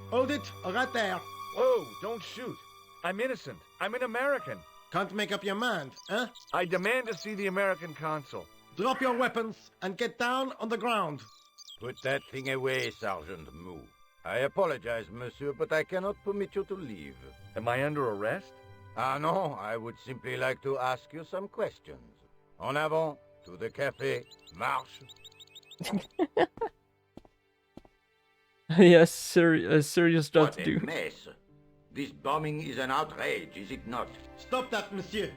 hold it right there. Whoa, don't shoot. I'm innocent. I'm an American. Can't make up your mind, huh? I demand to see the American consul. Drop your weapons and get down on the ground. Put that thing away, Sergeant Moo. I apologize, monsieur, but I cannot permit you to leave. Am I under arrest? Ah, no, I would simply like to ask you some questions. En avant, to the café, marche. Yes, serious job What to a do. mess. This bombing is an outrage, is it not? Stop that, monsieur.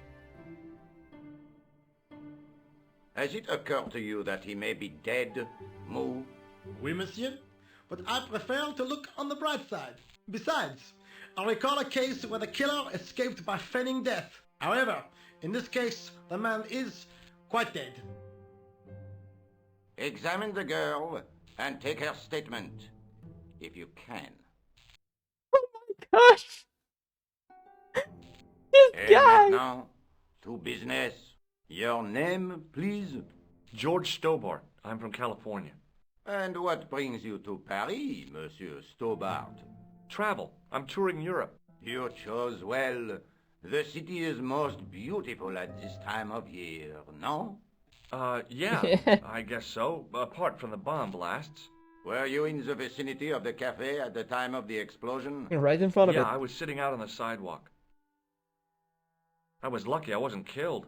Has it occurred to you that he may be dead, Moo? Oui, monsieur. but I prefer to look on the bright side. Besides, I recall a case where the killer escaped by feigning death. However, in this case, the man is quite dead. Examine the girl and take her statement, if you can. Gosh, this Et guy! maintenant, to business. Your name, please? George Stobart. I'm from California. And what brings you to Paris, Monsieur Stobart? Travel. I'm touring Europe. You chose well. The city is most beautiful at this time of year, no? Yeah, I guess so. Apart from the bomb blasts. Were you in the vicinity of the cafe at the time of the explosion? Right in front of Yeah, it. I was sitting out on the sidewalk. I was lucky I wasn't killed.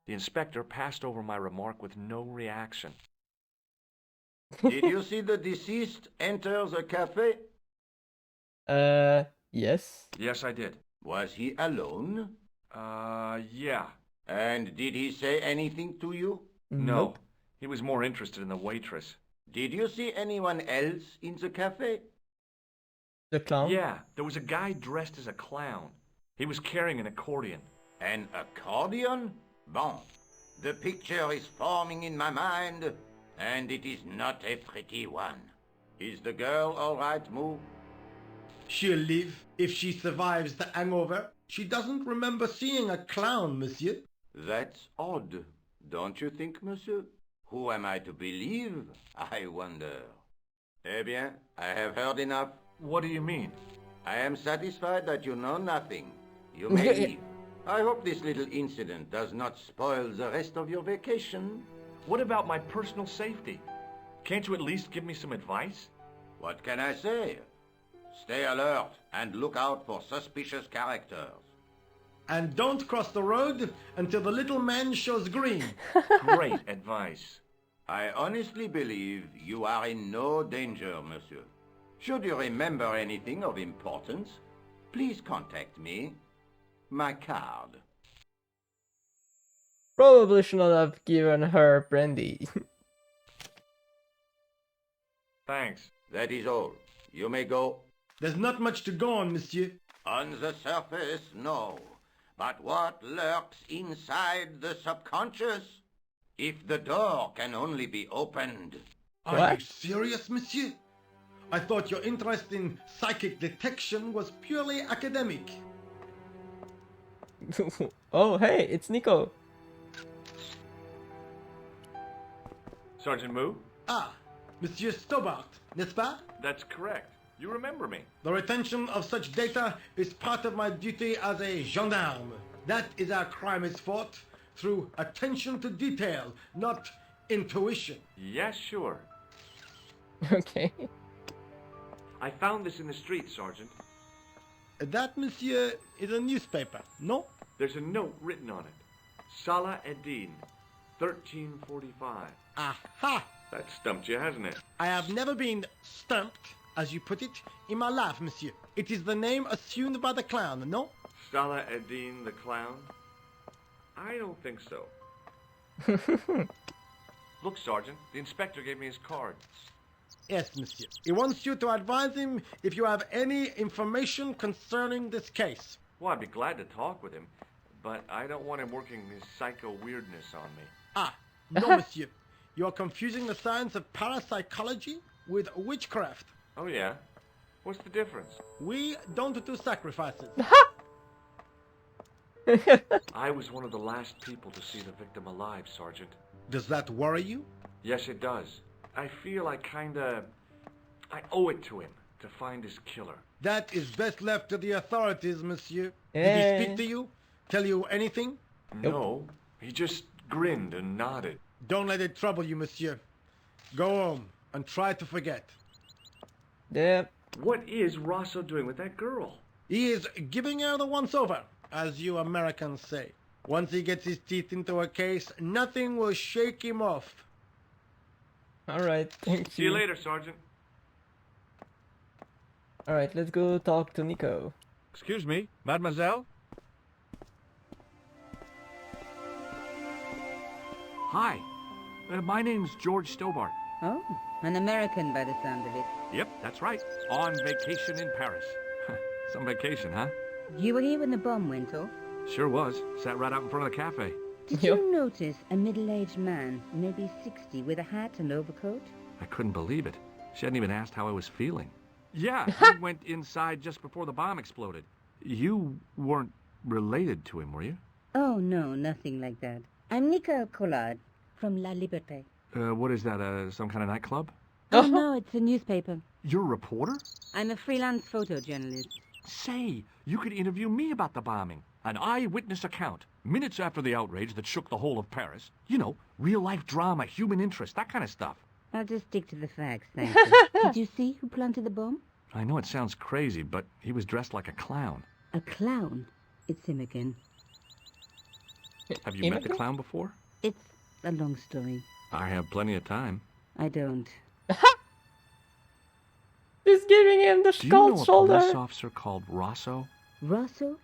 The inspector passed over my remark with no reaction. Did you see the deceased enter the cafe? Yes. Yes, I did. Was he alone? Yeah. And did he say anything to you? No. Nope. He was more interested in the waitress. Did you see anyone else in the cafe? The clown? Yeah, there was a guy dressed as a clown. He was carrying an accordion. An accordion? Bon. The picture is forming in my mind, and it is not a pretty one. Is the girl all right, Moo? She'll live if she survives the hangover. She doesn't remember seeing a clown, monsieur. That's odd, don't you think, monsieur? Who am I to believe, I wonder? Eh bien, I have heard enough. What do you mean? I am satisfied that you know nothing. You may leave. I hope this little incident does not spoil the rest of your vacation. What about my personal safety? Can't you at least give me some advice? What can I say? Stay alert and look out for suspicious characters. And don't cross the road until the little man shows green. Great advice. I honestly believe you are in no danger, monsieur. Should you remember anything of importance, please contact me. My card. Probably should not have given her brandy. Thanks. That is all. You may go. There's not much to go on, monsieur. On the surface, no. But what lurks inside the subconscious? If the door can only be opened. Are What? you serious, monsieur? I thought your interest in psychic detection was purely academic. Oh, hey, it's Nico. Sergeant Moo? Ah, Monsieur Stobart, n'est-ce pas? That's correct. You remember me. The retention of such data is part of my duty as a gendarme. That is how crime is fought, through attention to detail, not intuition. Yes, sure. Okay. I found this in the street, Sergeant. That, monsieur, is a newspaper, no? There's a note written on it. Salah Eddin, 1345. Aha! That stumped you, hasn't it? I have never been stumped, as you put it, in my life, monsieur. It is the name assumed by the clown, no? Salah Eddin the clown? I don't think so. Look, Sergeant, the inspector gave me his card. Yes, monsieur. He wants you to advise him if you have any information concerning this case. Well, I'd be glad to talk with him, but I don't want him working his psycho weirdness on me. Ah, no, monsieur. You are confusing the science of parapsychology with witchcraft. Oh, yeah? What's the difference? We don't do sacrifices. I was one of the last people to see the victim alive, Sergeant. Does that worry you? Yes, it does. I feel I owe it to him to find his killer. That is best left to the authorities, monsieur. Did Eh. he speak to you? Tell you anything? No, he just grinned and nodded. Don't let it trouble you, monsieur. Go home and try to forget. Yeah. What is Rosso doing with that girl? He is giving her the once-over, as you Americans say. Once he gets his teeth into a case, nothing will shake him off. Alright, thank See you later, Sergeant. Alright, let's go talk to Nico. Excuse me, mademoiselle? Hi, my name's George Stobart. Oh, an American by the sound of it. Yep, that's right. On vacation in Paris. Some vacation, huh? You were here when the bomb went off? Sure was. Sat right out in front of the cafe. Did Yep. you notice a middle-aged man, maybe 60, with a hat and overcoat? I couldn't believe it. She hadn't even asked how I was feeling. Yeah, he went inside just before the bomb exploded. You weren't related to him, were you? Oh, no, nothing like that. I'm Nicole Collard from La Liberté. What is that, some kind of nightclub? Oh, no, it's a newspaper. You're a reporter? I'm a freelance photojournalist. Say, you could interview me about the bombing. An eyewitness account, minutes after the outrage that shook the whole of Paris. You know, real-life drama, human interest, that kind of stuff. I'll just stick to the facts, thank you. Did you see who planted the bomb? I know it sounds crazy, but he was dressed like a clown. A clown? It's him again. Have you met the clown before? It's a long story. I have plenty of time. I don't. He's giving him the Do you know cold a shoulder. police officer called Rosso? Rosso?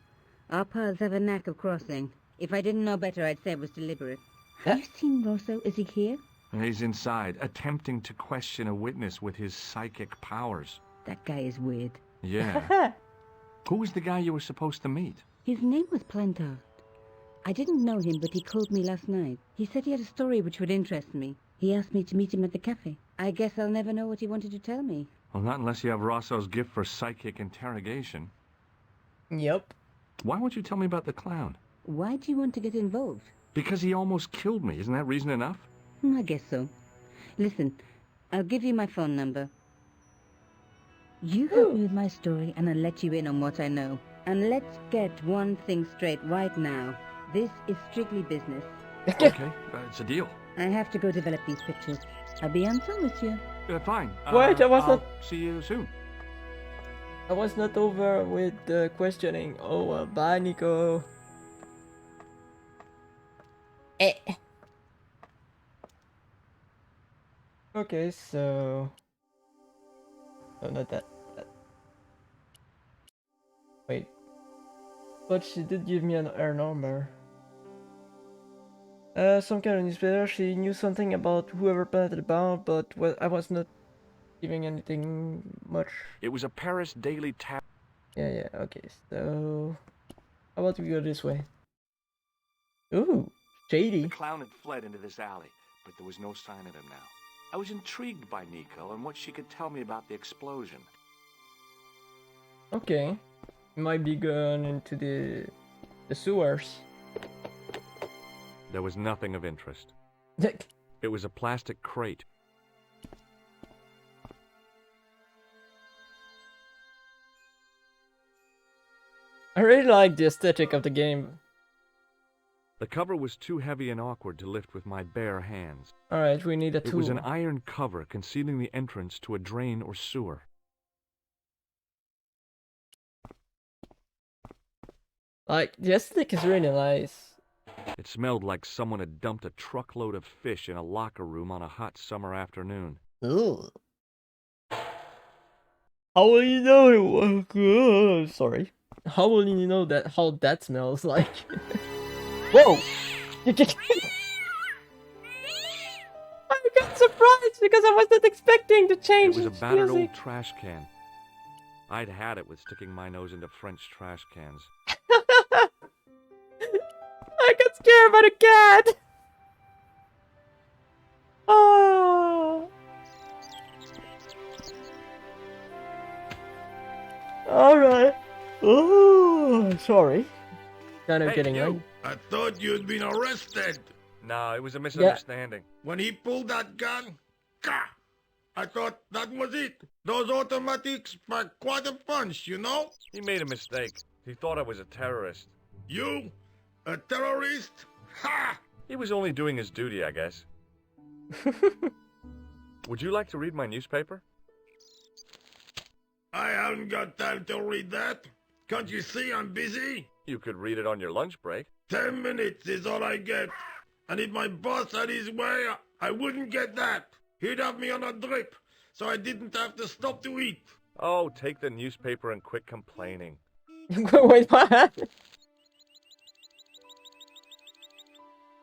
Our paths have a knack of crossing. If I didn't know better, I'd say it was deliberate. Have you seen Rosso? Is he here? He's inside, attempting to question a witness with his psychic powers. That guy is weird. Yeah. Who was the guy you were supposed to meet? His name was Plantard. I didn't know him, but he called me last night. He said he had a story which would interest me. He asked me to meet him at the cafe. I guess I'll never know what he wanted to tell me. Well, not unless you have Rosso's gift for psychic interrogation. Yep. Why won't you tell me about the clown? Why do you want to get involved? Because he almost killed me. Isn't that reason enough? I guess so. Listen, I'll give you my phone number. You help me with my story and I'll let you in on what I know. And let's get one thing straight right now. This is strictly business. Okay, it's a deal. I have to go develop these pictures. I'll be on phone with you. Fine. Wait, I was I'll not- see you soon. I was not over with the questioning. Oh, well, bye, Nico. Okay, so... Oh, not that. Wait. But she did give me her number. Some kind of newspaper. She knew something about whoever planted the bomb, but I was not giving anything much. It was a Paris daily tab. Yeah, okay, so... How about we go this way? Ooh, shady. The clown had fled into this alley, but there was no sign of him now. I was intrigued by Nico and what she could tell me about the explosion. Okay. Might be going into the sewers. There was nothing of interest. It was a plastic crate. I really like the aesthetic of the game. The cover was too heavy and awkward to lift with my bare hands. Alright, we need a It tool. was an iron cover concealing the entrance to a drain or sewer. Like, the aesthetic is really nice. It smelled like someone had dumped a truckload of fish in a locker room on a hot summer afternoon. Ugh. How will you know it was good? Sorry. How will you know how that smells like? Whoa! I got surprised because I was not expecting to change It was a its battered music. old trash can. I'd had it with sticking my nose into French trash cans. I got scared by the cat! Oh. Alright. Oh, sorry. Kind of Hey, getting you! late. I thought you'd been arrested. No, it was a misunderstanding. When he pulled that gun, gah! I thought that was it. Those automatics pack quite a punch, you know? He made a mistake. He thought I was a terrorist. You? A terrorist? Ha! He was only doing his duty, I guess. Would you like to read my newspaper? I haven't got time to read that. Can't you see I'm busy? You could read it on your lunch break. 10 minutes is all I get. And if my boss had his way, I wouldn't get that. He'd have me on a drip, so I didn't have to stop to eat. Oh, take the newspaper and quit complaining. Wait, what?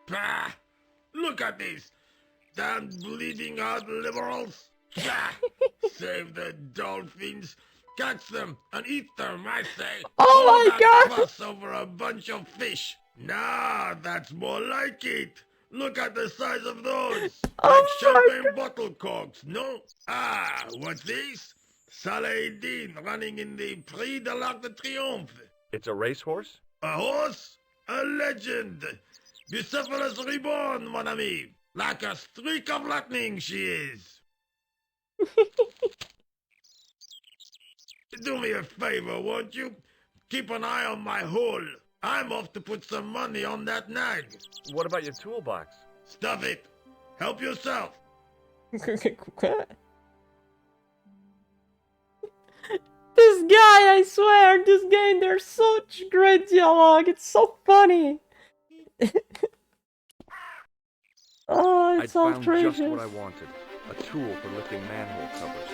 Bah! Look at this. Damn bleeding heart liberals. Save the dolphins. Catch them and eat them, I say. Oh All my that God! fuss over a bunch of fish. Nah, that's more like it. Look at the size of those. Like Oh my champagne bottle corks, no? Ah, what's this? Saladin running in the Prix de l'Arc de Triomphe. It's a racehorse? A horse? A legend. Bucephalus reborn, mon ami. Like a streak of lightning she is. Do me a favor, won't you? Keep an eye on my hole. I'm off to put some money on that nag. What about your toolbox? Stuff it. Help yourself. What? This guy, I swear, this game, there's such great dialogue. It's so funny. Oh, I'd it's found outrageous. just what I wanted. A tool for lifting manhole covers.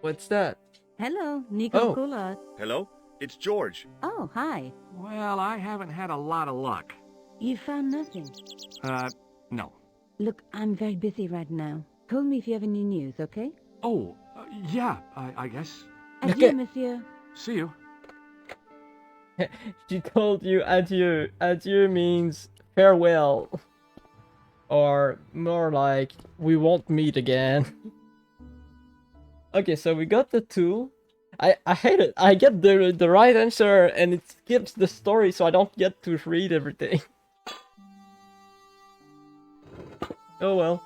What's that? Hello, Nico Oh. Coulard. Hello? It's George. Oh, hi. Well, I haven't had a lot of luck. You found nothing. No. Look, I'm very busy right now. Call me if you have any news, okay? Oh, yeah, I guess. Adieu, Okay. monsieur. See you. She told you adieu. Adieu means farewell. Or more like, we won't meet again. Okay, so we got the tool. I hate it. I get the right answer and it skips the story, so I don't get to read everything. Oh well.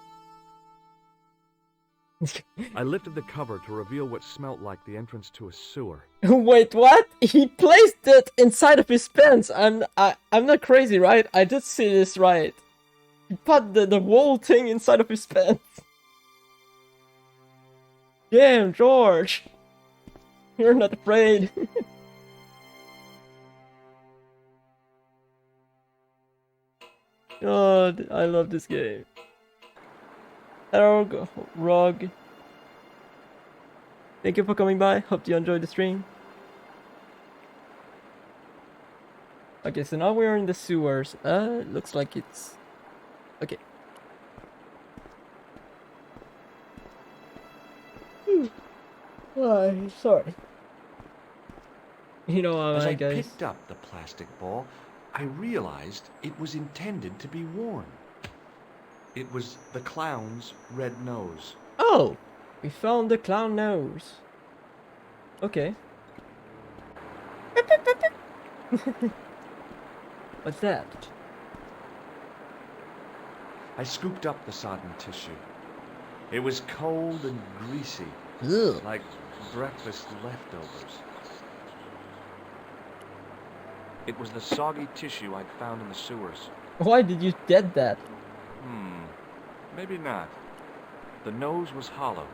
I lifted the cover to reveal what smelt like the entrance to a sewer. Wait, what? He placed it inside of his pants. I'm not crazy, right? I did see this right. He put the whole thing inside of his pants. Damn, George. You're not afraid. God, I love this game. Hello, Rog. Thank you for coming by. Hope you enjoyed the stream. Okay, so now we're in the sewers. Looks like it's... Okay. Oh, sorry. You know how As I I guys. picked up the plastic ball, I realized it was intended to be worn. It was the clown's red nose. Oh! We found the clown nose. Okay. What's that? I scooped up the sodden tissue. It was cold and greasy, Ugh. like breakfast leftovers. It was the soggy tissue I'd found in the sewers. Why did you get that? Maybe not. The nose was hollow.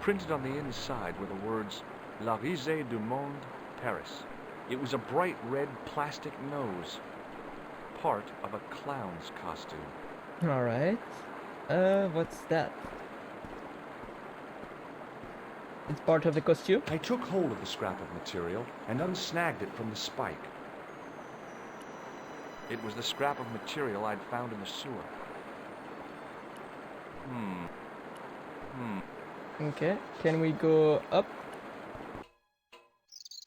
Printed on the inside were the words, La Risée du Monde, Paris. It was a bright red plastic nose. Part of a clown's costume. Alright. What's that? It's part of the costume? I took hold of the scrap of material and unsnagged it from the spike. It was the scrap of material I'd found in the sewer. Okay, can we go up?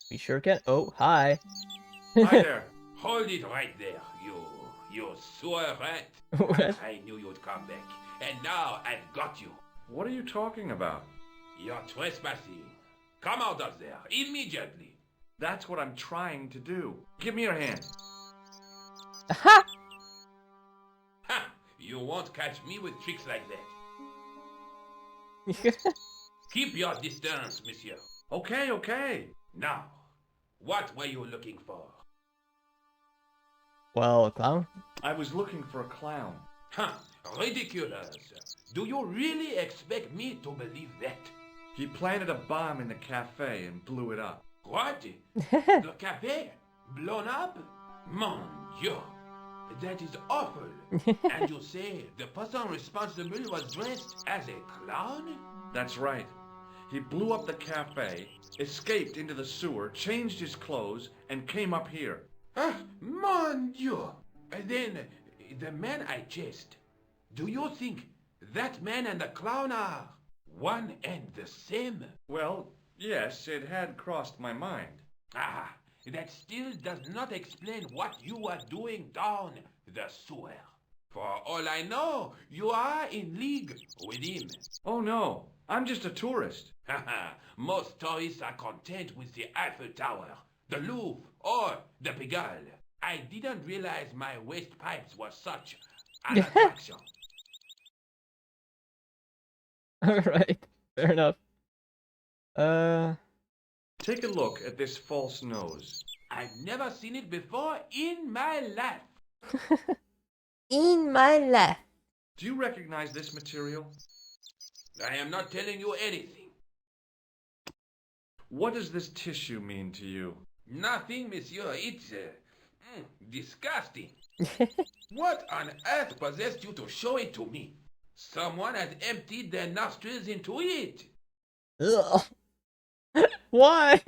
We sure can. Oh, hi. Hi there. Hold it right there, you sewer rat. What? I knew you'd come back. And now I've got you. What are you talking about? You're trespassing. Come out of there, immediately. That's what I'm trying to do. Give me your hand. Aha! Ha! You won't catch me with tricks like that. Keep your distance, monsieur. Okay, okay. Now, what were you looking for? Well, clown. I was looking for a clown. Huh, ridiculous. Do you really expect me to believe that? He planted a bomb in the cafe and blew it up. What? The cafe? Blown up? Mon Dieu. That is awful. And you say the person responsible was dressed as a clown? That's right. He blew up the cafe, escaped into the sewer, changed his clothes, and came up here. Ah, mon Dieu! Then, the man I chased, do you think that man and the clown are one and the same? Well, yes, it had crossed my mind. Ah, that still does not explain what you are doing down the sewer. For all I know, you are in league with him. Oh no, I'm just a tourist. Haha, most tourists are content with the Eiffel Tower, the Louvre, or the Pigalle. I didn't realize my waste pipes were such an attraction. Alright, fair enough. Take a look at this false nose. I've never seen it before in my life. In my life. Do you recognize this material? I am not telling you anything. What does this tissue mean to you? Nothing, monsieur. It's disgusting. What on earth possessed you to show it to me? Someone has emptied their nostrils into it. Ugh. Why?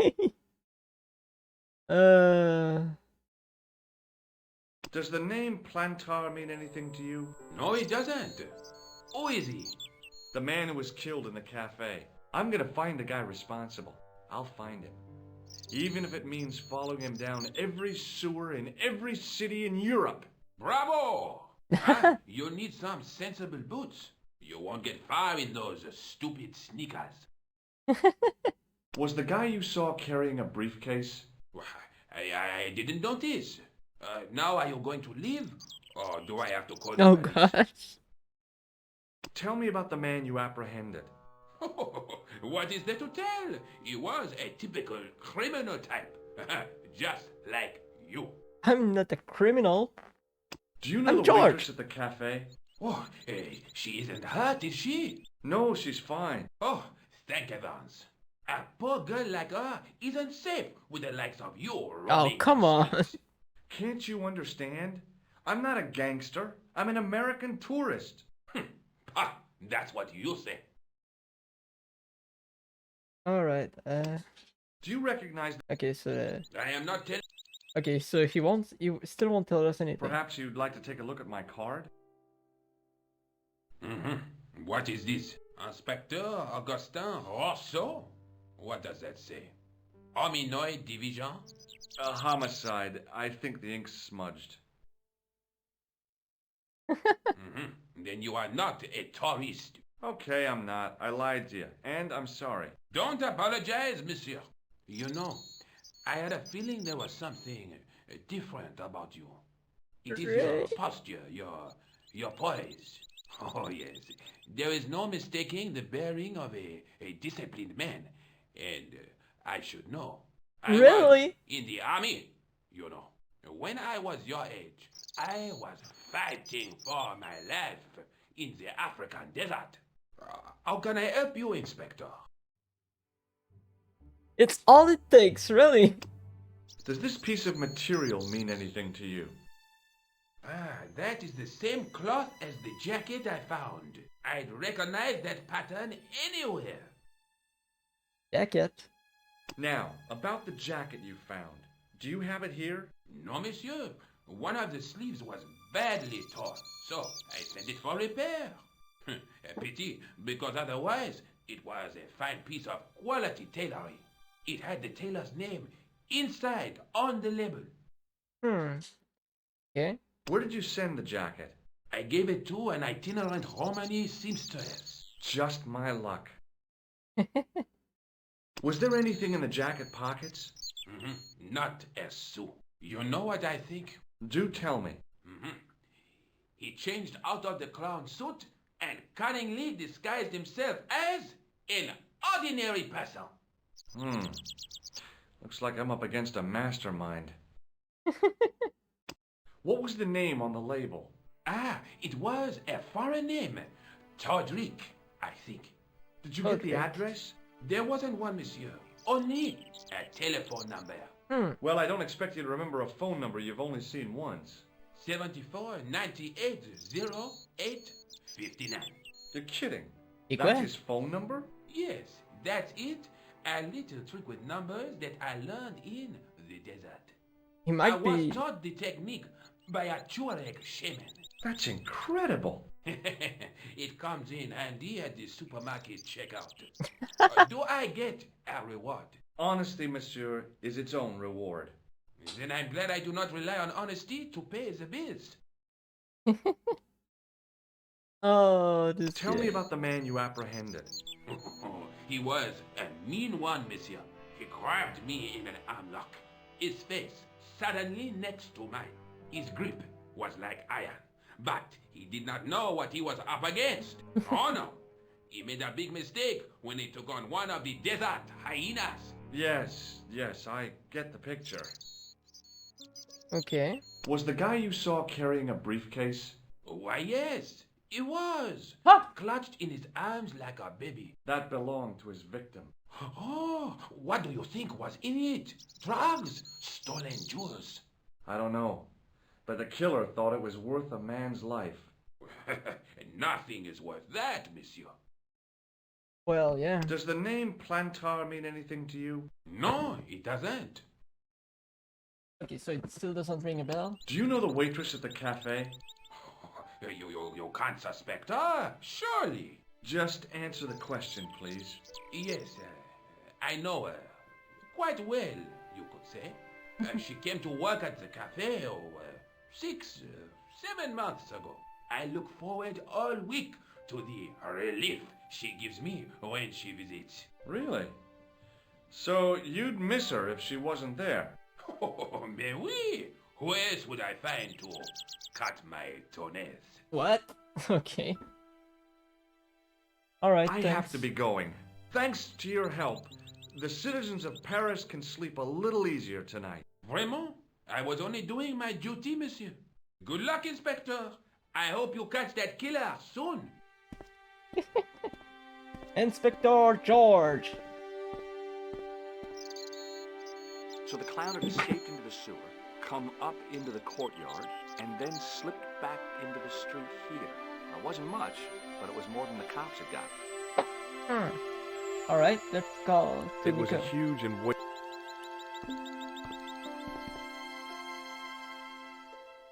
Does the name Plantar mean anything to you? No, it doesn't. Who is he? The man who was killed in the cafe. I'm gonna find the guy responsible. I'll find him. Even if it means following him down every sewer in every city in Europe. Bravo! Huh? You need some sensible boots. You won't get far in those stupid sneakers. Was the guy you saw carrying a briefcase? I didn't notice. Now are you going to leave? Or do I have to call Oh the police? gosh. Tell me about the man you apprehended. What is there to tell? He was a typical criminal type. Just like you. I'm not a criminal. Do you know I'm the George. waitress at the cafe? Oh, she isn't hurt, is she? No, she's fine. Oh, thank heavens. A poor girl like her isn't safe with the likes of you Oh, running come the on. streets. Can't you understand? I'm not a gangster. I'm an American tourist. Ah, that's what you say. Alright, Do you recognize... okay, so... I am not telling... Okay, so he still won't tell us anything. Perhaps you'd like to take a look at my card? Mm-hmm. What is this? Inspector Augustin Rousseau? What does that say? Hominoid Division? A homicide. I think the ink's smudged. Mm-hmm. Then you are not a tourist. Okay, I'm not. I lied to you. And I'm sorry. Don't apologize, monsieur. You know, I had a feeling there was something different about you. It is your posture, your poise. Oh, yes. There is no mistaking the bearing of a disciplined man. And I should know. I Really? was in the army, you know. When I was your age, I was fighting for my life in the African desert. How can I help you, Inspector? It's all it takes, really. Does this piece of material mean anything to you? Ah, that is the same cloth as the jacket I found. I'd recognize that pattern anywhere. Jacket. Now, about the jacket you found. Do you have it here? No, monsieur. One of the sleeves was badly torn, so I sent it for repair. A pity, because otherwise it was a fine piece of quality tailoring. It had the tailor's name inside on the label. Okay. Where did you send the jacket? I gave it to an itinerant Romani seamstress. Just my luck. Was there anything in the jacket pockets? Mm-hmm. Not a sou. You know what I think? Do tell me. Mm-hmm. He changed out of the clown suit and cunningly disguised himself as an ordinary person. Looks like I'm up against a mastermind. What was the name on the label? Ah, it was a foreign name. Todrick, I think. Did you get the address? There wasn't one, monsieur. Only a telephone number. Well, I don't expect you to remember a phone number you've only seen once. 74 98 08 59. You're kidding. ¿Y That's cuál? his phone number? Yes, That's it. A little trick with numbers that I learned in the desert. He I might was be. taught the technique by a Tuareg shaman. That's incredible. It comes in handy at the supermarket checkout. Do I get a reward? Honesty, monsieur, is its own reward. Then I'm glad I do not rely on honesty to pay the bills. Oh, this Tell guy. me about the man you apprehended. He was a mean one, monsieur. He grabbed me in an armlock. His face suddenly next to mine. His grip was like iron. But he did not know what he was up against. Oh no! He made a big mistake when he took on one of the desert hyenas. Yes, I get the picture. Okay. Was the guy you saw carrying a briefcase? Why, yes, he was. Huh? Clutched in his arms like a baby. That belonged to his victim. Oh, what do you think was in it? Drugs? Stolen jewels? I don't know, but the killer thought it was worth a man's life. Nothing is worth that, monsieur. Well, yeah. Does the name Plantar mean anything to you? No, it doesn't. Okay, so it still doesn't ring a bell? Do you know the waitress at the cafe? You can't suspect her, surely. Just answer the question, please. Yes, I know her. Quite well, you could say. She came to work at the cafe 7 months ago. I look forward all week to the relief she gives me when she visits. Really? So you'd miss her if she wasn't there? Oh, mais oui. Who else would I find to cut my toenails? What? Okay. Alright, I have to be going. Thanks to your help, the citizens of Paris can sleep a little easier tonight. Vraiment? I was only doing my duty, monsieur. Good luck, Inspector. I hope you catch that killer soon. Inspector George! So the clown had escaped into the sewer, come up into the courtyard, and then slipped back into the street here. It wasn't much, but it was more than the cops had got. Alright, let's call to It was a Nico. huge and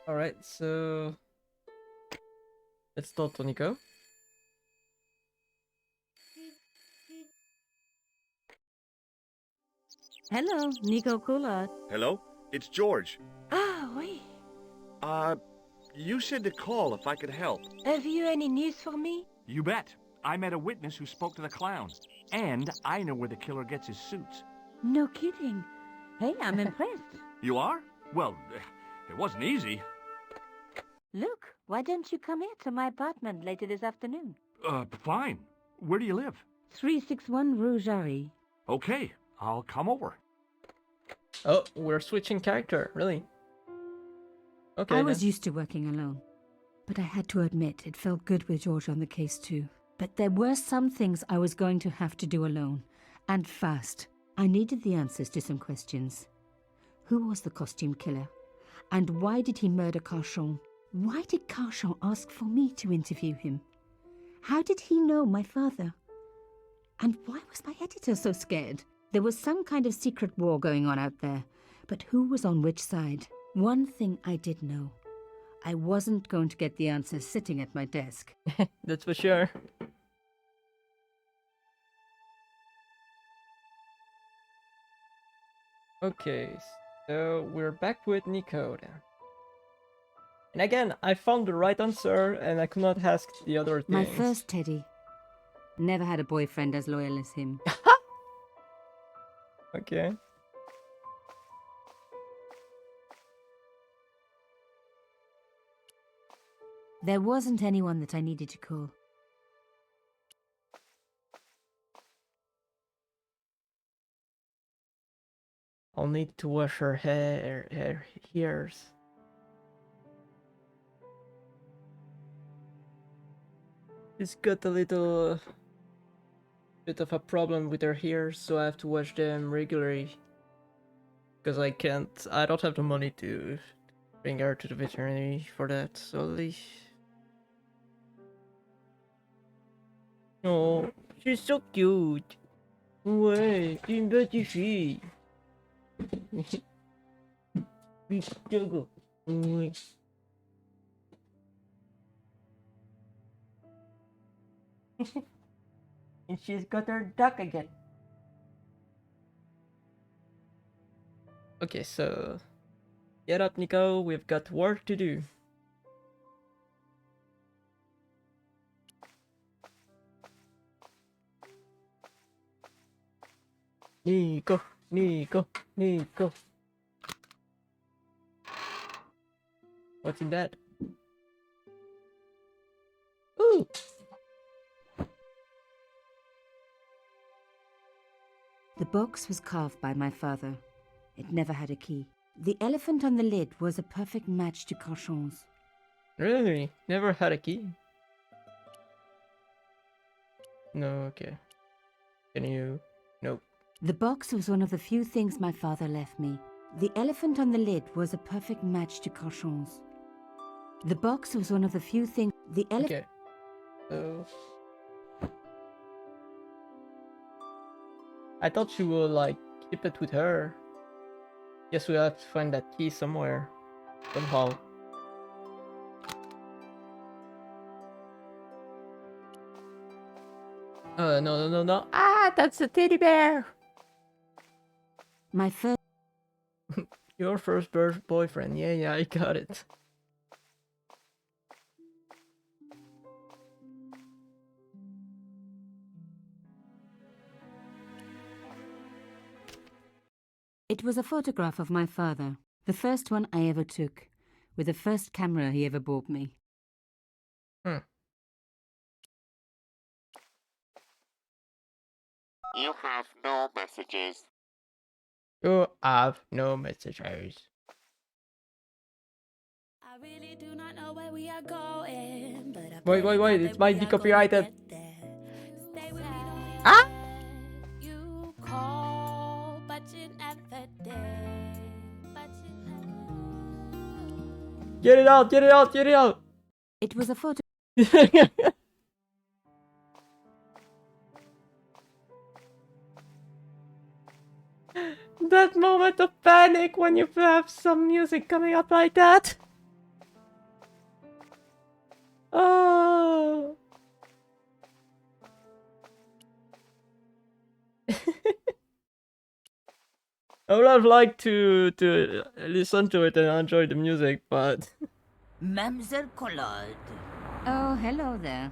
Alright, so... Let's talk to Nico. Hello, Nico Coulard. Hello? It's George. Ah, oui. You said to call if I could help. Have you any news for me? You bet. I met a witness who spoke to the clown. And I know where the killer gets his suits. No kidding. Hey, I'm impressed. You are? Well, it wasn't easy. Look, why don't you come here to my apartment later this afternoon? Fine. Where do you live? 361 Rue Jarry. Okay, I'll come over. Oh, we're switching character, really? Okay, I was then. used to working alone, but I had to admit it felt good with George on the case too. But there were some things I was going to have to do alone, and fast. I needed the answers to some questions. Who was the costume killer? And why did he murder Carchon? Why did Carchon ask for me to interview him? How did he know my father? And why was my editor so scared? There was some kind of secret war going on out there, but who was on which side? One thing I did know. I wasn't going to get the answers sitting at my desk. That's for sure. Okay, so we're back with Nico then. And again, I found the right answer and I could not ask the other things. My first Teddy. Never had a boyfriend as loyal as him. Okay. There wasn't anyone that I needed to call. I'll need to wash her hairs. She's got a little bit of a problem with her hair, so I have to wash them regularly. Because I don't have the money to bring her to the veterinary for that, so oh, she's so cute. Ouais, une petite fille. Oui. And she's got her duck again. Okay, so get up, Nico. We've got work to do. Nico, Nico, Nico. What's in that? Ooh! The box was carved by my father. It never had a key. The elephant on the lid was a perfect match to Carchon's. Really? Never had a key? No, okay. Can you? Nope. The box was one of the few things my father left me. The elephant on the lid was a perfect match to Carchon's. The box was one of the few things. The elephant. Okay. So. I thought she would like keep it with her. Guess we have to find that key somewhere. Somehow. No. Ah, that's a teddy bear! My first. Your first boyfriend. Yeah, I got it. It was a photograph of my father, the first one I ever took, with the first camera he ever bought me. You have no messages. You have no messages. I really do not know where we are going, but Wait, it might be copyrighted. Stay with me, don't Ah! you call, but you never did. But you never... Get it out! It was a photo. That moment of panic when you have some music coming up like that. Oh. I would have liked to listen to it and enjoy the music, but... Mademoiselle Collard. Oh, hello there.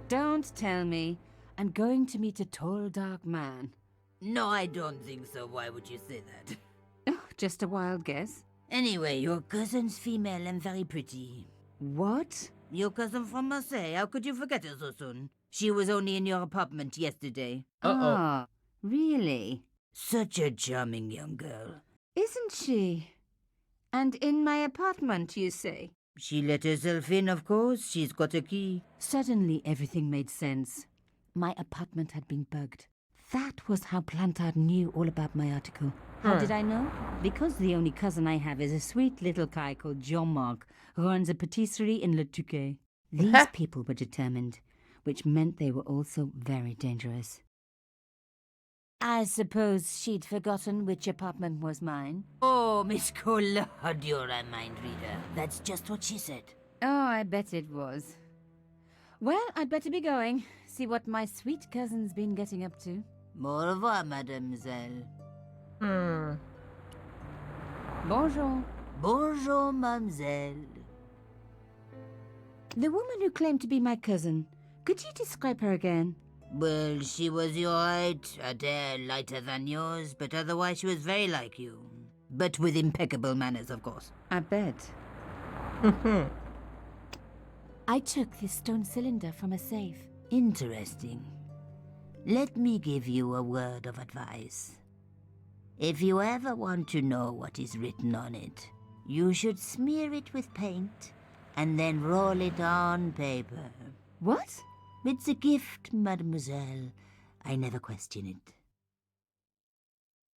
Don't tell me. I'm going to meet a tall, dark man. No, I don't think so. Why would you say that? Oh, just a wild guess. Anyway, your cousin's female and very pretty. What? Your cousin from Marseille. How could you forget her so soon? She was only in your apartment yesterday. Uh-oh. Ah, really? Such a charming young girl. Isn't she? And in my apartment, you say? She let herself in, of course. She's got a key. Suddenly, everything made sense. My apartment had been bugged. That was how Plantard knew all about my article. How did I know? Because the only cousin I have is a sweet little guy called Jean-Marc, who runs a patisserie in Le Touquet. These people were determined, which meant they were also very dangerous. I suppose she'd forgotten which apartment was mine. Oh, Miss Collard, you're a mind reader. That's just what she said. Oh, I bet it was. Well, I'd better be going. See what my sweet cousin's been getting up to. Au revoir, mademoiselle. Bonjour. Bonjour, mademoiselle. The woman who claimed to be my cousin. Could you describe her again? Well, she was your height, a hair lighter than yours, but otherwise she was very like you. But with impeccable manners, of course. I bet. I took this stone cylinder from a safe. Interesting. Let me give you a word of advice. If you ever want to know what is written on it, you should smear it with paint and then roll it on paper. What? It's a gift, mademoiselle. I never question it.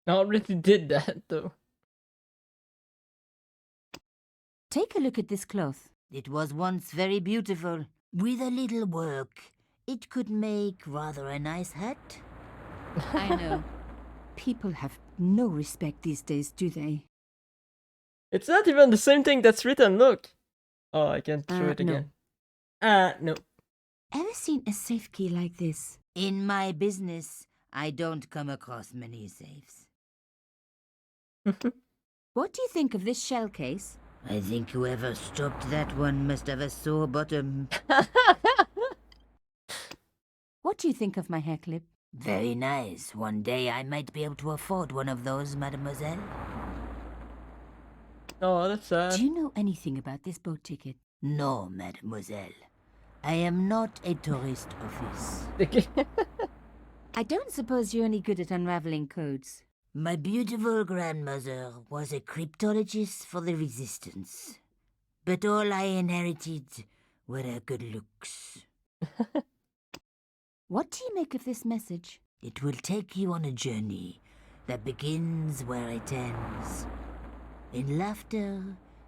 I already did that, though. Take a look at this cloth. It was once very beautiful. With a little work, it could make rather a nice hat. I know. People have no respect these days, do they? It's not even the same thing that's written, look! Oh, I can't show it no. again. No. Ever seen a safe key like this? In my business, I don't come across many safes. What do you think of this shell case? I think whoever stopped that one must have a sore bottom. What do you think of my hair clip? Very nice. One day I might be able to afford one of those, mademoiselle. Oh, that's sad. Do you know anything about this boat ticket? No, mademoiselle. I am not a tourist office. I don't suppose you're any good at unraveling codes. My beautiful grandmother was a cryptologist for the resistance. But all I inherited were her good looks. What do you make of this message? It will take you on a journey that begins where it ends. In laughter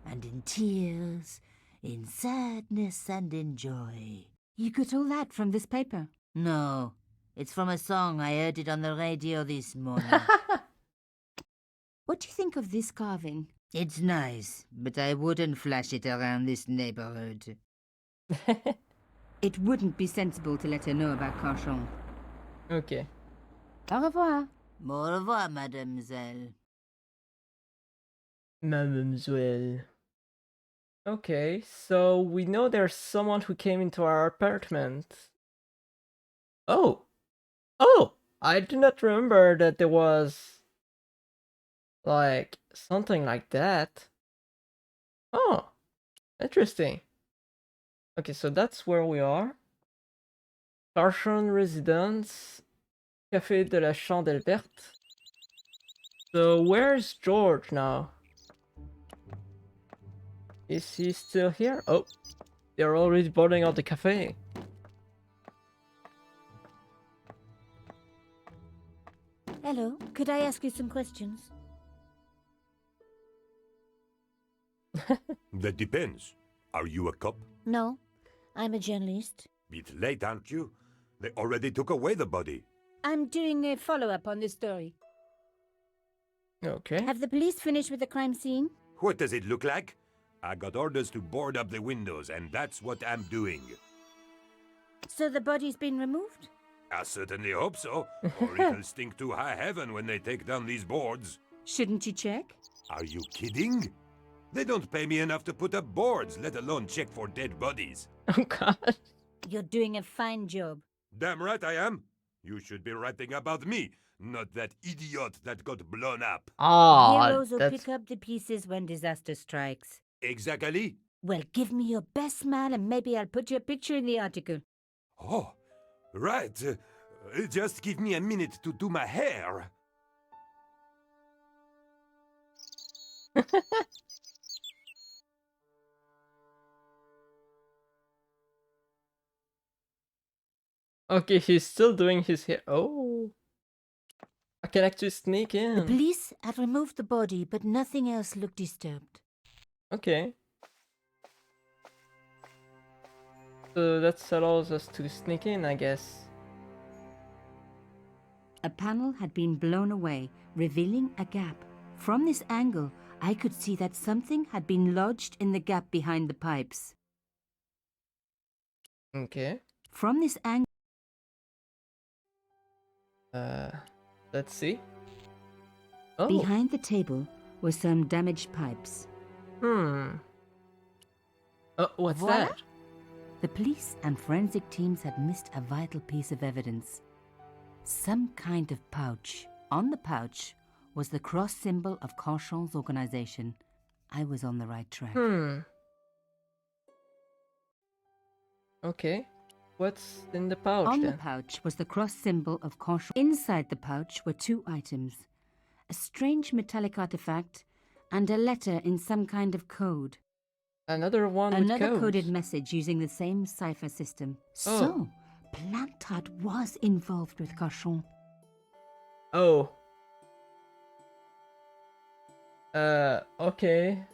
and in tears, in sadness and in joy. You got all that from this paper? No, it's from a song. I heard it on the radio this morning. What do you think of this carving? It's nice, but I wouldn't flash it around this neighborhood. It wouldn't be sensible to let her know about Carchon. Okay. Au revoir. Au revoir, mademoiselle. Mademoiselle. Okay, so we know there's someone who came into our apartment. Oh! Oh! I do not remember that there was... like, something like that. Oh! Interesting. Okay, so that's where we are. Carchon Residence. Café de la Chandelle Verte. So where's George now? Is he still here? Oh, they're already boarding out the cafe. Hello, could I ask you some questions? That depends. Are you a cop? No, I'm a journalist. Bit late, aren't you? They already took away the body. I'm doing a follow-up on this story. Okay. Have the police finished with the crime scene? What does it look like? I got orders to board up the windows, and that's what I'm doing. So the body's been removed? I certainly hope so, or it'll stink to high heaven when they take down these boards. Shouldn't you check? Are you kidding? They don't pay me enough to put up boards, let alone check for dead bodies. Oh god. You're doing a fine job. Damn right I am. You should be writing about me, not that idiot that got blown up. Ah, Heroes will that's... pick up the pieces when disaster strikes. Exactly. Well, give me your best smile and maybe I'll put your picture in the article. Oh, right. Just give me a minute to do my hair. Okay, he's still doing his hair. Oh. I can actually sneak The in. police have removed the body, but nothing else looked disturbed. Okay. So that allows us to sneak in, I guess. A panel had been blown away, revealing a gap. From this angle, I could see that something had been lodged in the gap behind the pipes. Okay. From this angle... Let's see. Oh. Behind the table were some damaged pipes. Oh, what's Voila. that? The police and forensic teams had missed a vital piece of evidence. Some kind of pouch. On the pouch was the cross symbol of Carchon's organization. I was on the right track. Okay. What's in the pouch On then? the pouch was the cross symbol of Carchon. Inside the pouch were two items. A strange metallic artifact and a letter in some kind of code. Another one with Another codes. coded message using the same cipher system. Oh. So, Plantard was involved with Carchon. Oh. Okay.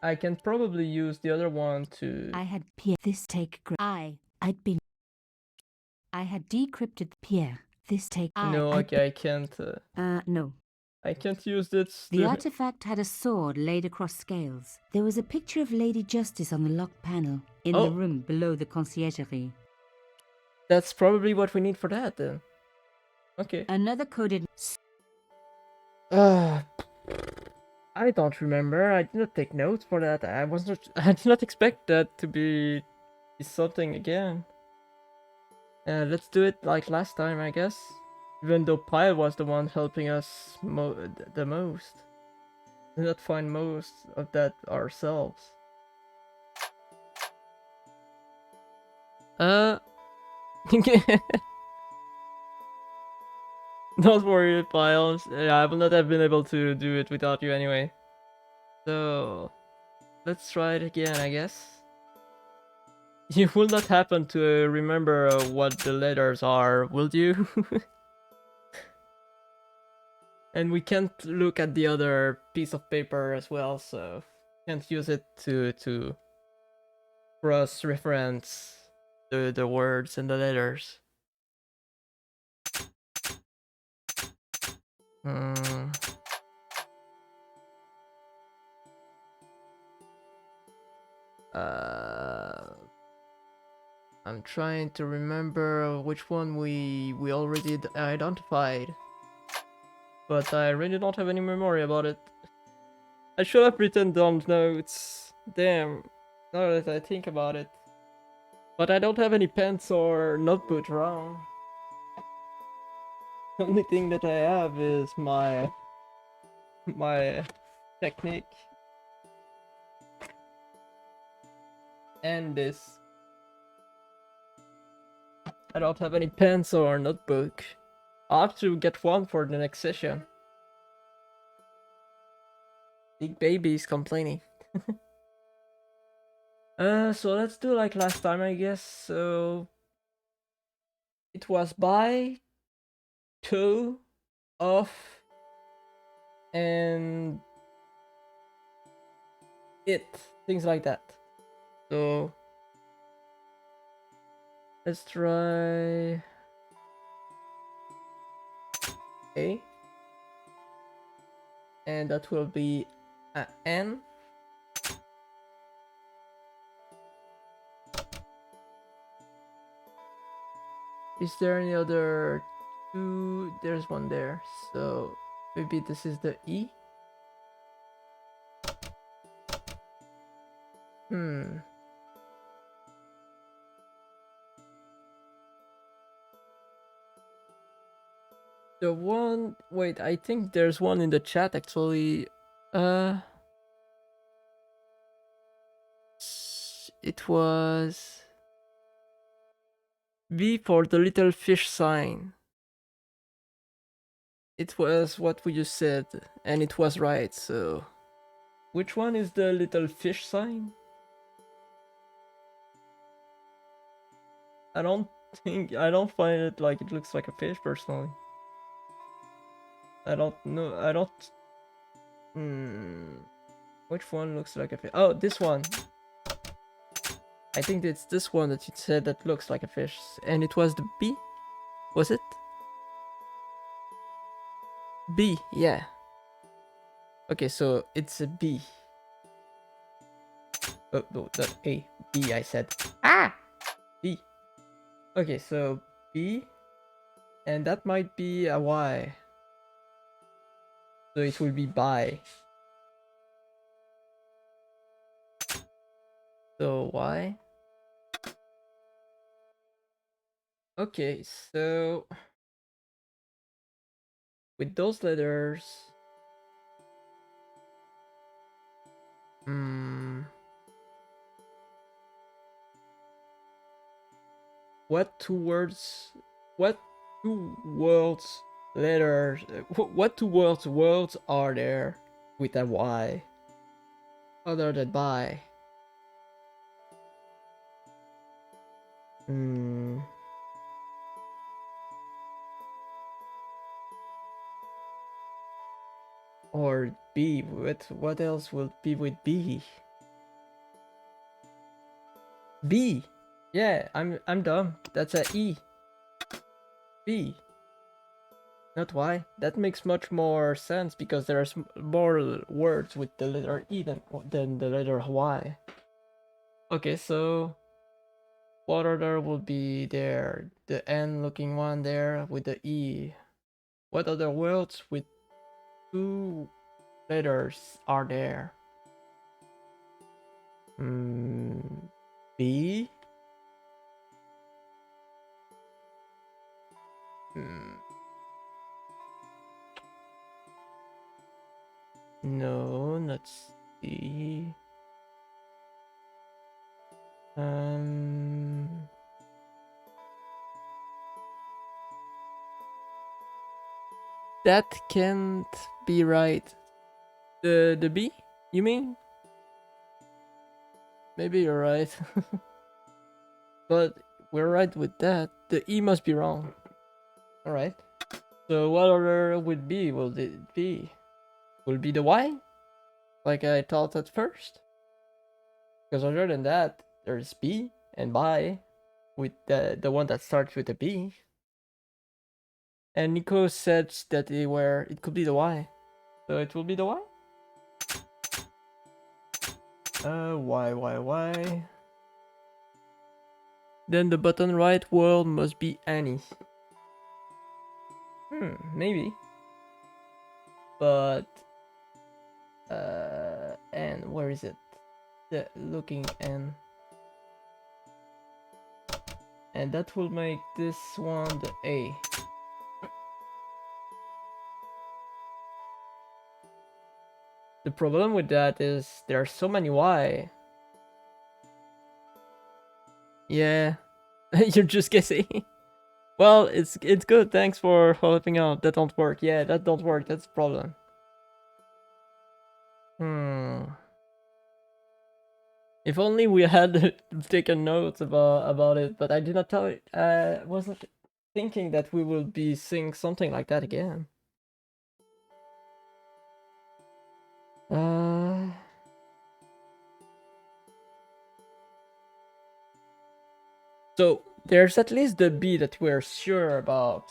I can probably use the other one to... I had this take. I'd been I had decrypted Pierre. This take. No, okay, I can't. No. I can't use this. The artifact had a sword laid across scales. There was a picture of Lady Justice on the locked panel in the room below the conciergerie. That's probably what we need for that then. Okay. Another coded. I don't remember. I did not take notes for that. I did not expect that to be something again. Let's do it like last time, I guess. Even though Pyle was the one helping us the most. Did not find most of that ourselves. Don't worry, Pyle. I will not have been able to do it without you anyway. So, let's try it again, I guess. You will not happen to remember what the letters are, will you? And we can't look at the other piece of paper as well, so can't use it to cross-reference the words and the letters. I'm trying to remember which one we already identified, but I really don't have any memory about it. I should have written down notes. Damn, now that I think about it. But I don't have any pens or notebook around. The only thing that I have is my technique. And this. I don't have any pens or notebook. I'll have to get one for the next session. Big baby is complaining. So let's do like last time, I guess. So it was by, to, off, and it, things like that. So let's try A, and that will be N. Is there any other two? There's one there, so maybe this is the E. The one, wait, I think there's one in the chat actually. It was V for the little fish sign. It was what we just said, and it was right, so... Which one is the little fish sign? I don't find it like it looks like a fish, personally. I don't know, Which one looks like a fish? Oh, this one! I think it's this one that you said that looks like a fish, and it was the B? Was it? B, yeah. Okay, so it's a B. Oh, no, not A. B, I said. Ah! B. Okay, so B. And that might be a Y. So it will be by. So Y. Okay, so... with those letters... What two words letters, what two words are there with a Y other than by? Or B, what else will be with B? B! Yeah, I'm dumb. That's a E. B. Not Y. That makes much more sense because there's more words with the letter E than the letter Y. Okay, so what other will be there? The N looking one there with the E. What other words with two letters are there? B? No, not C. That can't be right. The B, you mean? Maybe you're right. But we're right with that. The E must be wrong. Alright. So what other would be? Will it be? Will it be the Y? Like I thought at first? Because other than that, there's B and by with the one that starts with a B. And Nico said that it could be the Y. So it will be the Y? Y. Then the bottom right word must be Annie. Maybe. But and where is it? The looking N. And that will make this one the A. The problem with that is there are so many Y. Yeah, you're just guessing. Well, it's good. Thanks for helping out. That don't work. Yeah, that don't work. That's the problem. If only we had taken notes about it, but I did not tell it. Wasn't thinking that we will be seeing something like that again. So there's at least the B that we're sure about.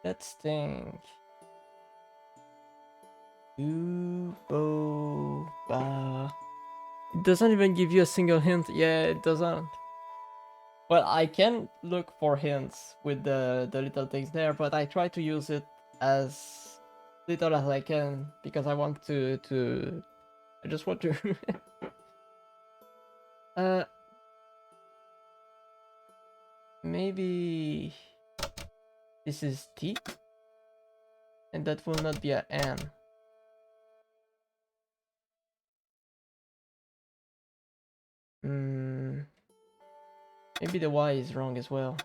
Let's think. Ba. It doesn't even give you a single hint. Yeah, it doesn't. Well, I can look for hints with the little things there, but I try to use it as little as I can because I want to I just want to maybe this is T and that will not be a N. Maybe the Y is wrong as well.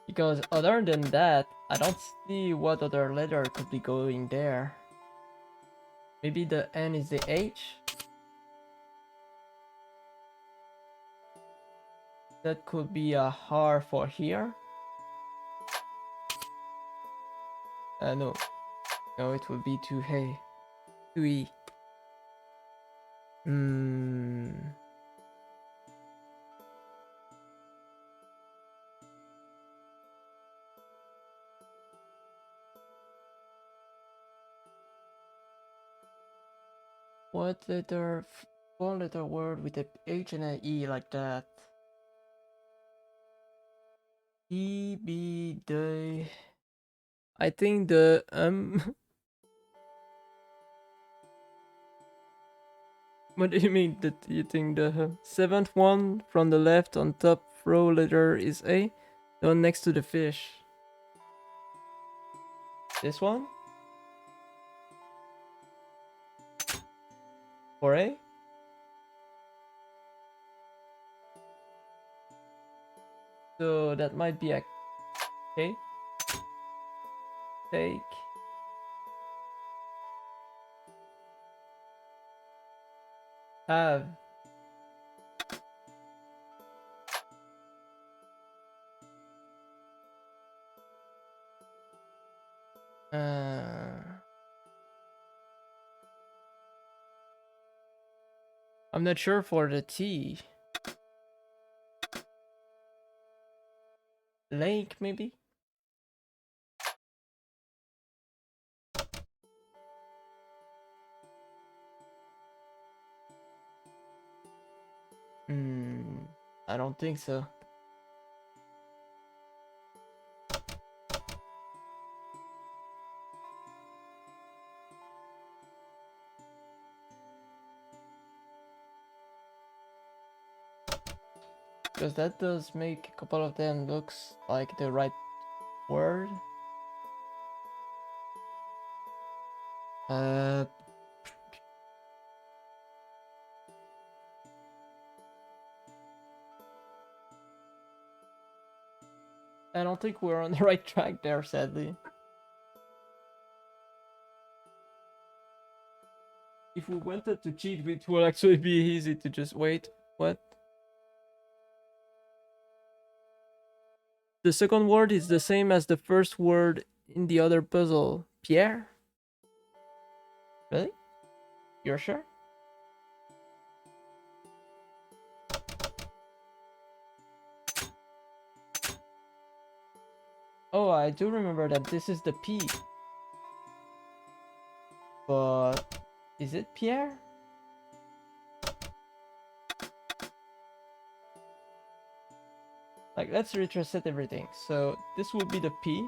Because other than that, I don't see what other letter could be going there. Maybe the N is the H? That could be a R for here. No. No, it would be 2A. 2E. What letter? One letter word with a H and an E like that. E, B, the... I think the, What do you mean that you think the seventh one from the left on top row letter is A? The one next to the fish. This one? For A? So that might be a K. Take. Have. I'm not sure for the T. Lake, maybe? I don't think so. Because that does make a couple of them looks like the right word. I don't think we're on the right track there, sadly. If we wanted to cheat, it will actually be easy to just wait. What? The second word is the same as the first word in the other puzzle. Pierre? Really? You're sure? Oh, I do remember that this is the P. But is it Pierre? Like, let's reset everything. So this will be the P.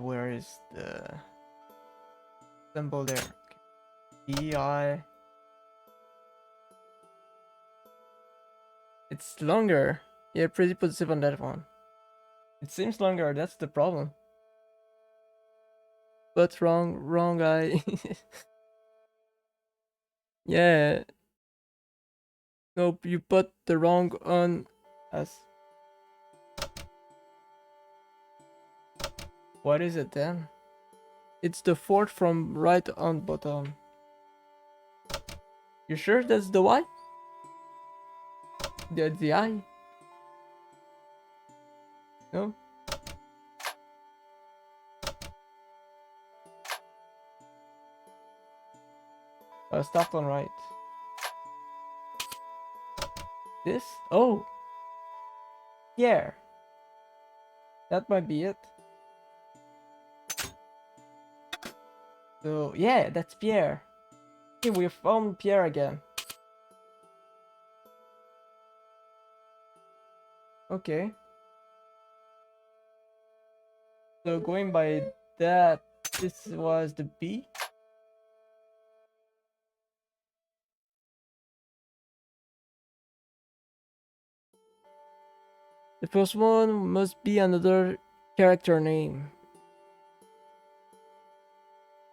Where is the symbol there? Okay. E-I. It's longer. Yeah, pretty positive on that one. It seems longer, that's the problem. But wrong eye. Yeah. Nope, you put the wrong on as. What is it then? It's the fourth from right on bottom. You sure that's the Y? The I? No? Start on right. This? Oh! Pierre. That might be it. So, yeah, that's Pierre. Okay, we found Pierre again. Okay. So going by that, this was the B. The first one must be another character name.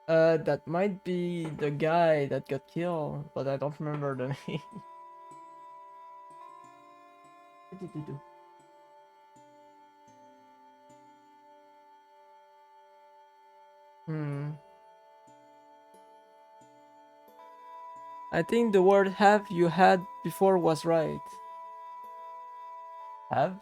That might be the guy that got killed, but I don't remember the name. I think the word have you had before was right. Have?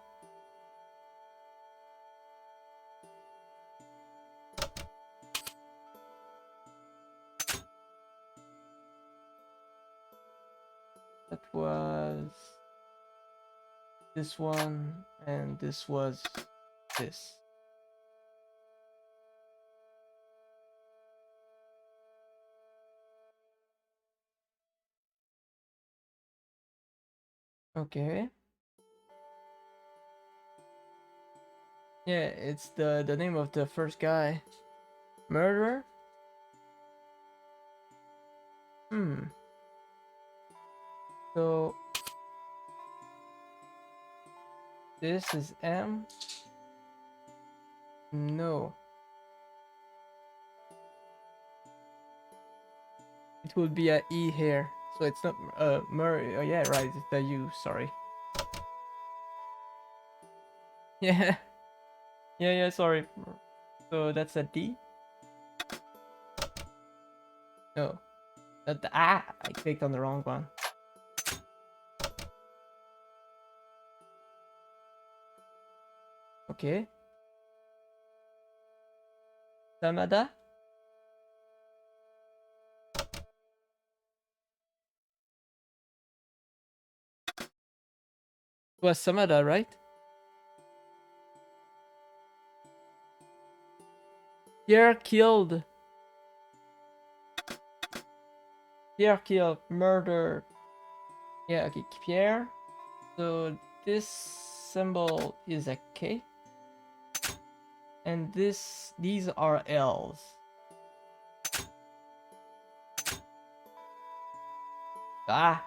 That was this one, and this was this. Okay. Yeah, it's the name of the first guy. Murderer? So this is M? No. It would be a E here. So it's not Murray. Oh yeah, right, it's the U, sorry. Yeah. Yeah, sorry. So that's a D? No. Not the I clicked on the wrong one. Okay. Samada? It was Samada, right? Pierre killed. Pierre killed. Murder. Yeah, okay. Pierre. So this symbol is a K. And these are L's. Ah!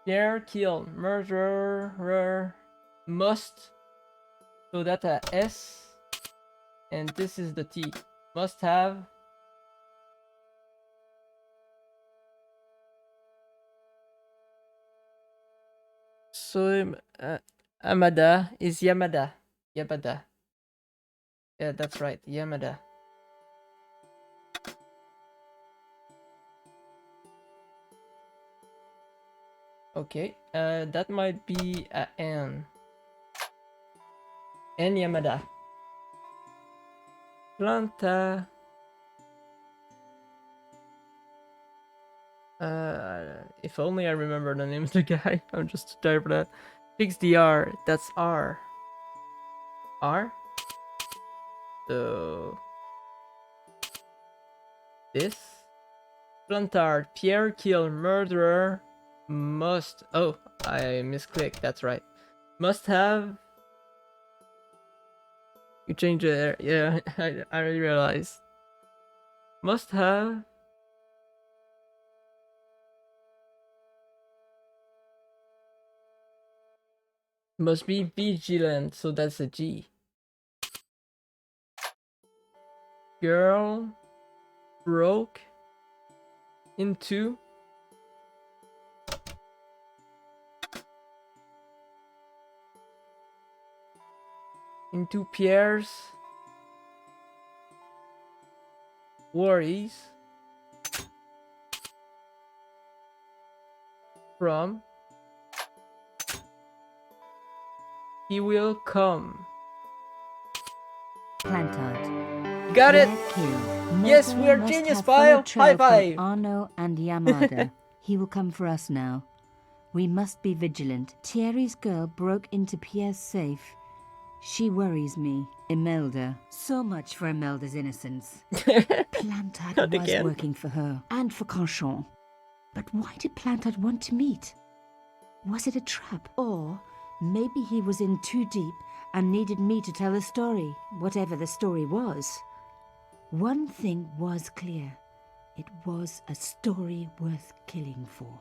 Pierre killed. Murderer. Must. So that's a S. And this is the T. Must have. So Amada is Yamada. Yamada. Yeah, that's right. Yamada. Okay. That might be a N. N Yamada. Planta. If only I remember the name of the guy. I'm just too tired for that. Fix the R. That's R. R? So... this? Plantard. Pierre kill murderer. Must... Oh, I misclicked. That's right. Must have... You changed it there. Yeah, I realized. Must have... Must be vigilant, so that's a G. Girl broke into Pierre's worries from he will come. Plantard. Got it! Kill. Yes, we are Murderer genius, must have followed Pile! trail High from five! Arno and Yamada. He will come for us now. We must be vigilant. Thierry's girl broke into Pierre's safe. She worries me. Imelda. So much for Imelda's innocence. Plantard Not was again. working for her and for Canchon. But why did Plantard want to meet? Was it a trap? Or maybe he was in too deep and needed me to tell a story, whatever the story was. One thing was clear. It was a story worth killing for.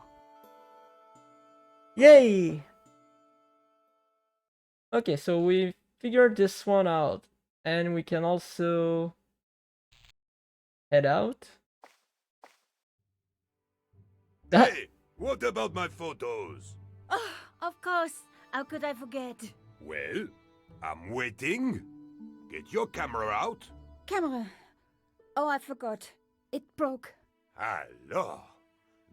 Yay! Okay, so we figured this one out. And we can also head out. Hey, what about my photos? Oh, of course. How could I forget? Well, I'm waiting. Get your camera out. Camera. Oh, I forgot. It broke. Alors,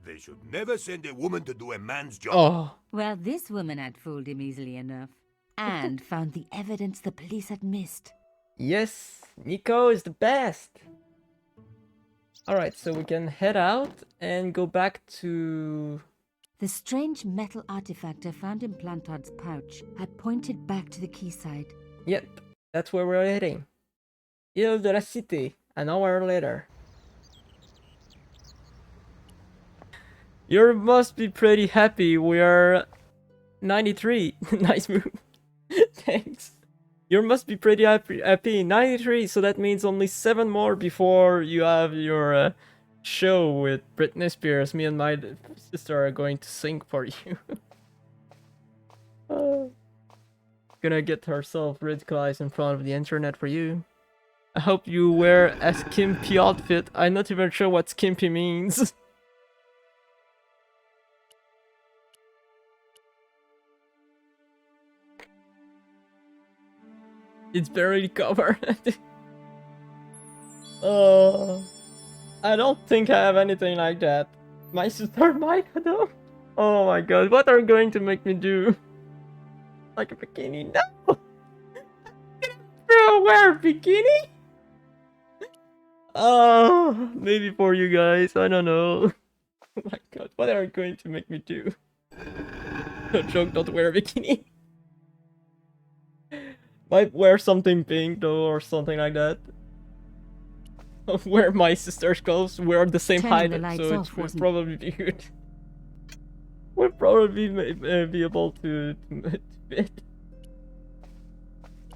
they should never send a woman to do a man's job. Oh. Well, this woman had fooled him easily enough. And found the evidence the police had missed. Yes, Nico is the best. Alright, so we can head out and go back to... The strange metal artifact I found in Plantard's pouch had pointed back to the quayside. Yep, that's where we're heading. Ile de la Cité, an hour later. You must be pretty happy we are 93. Nice move. Thanks. You must be pretty happy. 93, so that means only 7 more before you have your show with Britney Spears. Me and my sister are going to sing for you. Gonna get herself ridiculized in front of the internet for you. I hope you wear a skimpy outfit. I'm not even sure what skimpy means. It's barely covered. Oh, I don't think I have anything like that. My sister might, though. Oh my god, what are you going to make me do? Like a bikini? No! Girl, wear a bikini? Oh, maybe for you guys, I don't know. Oh my god, what are you going to make me do? No joke, don't wear a bikini. Might wear something pink though, or something like that. Wear my sister's clothes, we're the same height, so it would probably be good. We'll probably be able to fit.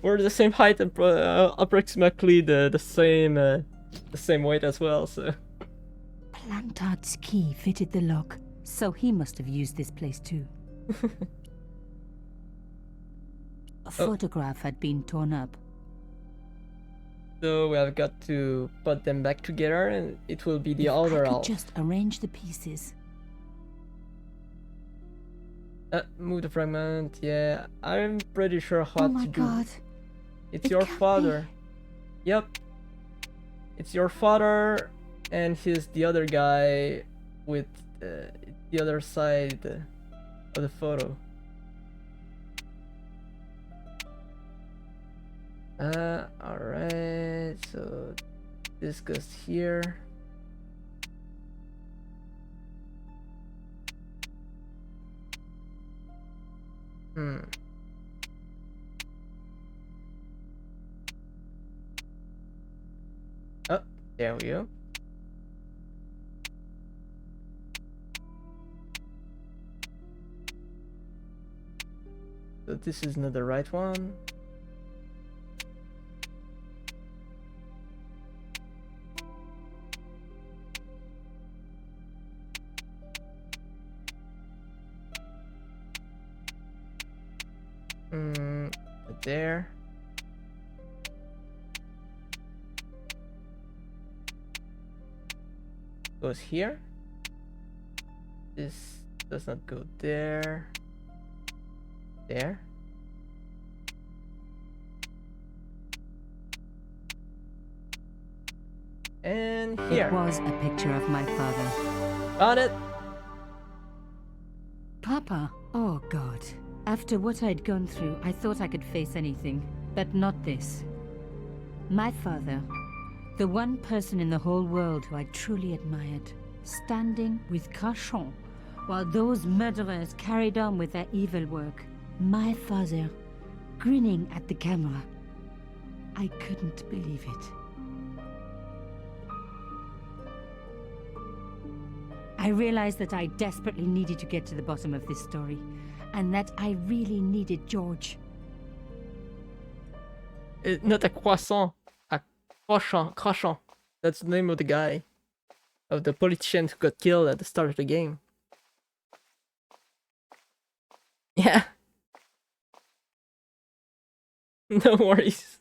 We're the same height and approximately the same weight as well, so. Plantard's key fitted the lock, so he must have used this place too. A photograph had been torn up. So we have got to put them back together, and it will be the If other I could half. just arrange the pieces. Move the fragment. Yeah, I'm pretty sure what Oh my to do. god. It's It your can't father. Yep. It's your father, and he's the other guy with the other side of the photo. Alright, so this goes here. Oh, there we go. So this is not the right one. There. Goes here. This does not go there. There. And here. It was a picture of my father. Got it. Papa, oh God. After what I'd gone through, I thought I could face anything, but not this. My father, the one person in the whole world who I truly admired, standing with Crachon while those murderers carried on with their evil work. My father, grinning at the camera. I couldn't believe it. I realized that I desperately needed to get to the bottom of this story, and that I really needed George. Not a croissant, a Crachon. That's the name of the guy, of the politician who got killed at the start of the game. Yeah. No worries.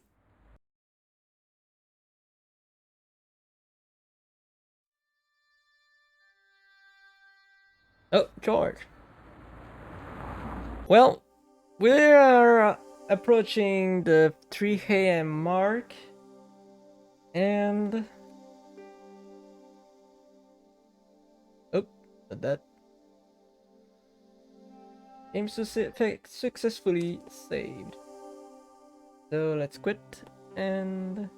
Oh, George. Well, we're approaching the 3 a.m. mark, and oh, not that. Game successfully saved. So let's quit, and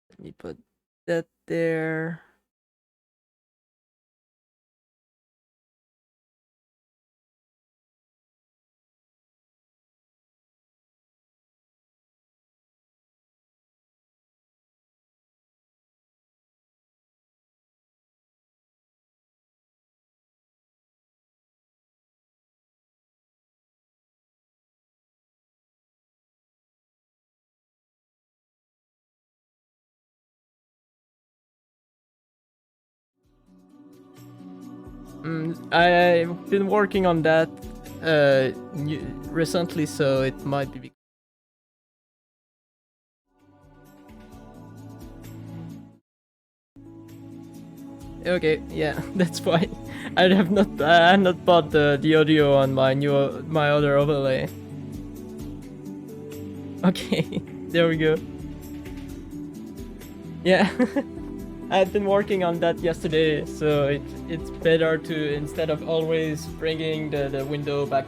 let me put that there. I've been working on that recently, so it might be. Okay, yeah, that's fine. I have not bought the audio on my other overlay. Okay, there we go. Yeah. I've been working on that yesterday, so it's better to, instead of always bringing the window back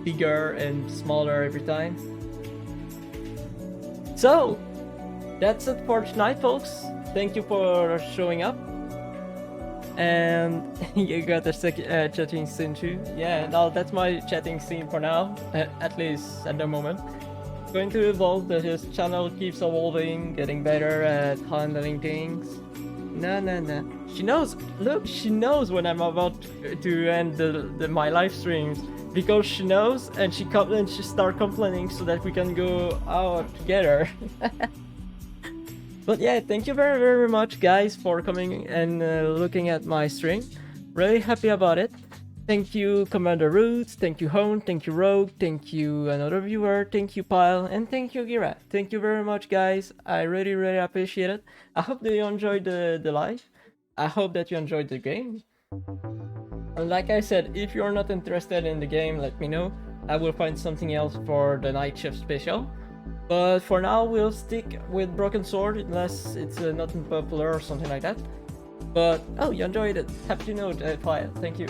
bigger and smaller every time. So that's it for tonight, folks. Thank you for showing up. And you got a chatting scene too. Yeah, no, that's my chatting scene for now, at least at the moment. Going to evolve, that his channel keeps evolving, getting better at handling things. No. She knows, look, she knows when I'm about to end my live streams, because she knows, and she start complaining so that we can go out together. But yeah, thank you very, very much, guys, for coming and looking at my stream. Really happy about it. Thank you, Commander Roots. Thank you, Hone. Thank you, Rogue. Thank you, another viewer. Thank you, Pyle. And thank you, Gira. Thank you very much, guys. I really, really appreciate it. I hope that you enjoyed the live. I hope that you enjoyed the game. And like I said, if you're not interested in the game, let me know. I will find something else for the night shift special. But for now, we'll stick with Broken Sword, unless it's not popular or something like that. But, oh, you enjoyed it. Happy to know, Pyle. Thank you.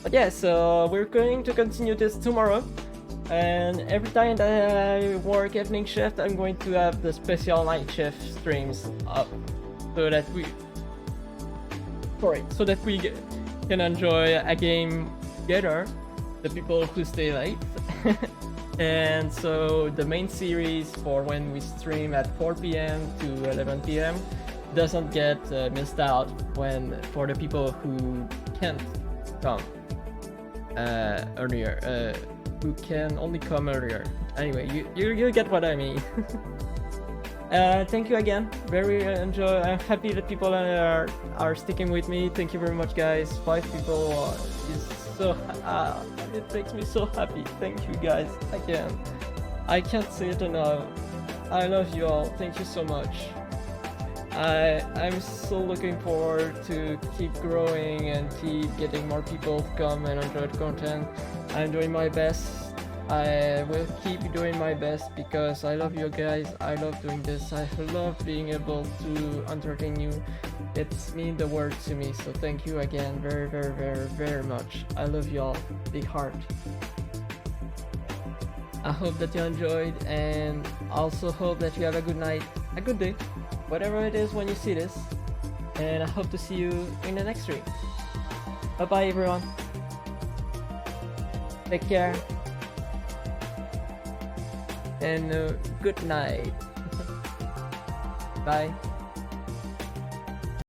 But yeah, so we're going to continue this tomorrow. And every time that I work evening shift, I'm going to have the special night shift streams up. So that we can enjoy a game together, the people who stay late. And so the main series for when we stream at 4 p.m. to 11 p.m. doesn't get missed out for the people who can't come earlier, who can only come earlier. Anyway, you get what I mean. Thank you again. I'm happy that people are sticking with me. Thank you very much, guys. 5 people is so it makes me so happy. Thank you, guys. Again, I can't say it enough. I love you all. Thank you so much. I'm so looking forward to keep growing and keep getting more people to come and enjoy the content. I'm doing my best. I will keep doing my best because I love you guys. I love doing this. I love being able to entertain you. It's mean the world to me. So thank you again very, very, very, very much. I love you all. Big heart. I hope that you enjoyed, and also hope that you have a good night, a good day, whatever it is when you see this. And I hope to see you in the next stream. Bye bye, everyone. Take care. And good night. Bye.